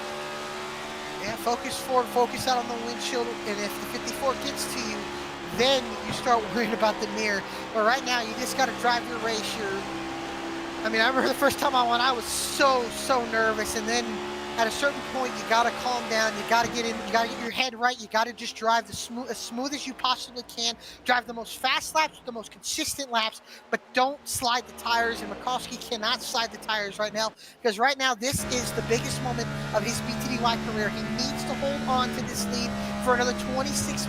Speaker 2: Yeah, focus forward, focus out on the windshield, and if the 54 gets to you, then you start worrying about the mirror. But right now, you just got to drive your race. I mean, I remember the first time I won, I was so nervous, and then at a certain point, you got to calm down. You got to get in. You got to get your head right. You got to just drive as smooth as you possibly can. Drive the most fast laps, the most consistent laps, but don't slide the tires. And Mikulski cannot slide the tires right now because right now this is the biggest moment of his BTDY career. He needs to hold on to this lead for another 26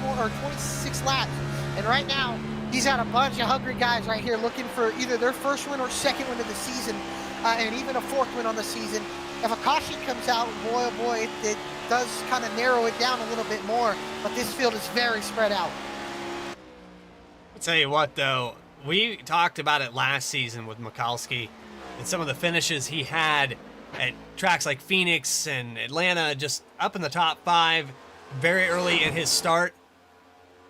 Speaker 2: laps. And right now, he's got a bunch of hungry guys right here looking for either their first win or second win of the season, and even a 4th win on the season. If a caution comes out, boy, oh boy, it does kind of narrow it down a little bit more, but this field is very spread out.
Speaker 1: I'll tell you what, though, we talked about it last season with Mikulski and some of the finishes he had at tracks like Phoenix and Atlanta, just up in the top 5 very early in his start.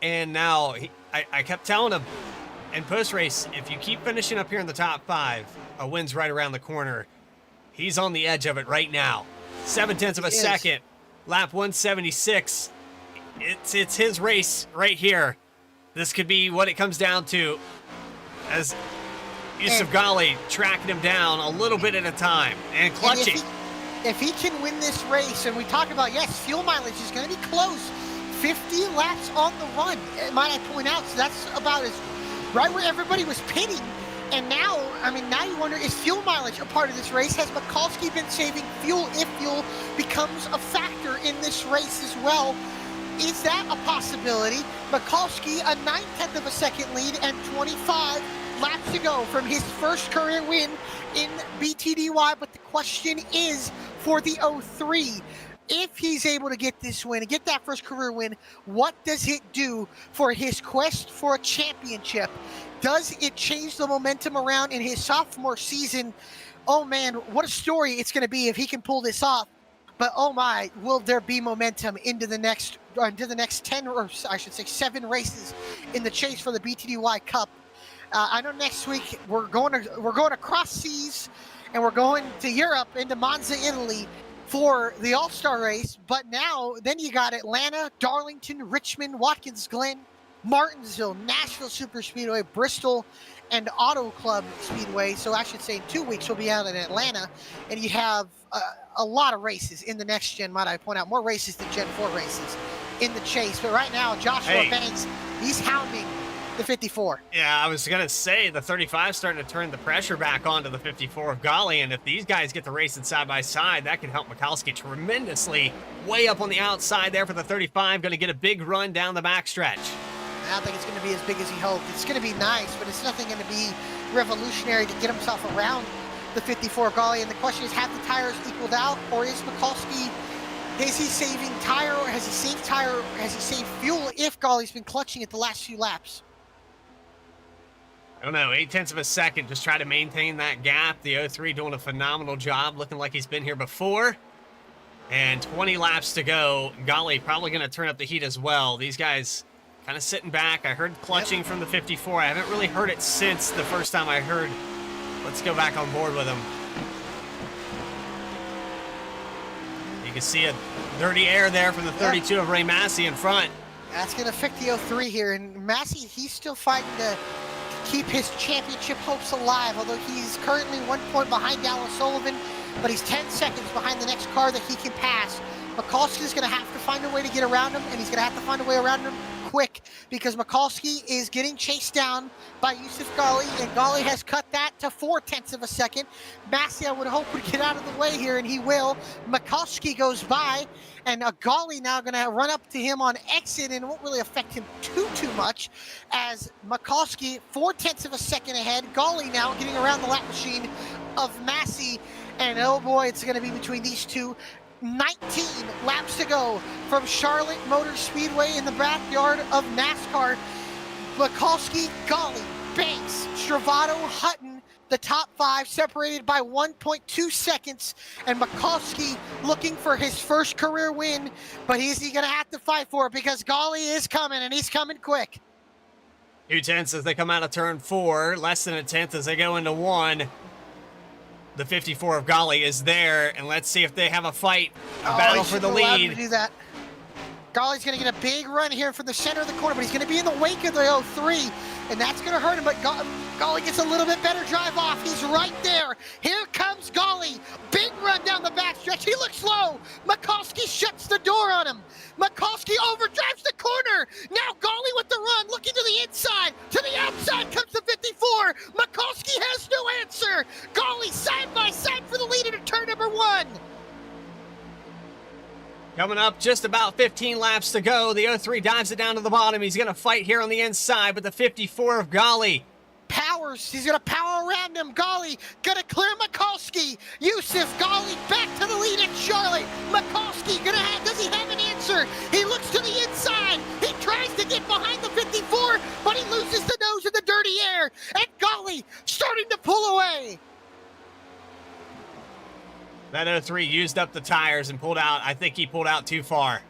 Speaker 1: And now, I kept telling him in post-race, if you keep finishing up here in the top 5, a win's right around the corner. He's on the edge of it right now. 0.7 of a second. Lap 176. It's his race right here. This could be what it comes down to as Yusuf Ghali tracking him down a little bit at a time and clutching.
Speaker 2: And if he can win this race, and we talk about, yes, fuel mileage is going to be close. 50 laps on the run, might I point out. So that's about as right where everybody was pitting. And now, I mean, now you wonder, is fuel mileage a part of this race? Has Mikulski been saving fuel if fuel becomes a factor in this race as well? Is that a possibility? Mikulski, a 0.9 of a second lead and 25 laps to go from his first career win in BTDY. But the question is for the 03, if he's able to get this win and get that first career win, what does it do for his quest for a championship? Does it change the momentum around in his sophomore season? Oh man, what a story it's going to be if he can pull this off. But oh my, will there be momentum into the next 10, or I should say 7 races in the chase for the BTDY Cup? I know next week we're going across seas and we're going to Europe, into Monza, Italy, for the All-Star race. But now, then you got Atlanta, Darlington, Richmond, Watkins Glen, Martinsville, Nashville Superspeedway, Bristol, and Auto Club Speedway. So I should say in 2 weeks we'll be out in Atlanta, and you have a lot of races in the next gen, might I point out, more races than Gen 4 races in the chase. But right now, Joshua Banks, he's hounding the 54.
Speaker 1: Yeah, I was going to say the 35 starting to turn the pressure back onto the 54 of Ghali, and if these guys get the racing side by side, that can help Mikulski tremendously. Way up on the outside there for the 35, going to get a big run down the backstretch.
Speaker 2: I don't think it's going to be as big as he hoped. It's going to be nice, but it's nothing going to be revolutionary to get himself around the 54 Galley. And the question is, have the tires equaled out, or is Mikulski, is he saving tire, or has he saved tire, or has he saved fuel if Galley's been clutching it the last few laps?
Speaker 1: I don't know, 0.8 of a second, just try to maintain that gap. The 03 doing a phenomenal job, looking like he's been here before. And 20 laps to go. Golly probably going to turn up the heat as well. These guys kind of sitting back. I heard clutching from the 54. I haven't really heard it since the first time I heard. Let's go back on board with him. You can see a dirty air there from the 32 of Ray Massey in front.
Speaker 2: That's going to affect the 03 here. And Massey, he's still fighting to keep his championship hopes alive, although he's currently 1 point behind Dallas Sullivan, but he's 10 seconds behind the next car that he can pass. Mikulski's going to have to find a way to get around him, and he's going to have to find a way around him quick, because Mikulski is getting chased down by Yusuf Ghali, and Ghali has cut that to 0.4 of a second. Massey, I would hope, would get out of the way here, and he will. Mikulski goes by, and Ghali now going to run up to him on exit, and it won't really affect him too much, as Mikulski 0.4 of a second ahead. Ghali now getting around the lap machine of Massey, and oh boy, it's going to be between these two. 19 laps to go from Charlotte Motor Speedway in the backyard of NASCAR. Mikulski, Ghali, Banks, Stravado, Hutton, the top 5 separated by 1.2 seconds, and Mikulski looking for his first career win, but he's going to have to fight for it because Ghali is coming, and he's coming quick.
Speaker 1: 0.2 as they come out of turn 4, less than 1/10 as they go into 1. The 54 of Ghali is there, and let's see if they have a fight, a battle for the lead.
Speaker 2: To do that. Ghali's going to get a big run here from the center of the corner, but he's going to be in the wake of the 03, and that's going to hurt him, but Ghali gets a little bit better drive off. He's right there. Here comes Ghali. Big run down the backstretch. He looks slow. Mikulski shuts the door on him. Mikulski overdrives the corner. Now Ghali with the run, looking to the inside. To the outside comes the 54. Mikulski has no answer. Ghali side by side for the lead into turn number 1.
Speaker 1: Coming up, just about 15 laps to go. The 03 dives it down to the bottom. He's going to fight here on the inside, but the 54 of Ghali
Speaker 2: powers. He's going to power around him. Ghali going to clear Mikulski. Yusuf Ghali back to the lead at Charlotte. Mikulski going to have, does he have an answer? He looks to the inside. He tries to get behind the 54, but he loses the nose in the dirty air. And Ghali starting to pull away.
Speaker 1: That 03 used up the tires and pulled out. I think he pulled out too far.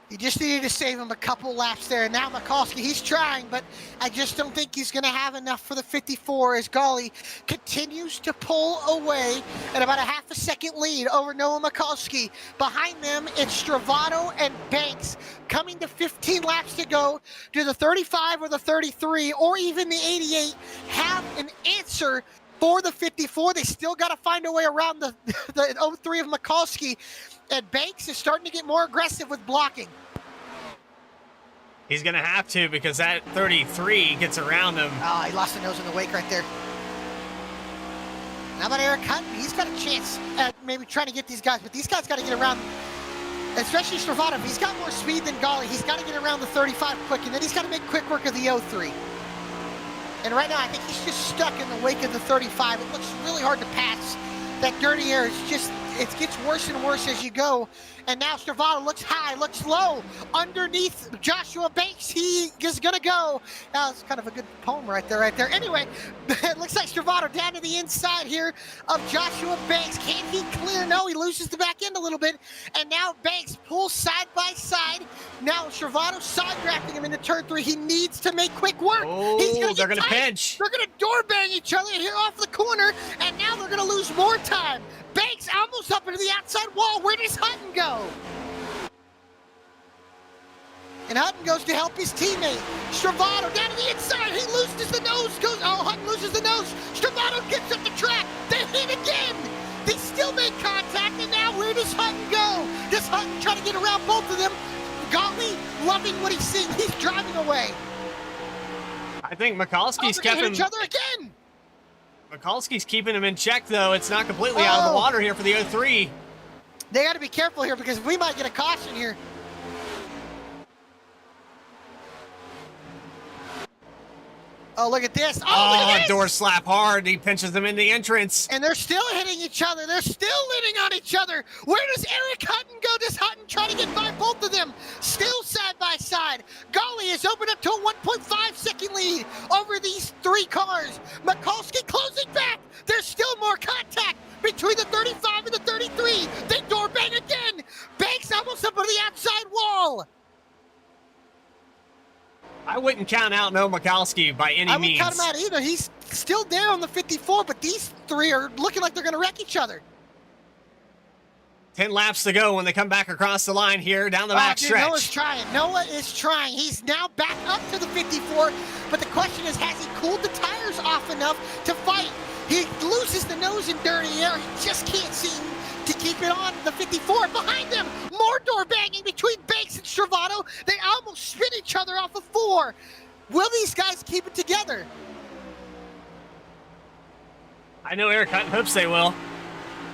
Speaker 2: He just needed to save him a couple laps there. And now Mikulski, he's trying, but I just don't think he's going to have enough for the 54 as Ghali continues to pull away at about a half a second lead over Noah Mikulski. Behind them, it's Stravado and Banks coming to 15 laps to go. Do the 35 or the 33 or even the 88 have an answer for the 54? They still got to find a way around the 03 of Mikulski, and Banks is starting to get more aggressive with blocking.
Speaker 1: He's going to have to, because that 33 gets around him.
Speaker 2: Oh, he lost the nose in the wake right there. How about Eric Hutton? He's got a chance at maybe trying to get these guys, but these guys got to get around, especially Stravado. If he's got more speed than Ghali, he's got to get around the 35 quick, and then he's got to make quick work of the 03. And right now, I think he's just stuck in the wake of the 35. It looks really hard to pass. That dirty air is just, it gets worse and worse as you go. And now Stravado looks high, looks low. Underneath Joshua Banks, he is going to go. That's kind of a good poem right there. Anyway, it looks like Stravado down to the inside here of Joshua Banks. Can he clear? No, he loses the back end a little bit. And now Banks pulls side by side. Now Stravado side drafting him into turn 3. He needs to make quick work.
Speaker 1: Oh, they're going to pinch.
Speaker 2: They're going to door bang each other here off the corner. And now they're going to lose more time. Banks almost up into the outside wall. Where does Hutton go? And Hutton goes to help his teammate. Stravado down to the inside. He loses the nose. Hutton loses the nose. Stravado gets up the track. They hit again. They still make contact. And now where does Hutton go? Does Hutton try to get around both of them? Ghali loving what he's seeing. He's driving away.
Speaker 1: I think Mikulski's kept him.
Speaker 2: Each other again.
Speaker 1: Mikulski's keeping him in check, though. It's not completely out of the water here for the 03.
Speaker 2: They got to be careful here because we might get a caution here. Oh, look at this. Oh,
Speaker 1: Oh,
Speaker 2: look at this.
Speaker 1: door slap hard. He pinches them in the entrance.
Speaker 2: And they're still hitting each other. They're still leaning on each other. Where does Eric Hutton go? Does Hutton try to get by both of them? Still side by side. Golly has opened up to a 1.5 second lead over these 3 cars. Mikulski closing back. There's still more contact between the 35 and the 33. They door bang again. Banks almost up on the outside wall.
Speaker 1: I wouldn't count out no Mikulski by any
Speaker 2: I wouldn't
Speaker 1: means.
Speaker 2: count him out either. He's still there on the 54, but these 3 are looking like they're going to wreck each other.
Speaker 1: 10 laps to go when they come back across the line here down the back
Speaker 2: Dude,
Speaker 1: stretch.
Speaker 2: Noah's trying. Noah is trying. He's now back up to the 54, but the question is, has he cooled the tires off enough to fight? He loses the nose in dirty air. He just can't seem to keep it on the 54. Behind them, more door banging between Banks and Stravato. They almost spin each other off of 4. Will these guys keep it together?
Speaker 1: I know Eric Hutton hopes they will.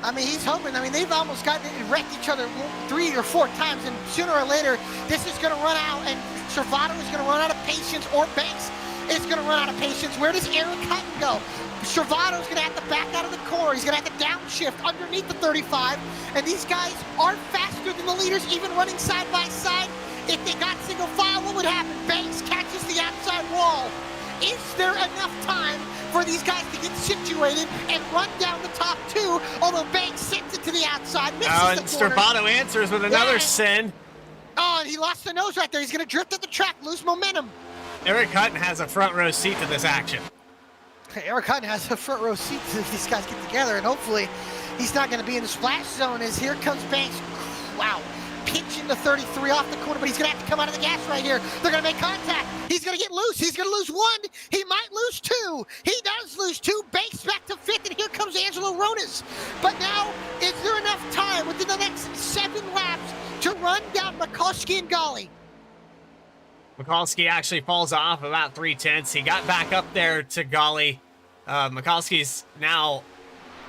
Speaker 2: I mean, he's hoping. I mean, they've almost gotten it and wrecked each other 3 or 4 times, and sooner or later, this is going to run out, and Stravato is going to run out of patience, or Banks is going to run out of patience. Where does Eric Hutton go? Stravato's going to have to back out of the corner. He's going to have to downshift underneath the 35, and these guys are faster than the leaders, even running side by side. If they got single file, what would happen? Banks catches the outside wall. Is there enough time for these guys to get situated and run down the top 2? Although Banks sends it to the outside, misses
Speaker 1: And
Speaker 2: the corner.
Speaker 1: Stravato answers with another
Speaker 2: Yeah.
Speaker 1: send.
Speaker 2: Oh, and he lost the nose right there. He's going to drift at the track, lose momentum.
Speaker 1: Eric Hutton has a front row seat to this action.
Speaker 2: Eric Hutton has a front row seat if these guys get together, and hopefully he's not going to be in the splash zone as here comes Banks. Wow. Pinching the 33 off the corner, but he's going to have to come out of the gas right here. They're going to make contact. He's going to get loose. He's going to lose 1. He might lose 2. He does lose 2. Banks back to 5th, and here comes Angelo Ronas. But now, is there enough time within the next 7 laps to run down Mikulski and Golly?
Speaker 1: Mikulski actually falls off about 3/10. He got back up there to Golly. Mikulski's now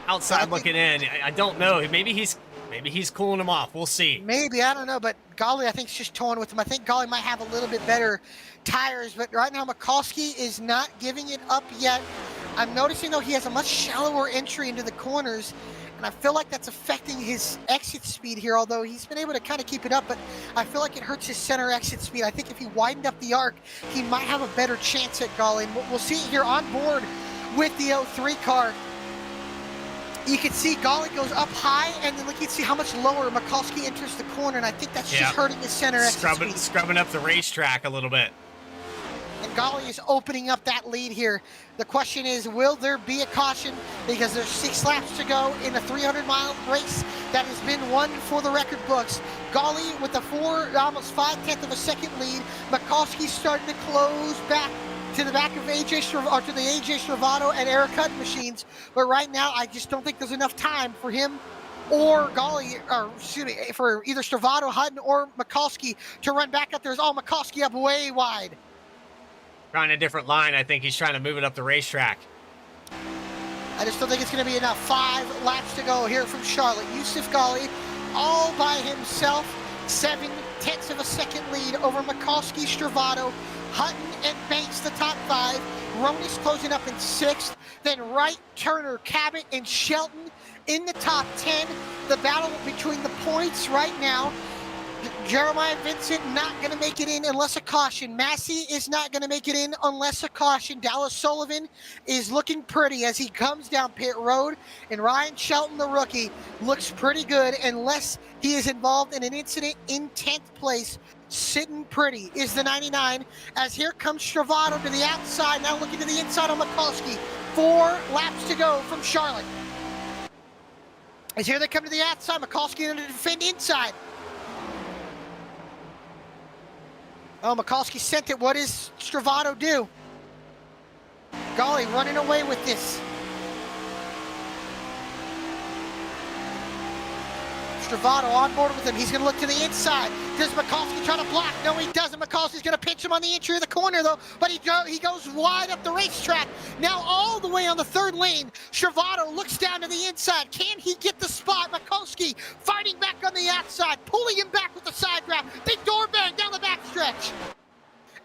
Speaker 1: outside looking in. I don't know. Maybe he's cooling him off. We'll see.
Speaker 2: Maybe, I don't know, but Golly, I think, is just toying with him. I think Golly might have a little bit better tires, but right now Mikulski is not giving it up yet. I'm noticing, though, he has a much shallower entry into the corners, and I feel like that's affecting his exit speed here, although he's been able to kind of keep it up, but I feel like it hurts his center exit speed. I think if he widened up the arc, he might have a better chance at Golly, and we'll see it here on board with the 03 car. You can see Golly goes up high, and then you can see how much lower Mikulski enters the corner, and I think that's just hurting his center exit speed.
Speaker 1: Scrubbing up the racetrack a little bit.
Speaker 2: And Golly is opening up that lead here. The question is, will there be a caution? Because there's 6 laps to go in a 300-mile race that has been won for the record books. Golly with a almost 5/10 of a second lead. Mikulski starting to close back to the back of to the AJ Stravato and Eric Hutton machines. But right now, I just don't think there's enough time for him or Golly, or excuse me, for either Stravato, Hutton, or Mikulski to run back up there. It's all Mikulski up way wide.
Speaker 1: Trying a different line. I think he's trying to move it up the racetrack.
Speaker 2: I just don't think it's going to be enough. 5 laps to go here from Charlotte. Yusuf Golly all by himself. 7/10 of a second lead over Mikulski, Stravato, Hutton, and Banks, the top 5. Ronis closing up in 6th. Then Wright, Turner, Cabot, and Shelton in the top 10. The battle between the points right now. Jeremiah Vincent not going to make it in unless a caution. Massey is not going to make it in unless a caution. Dallas Sullivan is looking pretty as he comes down pit road. And Ryan Shelton, the rookie, looks pretty good unless he is involved in an incident in 10th place. Sitting pretty is the 99 as here comes Stravato to the outside. Now looking to the inside on Mikulski. 4 laps to go from Charlotte. As here they come to the outside. Mikulski going to defend inside. Oh, Mikulski sent it. What does Stravato do? Golly, running away with this. Stravato on board with him. He's going to look to the inside. Does Mikulski try to block? No, he doesn't. Mikulski's going to pinch him on the entry of the corner, though. But he goes wide up the racetrack. Now all the way on the 3rd lane. Stravato looks down to the inside. Can he get the spot? Mikulski fighting back on the outside, pulling him back with the side grab. Big door bang down the backstretch.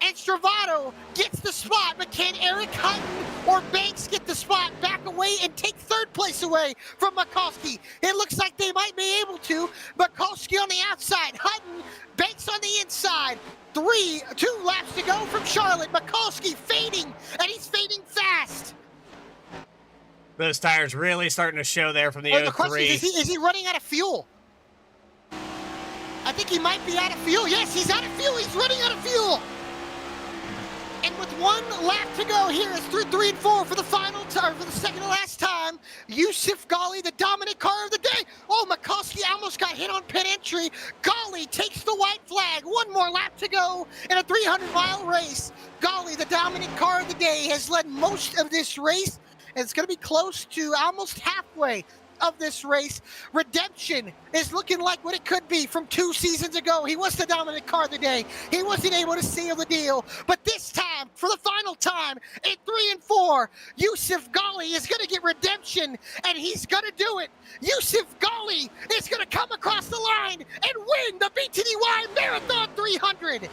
Speaker 2: And and Stravado gets the spot, but can Eric Hutton or Banks get the spot back away and take third place away from Mikulski? It looks like they might be able to. Mikulski on the outside, Hutton, Banks on the inside. 2 laps to go from Charlotte. Mikulski fading, and he's fading fast.
Speaker 1: Those tires really starting to show there from the 03.
Speaker 2: The question is he running out of fuel? I think he might be out of fuel. Yes, he's out of fuel. He's running out of fuel. And with 1 lap to go here, it's through 3 and 4 for the final time, for the second to last time. Yusuf Ghali, the dominant car of the day. Oh, Mikulski almost got hit on pit entry. Ghali takes the white flag. 1 more lap to go in a 300-mile race. Ghali, the dominant car of the day, has led most of this race. And it's going to be close to almost halfway of this race. Redemption is looking like what it could be from 2 seasons ago. He was the dominant car of the day. He wasn't able to seal the deal. But this time, for the final time, in 3 and 4, Yusuf Ghali is going to get redemption, and he's going to do it. Yusuf Ghali is going to come across the line and win the BTDY Marathon 300.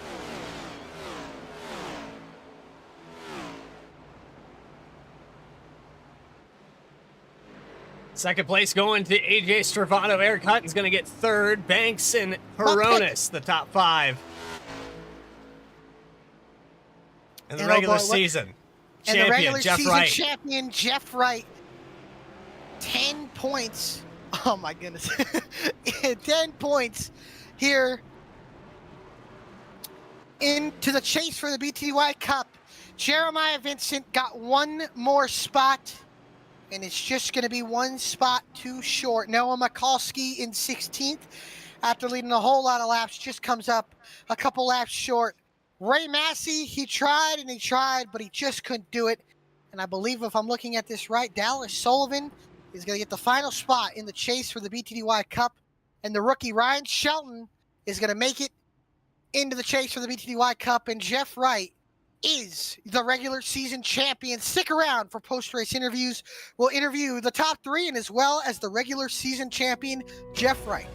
Speaker 1: Second place going to AJ Stravado. Eric Hutton's going to get third. Banks and Horonis, the top 5. And the regular season champion, Jeff Wright.
Speaker 2: Champion, Jeff Wright. 10 points. Oh, my goodness. 10 points here into the chase for the BTDY Cup. Jeremiah Vincent got 1 more spot. And it's just going to be 1 spot too short. Noah Mikulski in 16th, after leading a whole lot of laps, just comes up a couple laps short. Ray Massey, he tried and he tried, but he just couldn't do it. And I believe, if I'm looking at this right, Dallas Sullivan is going to get the final spot in the chase for the BTDY Cup. And the rookie Ryan Shelton is going to make it into the chase for the BTDY Cup. And Jeff Wright is the regular season champion. Stick around for post-race interviews. We'll interview the top 3 and as well as the regular season champion, Jeff Wright.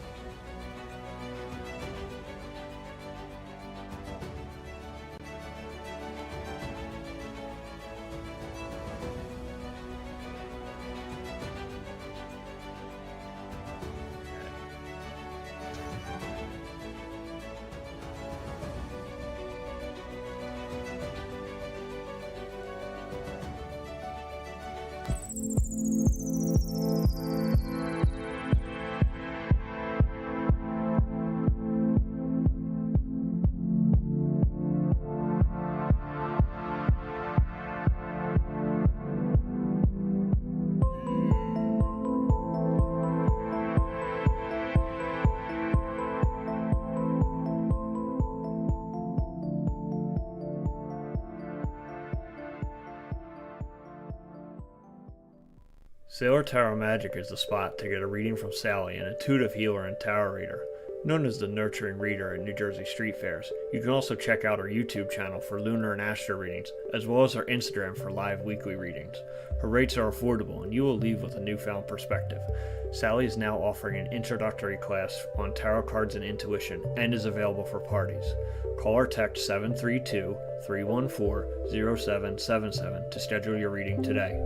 Speaker 3: Sailor Tarot Magic is the spot to get a reading from Sally, an intuitive healer and tarot reader, known as the nurturing reader at New Jersey street fairs. You can also check out our YouTube channel for lunar and astro readings, as well as our Instagram for live weekly readings. Her rates are affordable, and you will leave with a newfound perspective. Sally is now offering an introductory class on tarot cards and intuition, and is available for parties. Call or text 732-314-0777 to schedule your reading today.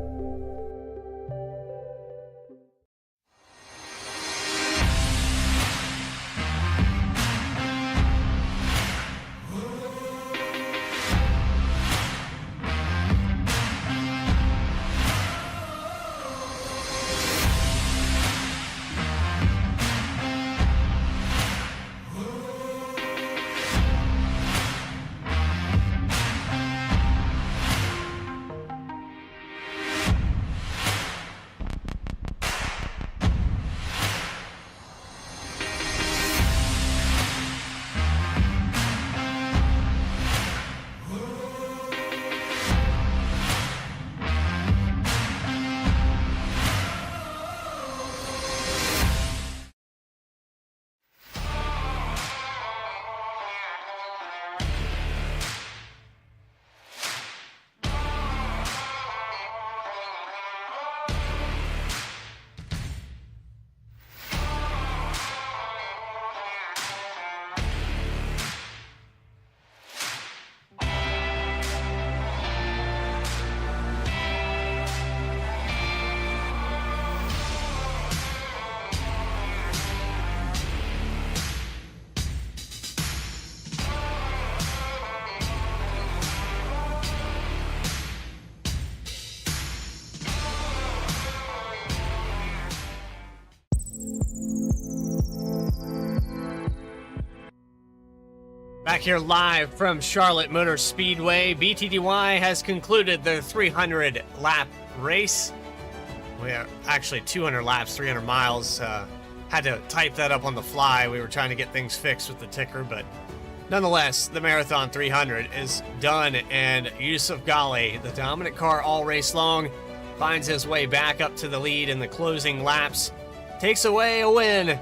Speaker 1: Back here live from Charlotte Motor Speedway, BTDY has concluded their 300 lap race. We are actually 200 laps, 300 miles. Had to type that up on the fly. We were trying to get things fixed with the ticker, but nonetheless, the Marathon 300 is done, and Yusuf Ghali, the dominant car all race long, finds his way back up to the lead in the closing laps, takes away a win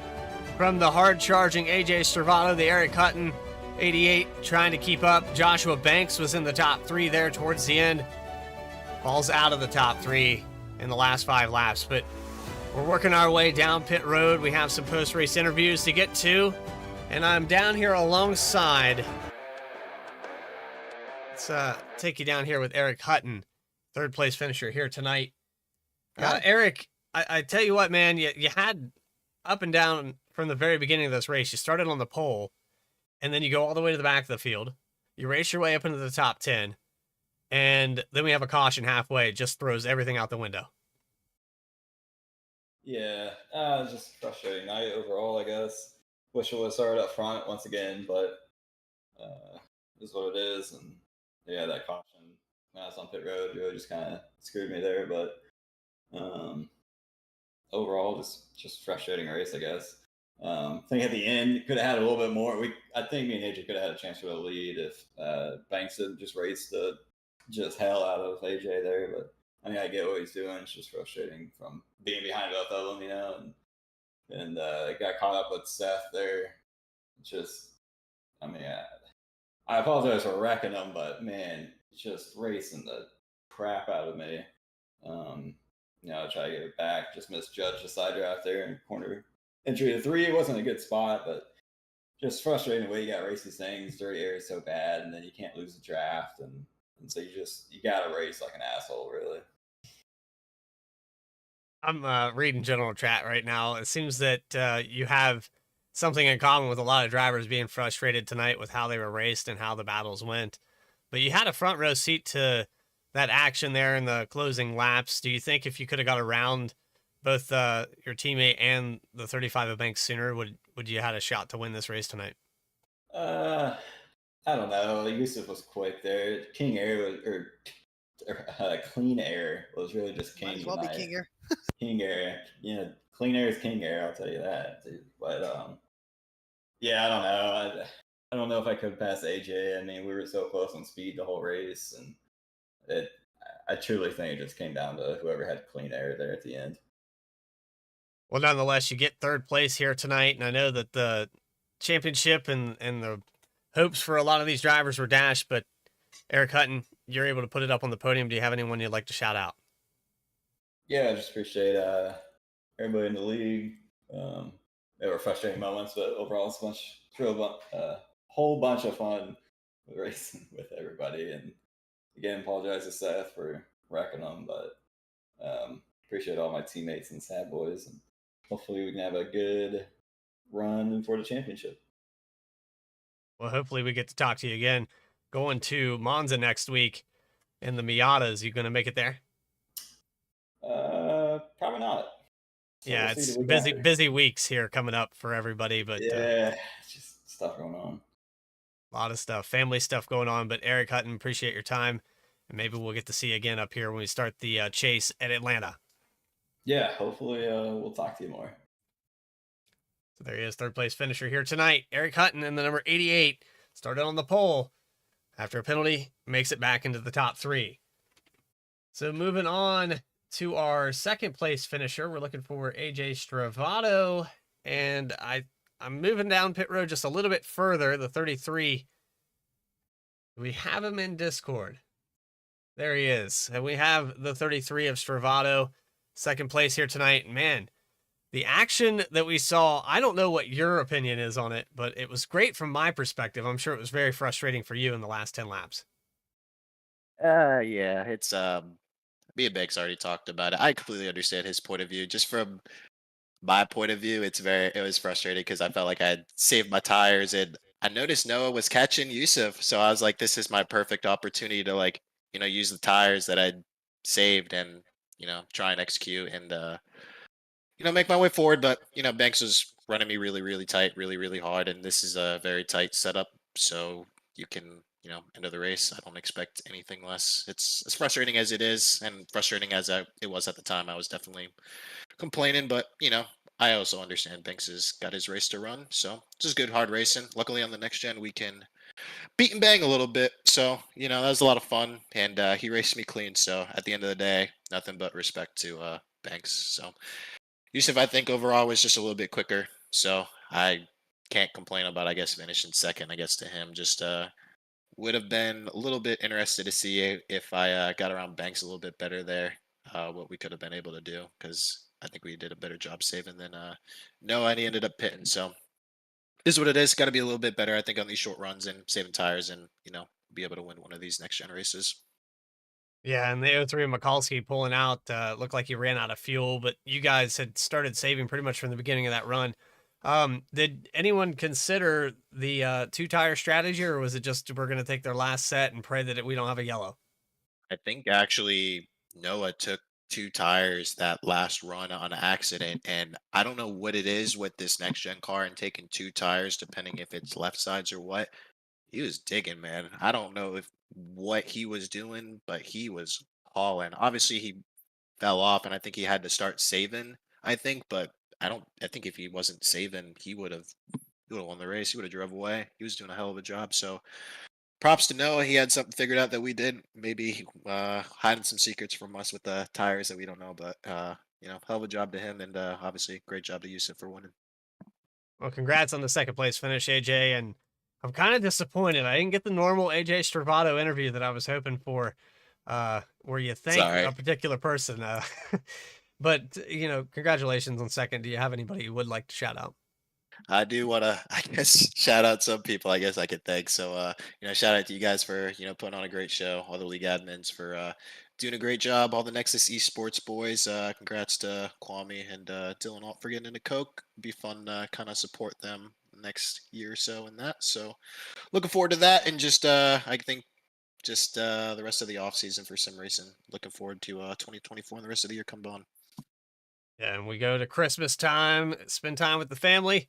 Speaker 1: from the hard-charging AJ Stravado, the Eric Hutton 88, trying to keep up. Joshua Banks was in the top 3 there towards the end. Falls out of the top 3 in the last 5 laps, but we're working our way down pit road. We have some post-race interviews to get to, and I'm down here alongside. Let's take you down here with Eric Hutton, third place finisher here tonight. Eric, I tell you what, man, you had up and down from the very beginning of this race. You started on the pole, and then you go all the way to the back of the field. You race your way up into the top 10, and then we have a caution halfway. It just throws everything out the window.
Speaker 4: Yeah, it's just a frustrating night overall, I guess. Wish it would have started up front once again, but it is what it is. And yeah, that caution when I was on pit road really just kind of screwed me there. But overall, just frustrating race, I guess. I think at the end could have had a little bit more. I think me and AJ could have had a chance for the lead if Banks didn't just race the just hell out of AJ there. But I mean, I get what he's doing. It's just frustrating from being behind both of them, you know, and got caught up with Seth there. Just, I mean, I apologize for wrecking them, but man, just racing the crap out of me. You know, try to get it back. Just misjudged the side draft there in corner entry to 3. It wasn't a good spot, but just frustrating the way you got to race these things. Dirty air is so bad, and then you can't lose the draft, and so you got to race like an asshole, really.
Speaker 1: I'm reading general chat right now. It seems that you have something in common with a lot of drivers being frustrated tonight with how they were raced and how the battles went. But you had a front row seat to that action there in the closing laps. Do you think if you could have got around both your teammate and the 35 of Banks sooner, would you had a shot to win this race tonight?
Speaker 4: I don't know. Yusuf was quick there. King Air was, or Clean Air was really just king.
Speaker 2: Might as well
Speaker 4: tonight.
Speaker 2: be King Air.
Speaker 4: King Air, yeah, Clean Air is King Air. I'll tell you that. Dude. But yeah, I don't know. I don't know if I could pass AJ. I mean, we were so close on speed the whole race, and I truly think it just came down to whoever had Clean Air there at the end.
Speaker 1: Well, nonetheless, you get third place here tonight, and I know that the championship and the hopes for a lot of these drivers were dashed, but Eric Hutton, you're able to put it up on the podium. Do you have anyone you'd like to shout out?
Speaker 4: Yeah, I just appreciate everybody in the league. There were frustrating moments, but overall, it's a whole bunch of fun racing with everybody. And again, apologize to Seth for wrecking them, but appreciate all my teammates and Sad Boys, and hopefully we can have a good run for the championship.
Speaker 1: Well, hopefully we get to talk to you again. Going to Monza next week in the Miatas. You going to make it there?
Speaker 4: Probably not. So
Speaker 1: yeah,
Speaker 4: we'll
Speaker 1: it's busy weeks here coming up for everybody, but
Speaker 4: yeah, just stuff going on.
Speaker 1: A lot of stuff, family stuff going on. But Eric Hutton, appreciate your time, and maybe we'll get to see you again up here when we start the chase at Atlanta.
Speaker 4: Yeah, hopefully we'll talk to you more.
Speaker 1: So there he is, third place finisher here tonight. Eric Hutton in the number 88 started on the pole. After a penalty, makes it back into the top 3. So moving on to our second place finisher, we're looking for AJ Stravado, and I'm moving down pit road just a little bit further, the 33. We have him in Discord. There he is. And we have the 33 of Stravado, second place here tonight. Man, the action that we saw, I don't know what your opinion is on it, but it was great from my perspective. I'm sure it was very frustrating for you in the last 10 laps.
Speaker 6: Yeah, it's me and Bex already talked about it. I completely understand his point of view. Just from my point of view, it was frustrating because I felt like I had saved my tires, and I noticed Noah was catching Yusuf, so I was like, this is my perfect opportunity to use the tires that I'd saved and try and execute and make my way forward. But Banks was running me really, really tight, really, really hard, and this is a very tight setup so you can, enter the race. I don't expect anything less. It's as frustrating as it is, and frustrating as it was at the time. I was definitely complaining, but I also understand Banks has got his race to run, so this is good hard racing. Luckily, on the next gen, we can beat and bang a little bit, so that was a lot of fun, and he raced me clean. So at the end of the day, nothing but respect to Banks. So Yusuf, I think overall was just a little bit quicker, so I can't complain about, I guess, finishing second. I guess to him, just would have been a little bit interested to see if I got around Banks a little bit better there, what we could have been able to do, because I think we did a better job saving than Noah, and he ended up pitting. So this is what it is. Got to be a little bit better, I think, on these short runs and saving tires, and be able to win one of these next gen races.
Speaker 1: Yeah, and the O3 Mikulski pulling out looked like he ran out of fuel, but you guys had started saving pretty much from the beginning of that run. Did anyone consider the two-tire strategy, or was it just we're going to take their last set and pray that we don't have a yellow?
Speaker 6: I think actually Noah took two tires that last run on accident, and I don't know what it is with this next gen car and taking two tires, depending if it's left sides or what. He was digging, man. I don't know if what he was doing, but he was hauling. Obviously, he fell off, and I think he had to start saving. I think, but I don't. I think if he wasn't saving, he would have won the race. He would have drove away. He was doing a hell of a job. So props to Noah. He had something figured out that we didn't. Maybe hiding some secrets from us with the tires that we don't know. But hell of a job to him, and obviously great job to Yusuf for winning.
Speaker 1: Well, congrats on the second place finish, AJ. And I'm kind of disappointed. I didn't get the normal AJ Stravato interview that I was hoping for, where you thank
Speaker 6: Sorry.
Speaker 1: a particular person. But, congratulations on second. Do you have anybody you would like to shout out?
Speaker 6: I do want to, I guess, shout out some people. I guess I could thank. So, shout out to you guys for putting on a great show. All the league admins for doing a great job. All the Nexus Esports boys. Congrats to Kwame and Dylan Alt for getting into Coke. It'd be fun to kind of support them next year or so in that. So, looking forward to that, and just I think just the rest of the off season for some racing. Looking forward to 2024 and the rest of the year come on.
Speaker 1: Yeah, and we go to Christmas time, spend time with the family,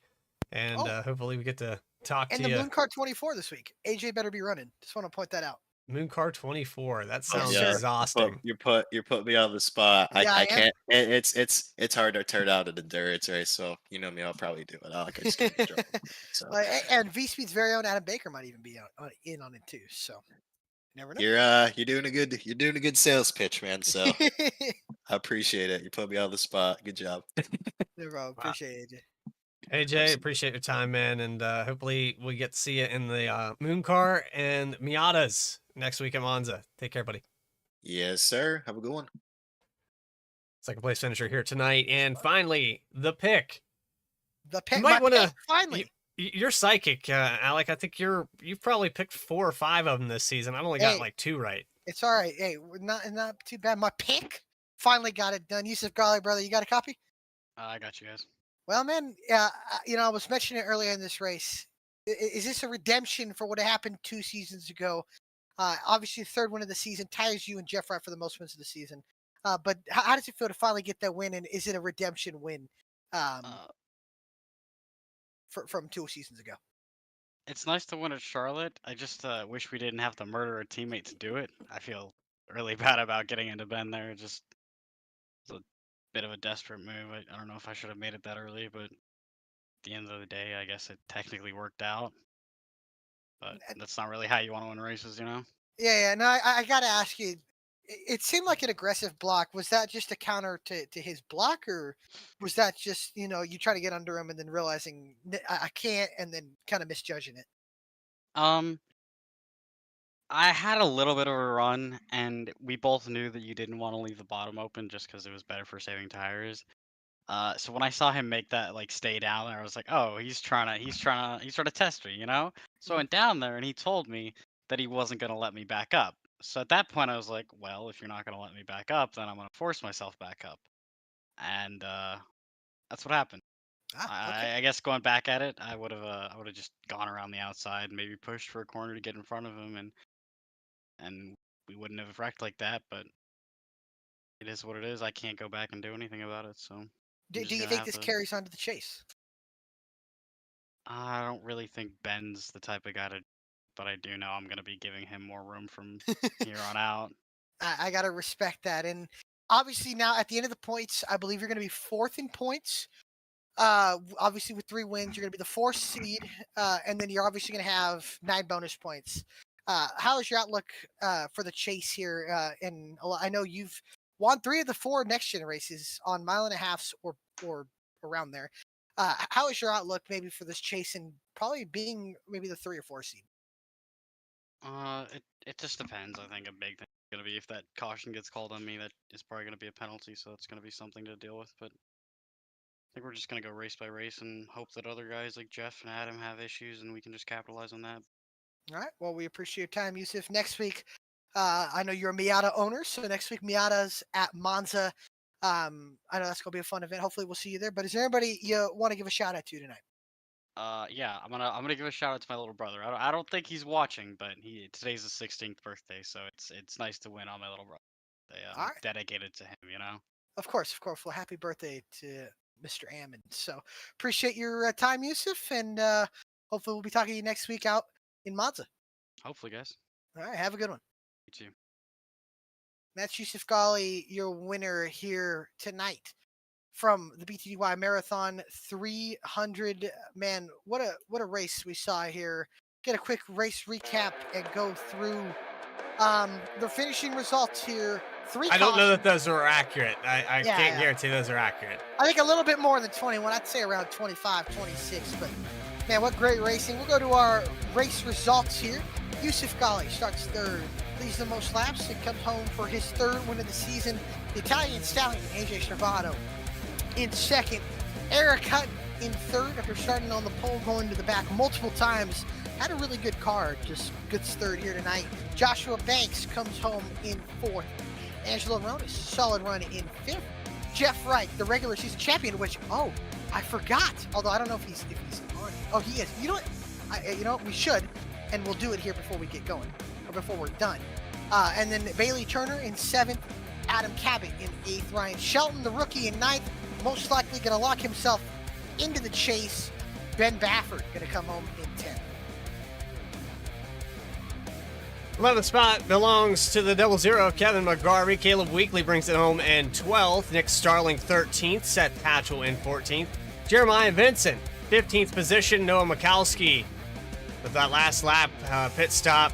Speaker 1: and
Speaker 2: Oh.
Speaker 1: hopefully we get to talk
Speaker 2: And
Speaker 1: to
Speaker 2: the
Speaker 1: you.
Speaker 2: Moon Car 24 this week. AJ better be running. Just want to point that out.
Speaker 1: Moon Car 24. That sounds
Speaker 2: sir.
Speaker 1: exhausting.
Speaker 6: You put me on the spot.
Speaker 2: Yeah, I
Speaker 6: I
Speaker 2: am.
Speaker 6: can't. It's hard to turn out an endurance race. So you know me, I'll probably do it. I just can't jump. So
Speaker 2: And VSPEED's very own Adam Baker might even be in on it too. So never know.
Speaker 6: you're doing a good sales pitch, man. So I appreciate it. You put me on the spot. Good job.
Speaker 2: No problem. Appreciate it,
Speaker 1: AJ, appreciate your time, man, and hopefully we get to see you in the Moon Car and Miatas next week at Monza. Take care, buddy.
Speaker 6: Yes, sir. Have a good one.
Speaker 1: Second place finisher here tonight, and finally the pick.
Speaker 2: The pick.
Speaker 1: You might
Speaker 2: my
Speaker 1: want
Speaker 2: pick,
Speaker 1: to.
Speaker 2: finally.
Speaker 1: You're psychic, Alec. I think you've probably picked 4 or 5 of them this season. I've only got
Speaker 2: Hey.
Speaker 1: like 2 right.
Speaker 2: It's all right. Hey, not too bad. My pick finally got it done. Yusuf Ghali, brother, you got a copy?
Speaker 5: I got you guys.
Speaker 2: Well, man, I was mentioning it earlier in this race. Is this a redemption for what happened 2 seasons ago? Obviously, the third win of the season ties you and Jeff Wright for the most wins of the season. But how does it feel to finally get that win? And is it a redemption win from 2 seasons ago?
Speaker 7: It's nice to win at Charlotte. I just wish we didn't have to murder a teammate to do it. I feel really bad about getting into Ben there. Just it's a bit of a desperate move. I don't know if I should have made it that early, but at the end of the day, I guess it technically worked out. But that's not really how you want to win races, you know?
Speaker 2: Yeah. No, I got to ask you. It seemed like an aggressive block. Was that just a counter to his block, or was that just you try to get under him and then realizing I can't, and then kind of misjudging it?
Speaker 7: I had a little bit of a run, and we both knew that you didn't want to leave the bottom open just because it was better for saving tires. So when I saw him make that stay down there, I was like, oh, he's trying to test me, you know? So I went down there and he told me that he wasn't gonna let me back up. So at that point I was like, well, if you're not gonna let me back up, then I'm gonna force myself back up. And that's what happened.
Speaker 2: Okay.
Speaker 7: I guess going back at it, I would have just gone around the outside, maybe pushed for a corner to get in front of him, and we wouldn't have wrecked like that. But it is what it is. I can't go back and do anything about it. So
Speaker 2: Do
Speaker 7: just
Speaker 2: you
Speaker 7: gonna
Speaker 2: think
Speaker 7: have
Speaker 2: this
Speaker 7: to-
Speaker 2: carries on to the chase?
Speaker 7: I don't really think Ben's the type of guy to but I do know I'm going to be giving him more room from here on out.
Speaker 2: I got to respect that. And obviously now at the end of the points, I believe you're going to be fourth in points. Obviously with 3 wins, you're going to be the 4th seed. And then you're obviously going to have 9 bonus points. How is your outlook for the chase here? And I know you've won 3 of the 4 next gen races on 1.5 miles or around there. How is your outlook maybe for this chase and probably being maybe the 3 or 4 seed?
Speaker 7: It just depends. I think a big thing is going to be if that caution gets called on me, that is probably going to be a penalty, so it's going to be something to deal with. But I think we're just going to go race by race and hope that other guys like Jeff and Adam have issues and we can just capitalize on that.
Speaker 2: All right. Well, we appreciate your time, Yusuf. Next week, I know you're a Miata owner, so next week Miata's at Monza. I know that's gonna be a fun event. Hopefully, we'll see you there. But is there anybody you want to give a shout out to tonight?
Speaker 7: Yeah, I'm gonna give a shout out to my little brother. I don't think he's watching, but today's his 16th birthday, so it's nice to win on my little brother. They
Speaker 2: All right.
Speaker 7: dedicated to him, you know.
Speaker 2: Of course, of course. Well, happy birthday to Mr. Ammon. So appreciate your time, Yusuf, and hopefully we'll be talking to you next week out in Monza.
Speaker 7: Hopefully, guys.
Speaker 2: All right. Have a good one.
Speaker 7: You too.
Speaker 2: That's Yusuf Ghali, your winner here tonight from the BTDY Marathon 300. Man, what a race we saw here. Get a quick race recap and go through the finishing results here.
Speaker 1: I don't know that those are accurate. I
Speaker 2: Yeah,
Speaker 1: can't
Speaker 2: yeah.
Speaker 1: guarantee those are accurate.
Speaker 2: I think a little bit more than 21. I'd say around 25, 26. But man, what great racing. We'll go to our race results here. Yusuf Ghali starts 3rd, leads the most laps, and comes home for his 3rd win of the season. The Italian stallion, AJ Stravado, in 2nd. Eric Hutton in 3rd after starting on the pole, going to the back multiple times. Had a really good car, just good 3rd here tonight. Joshua Banks comes home in 4th. Angelo Ronis, solid run in 5th. Jeff Wright, the regular season champion, which, I forgot. Although I don't know if he's on. Oh, he is. You know what? We should, and we'll do it here before we get going, or before we're done. And then Bailey Turner in 7th. Adam Cabot in 8th. Ryan Shelton, the rookie, in 9th. Most likely going to lock himself into the chase. Ben Baffert going to come home in 10th.
Speaker 1: 11th spot belongs to the 00 Kevin McGarvey. Caleb Weekly brings it home in 12th. Nick Starling 13th. Seth Patchell in 14th. Jeremiah Vincent 15th position. Noah Mikowski with that last lap pit stop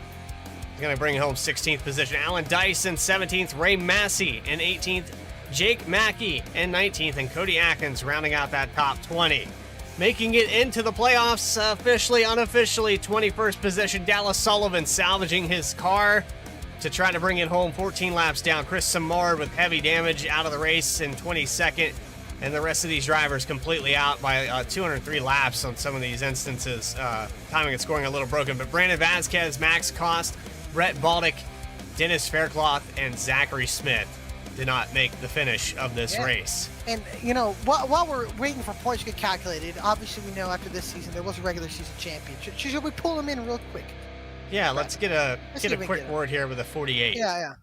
Speaker 1: is going to bring home 16th position. Alan Dyson 17th. Ray Massey in 18th. Jake Mackey in 19th. And Cody Atkins rounding out that top 20. Making it into the playoffs, officially, unofficially, 21st position, Dallas Sullivan salvaging his car to try to bring it home 14 laps down. Chris Samard with heavy damage out of the race in 22nd, and the rest of these drivers completely out by 203 laps on some of these instances. Timing and scoring a little broken, but Brandon Vasquez, Max Cost, Brett Baldick, Dennis Faircloth, and Zachary Smith did not make the finish of this race.
Speaker 2: And, while we're waiting for points to get calculated, obviously we know after this season there was a regular season champion. Should we pull them in real quick?
Speaker 1: Yeah, let's get a quick word here with a 48.
Speaker 2: Yeah.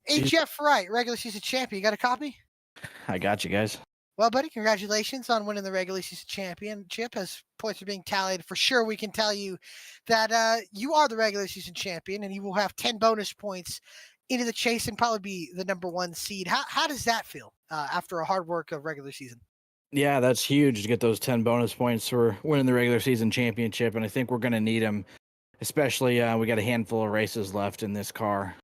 Speaker 2: Hey, Jeff Wright, regular season champion. You got a copy?
Speaker 8: I got you guys.
Speaker 2: Well, buddy, congratulations on winning the regular season championship. As points are being tallied, for sure we can tell you that you are the regular season champion, and you will have 10 bonus points into the chase and probably be the number 1 seed. How does that feel after a hard work of regular season?
Speaker 8: Yeah, that's huge to get those 10 bonus points for winning the regular season championship, and I think we're going to need them, especially we got a handful of races left in this car.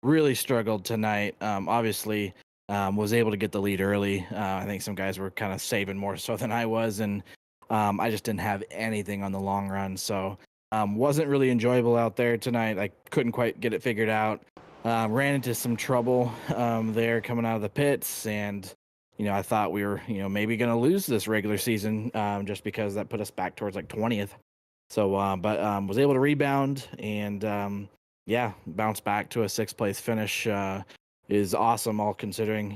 Speaker 8: Really struggled tonight. Obviously, was able to get the lead early. I think some guys were kind of saving more so than I was, and I just didn't have anything on the long run, so wasn't really enjoyable out there tonight. I couldn't quite get it figured out. Ran into some trouble there coming out of the pits, and I thought we were maybe going to lose this regular season just because that put us back towards like 20th. So but was able to rebound and bounce back to a 6th place finish is awesome, all considering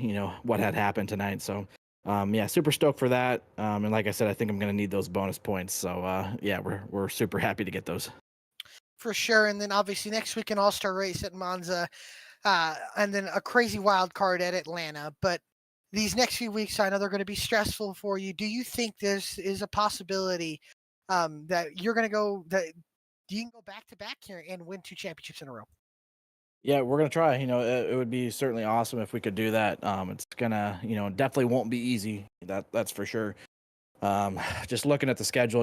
Speaker 8: what had happened tonight. So super stoked for that, and like I said, I think I'm going to need those bonus points. So we're super happy to get those.
Speaker 2: For sure. And then obviously next week an all-star race at Monza, and then a crazy wild card at Atlanta. But these next few weeks, I know they're going to be stressful for you. Do you think this is a possibility that you're going to go, that you can go back to back here and win 2 championships in a row.
Speaker 8: Yeah, we're gonna try. It would be certainly awesome if we could do that. It's gonna, definitely won't be easy. That's for sure. Just looking at the schedule,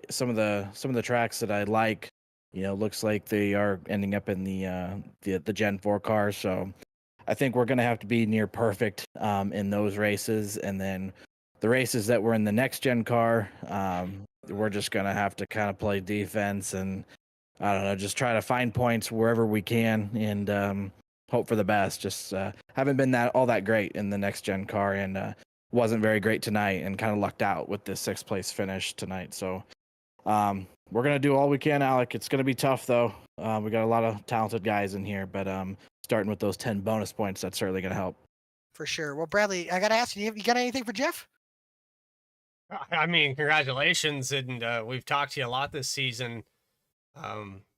Speaker 8: some of the tracks that I like, looks like they are ending up in the Gen 4 cars. So I think we're gonna have to be near perfect in those races, and then the races that were in the next gen car, we're just gonna have to kind of play defense and I don't know, just try to find points wherever we can and hope for the best. Just haven't been all that great in the next gen car and wasn't very great tonight and kind of lucked out with the 6th place finish tonight. So we're going to do all we can, Alec. It's going to be tough, though. We got a lot of talented guys in here, but starting with those 10 bonus points, that's certainly going to help.
Speaker 2: For sure. Well, Bradley, I got to ask you, you got anything for Jeff?
Speaker 1: I mean, congratulations. And we've talked to you a lot this season.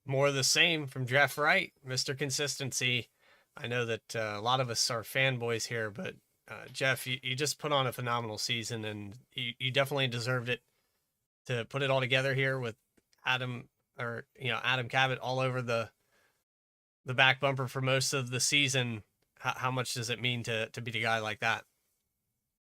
Speaker 1: More of the same from Jeff Wright, Mr. Consistency. I know that a lot of us are fanboys here, but Jeff, you just put on a phenomenal season, and you definitely deserved it to put it all together here with Adam Cabot all over the back bumper for most of the season. How much does it mean to beat a guy like that?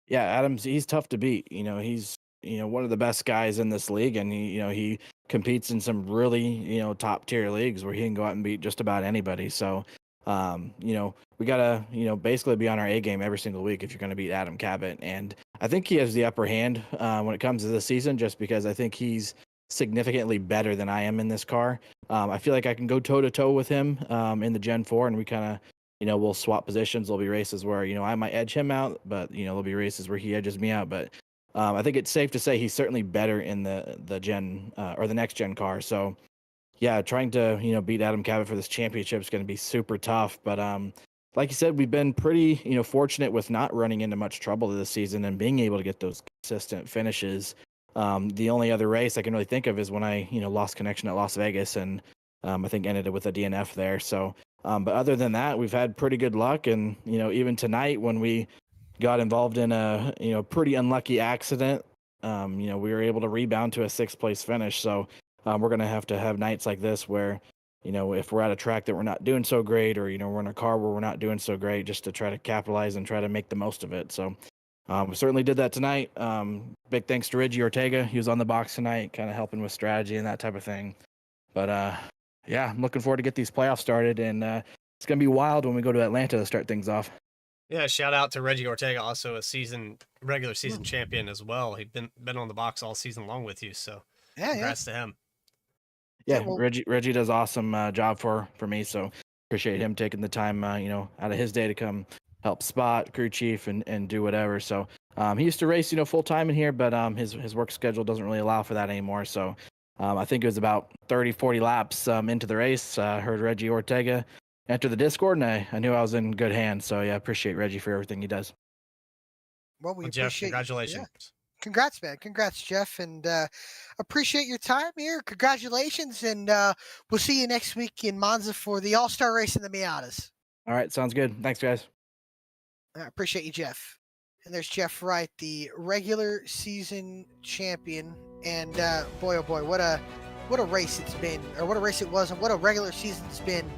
Speaker 8: Yeah, he's tough to beat. He's one of the best guys in this league, and he competes in some really top tier leagues where he can go out and beat just about anybody. So we gotta basically be on our A game every single week if you're going to beat Adam Cabot, and I think he has the upper hand when it comes to the season, just because I think he's significantly better than I am in this car. I feel like I can go toe to toe with him in the Gen 4, and we kind of we'll swap positions. There'll be races where I might edge him out, but there'll be races where he edges me out. But I think it's safe to say he's certainly better in the gen or the next gen car. So yeah, trying to beat Adam Cabot for this championship is going to be super tough. But like you said, we've been pretty fortunate with not running into much trouble this season and being able to get those consistent finishes. The only other race I can really think of is when I lost connection at Las Vegas and I think ended it with a DNF there. So but other than that, we've had pretty good luck, and even tonight when we got involved in a pretty unlucky accident, we were able to rebound to a 6th place finish. So we're gonna have to have nights like this where if we're at a track that we're not doing so great, or we're in a car where we're not doing so great, just to try to capitalize and try to make the most of it. So we certainly did that tonight. Big thanks to Reggie Ortega. He was on the box tonight, kind of helping with strategy and that type of thing. But yeah, I'm looking forward to get these playoffs started, and it's gonna be wild when we go to Atlanta to start things off.
Speaker 1: Yeah, shout out to Reggie Ortega, also a regular season champion as well. He's been on the box all season long with you, so congrats to him.
Speaker 8: Yeah, Reggie does awesome job for me, so appreciate him taking the time out of his day to come help spot, crew chief, and do whatever. So he used to race full time in here, but his work schedule doesn't really allow for that anymore. So I think it was about 30-40 laps into the race. Heard Reggie Ortega enter the Discord, and I knew I was in good hands. So yeah, appreciate Reggie for everything he does.
Speaker 2: Well,
Speaker 1: Jeff, congratulations.
Speaker 2: Yeah. Congrats, man. Congrats, Jeff, and appreciate your time here. Congratulations, and we'll see you next week in Monza for the All-Star race in the Miatas.
Speaker 8: All right, sounds good. Thanks, guys.
Speaker 2: I appreciate you, Jeff. And there's Jeff Wright, the regular season champion. And boy, oh boy, what a race it's been, or what a race it was, and what a regular season it's been.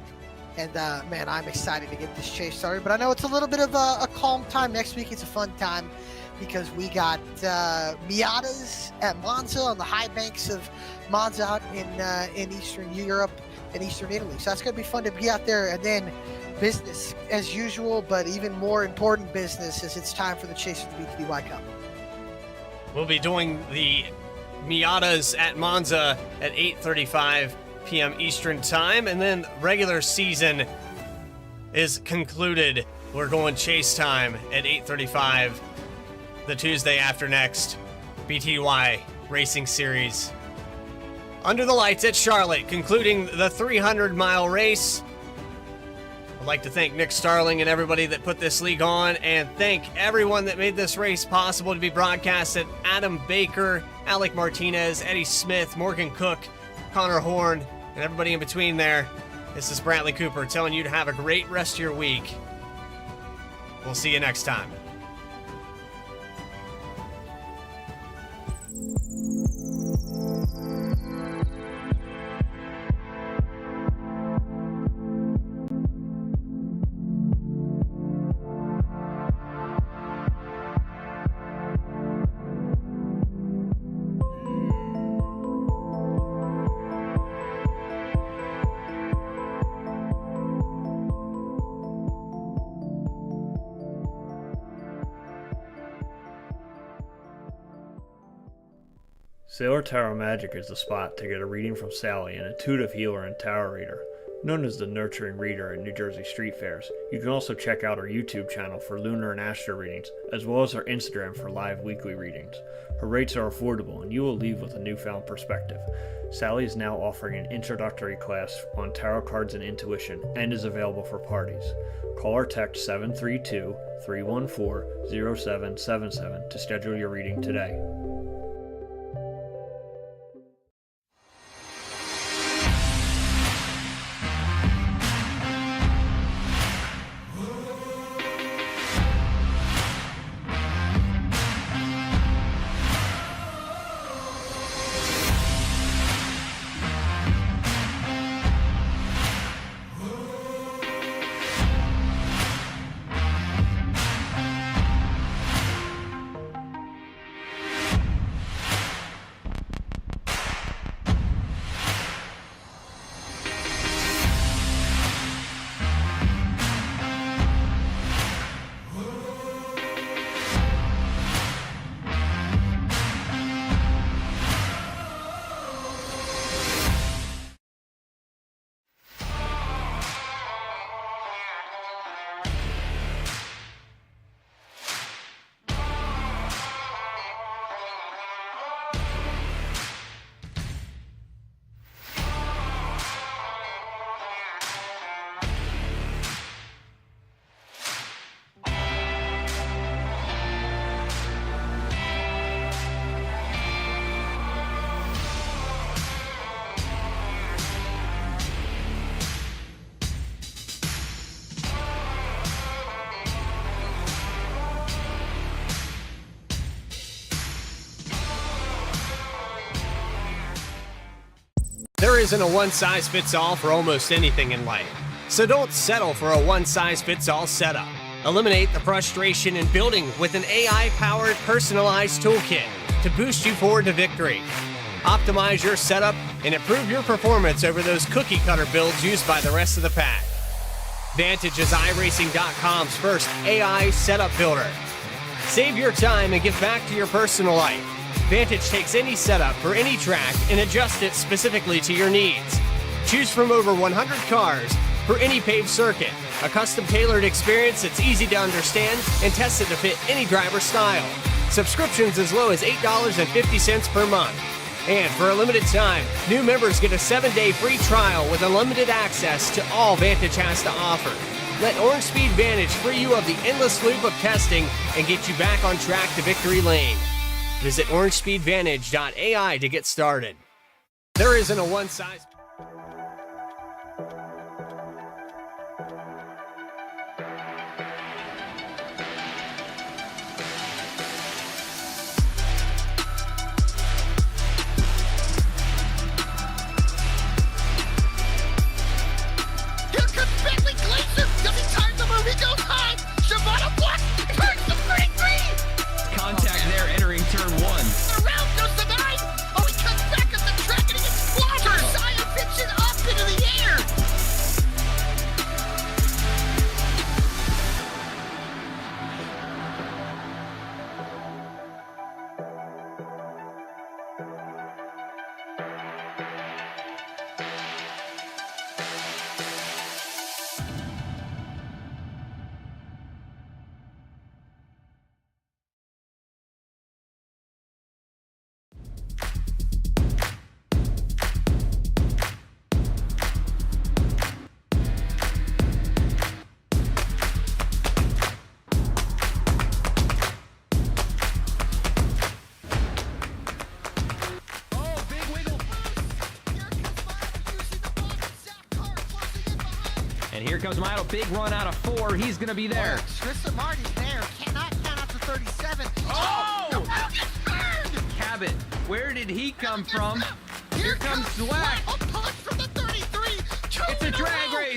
Speaker 2: And man, I'm excited to get this chase started. But I know it's a little bit of a calm time. Next week it's a fun time because we got Miatas at Monza on the high banks of Monza out in Eastern Europe and Eastern Italy. So that's going to be fun to be out there. And then business as usual, but even more important business as it's time for the chase of the BTDY Cup.
Speaker 1: We'll be doing the Miatas at Monza at 8:35 p.m. Eastern time, and then regular season is concluded. We're going chase time at 8:35 the Tuesday after next. BTDY Racing Series under the lights at Charlotte, concluding the 300-mile race. I'd like to thank Nick Starling and everybody that put this league on, and thank everyone that made this race possible to be broadcasted. Adam Baker, Alec Martinez, Eddie Smith, Morgan Cook, Connor Horn, and everybody in between there. This is Bradley Cooper telling you to have a great rest of your week. We'll see you next time.
Speaker 3: Sailor Tarot Magic is the spot to get a reading from Sally, an intuitive healer and tarot reader. Known as the nurturing reader at New Jersey street fairs, you can also check out our YouTube channel for lunar and astro readings, as well as our Instagram for live weekly readings. Her rates are affordable and you will leave with a newfound perspective. Sally is now offering an introductory class on tarot cards and intuition and is available for parties. Call or text 732-314-0777 to schedule your reading today.
Speaker 1: There isn't a one-size-fits-all for almost anything in life, so don't settle for a one-size-fits-all setup. Eliminate the frustration in building with an AI-powered personalized toolkit to boost you forward to victory. Optimize your setup and improve your performance over those cookie-cutter builds used by the rest of the pack. Vantage is iRacing.com's first AI setup builder. Save your time and give back to your personal life. Vantage takes any setup for any track and adjusts it specifically to your needs. Choose from over 100 cars for any paved circuit, a custom-tailored experience that's easy to understand and tested to fit any driver's style. Subscriptions as low as $8.50 per month. And for a limited time, new members get a 7-day free trial with unlimited access to all Vantage has to offer. Let Orange Speed Vantage free you of the endless loop of testing and get you back on track to victory lane. Visit orangespeedvantage.ai to get started. There isn't a one-size...
Speaker 2: Here comes Bentley Glacier. Does he time the move? He goes high. Shimano block. Turns the 33.
Speaker 5: Contact there entering turn 1.
Speaker 2: Around goes the 9. Oh, he comes back at the track and he explodes. Zion picks it up into the air.
Speaker 5: Oh, big wiggle.
Speaker 2: Here comes Miles using the ball. Zach Carr closing in behind.
Speaker 5: And here comes Milo. Big run out of 4. He's going to be there.
Speaker 2: Tristan Marty's there. Cannot count out to 37.
Speaker 5: Oh!
Speaker 2: The ball gets burned.
Speaker 5: Cabot, where did he come from?
Speaker 2: Here
Speaker 5: comes
Speaker 2: comes
Speaker 5: Slack.
Speaker 2: A punch from the 33.
Speaker 5: It's a drag race.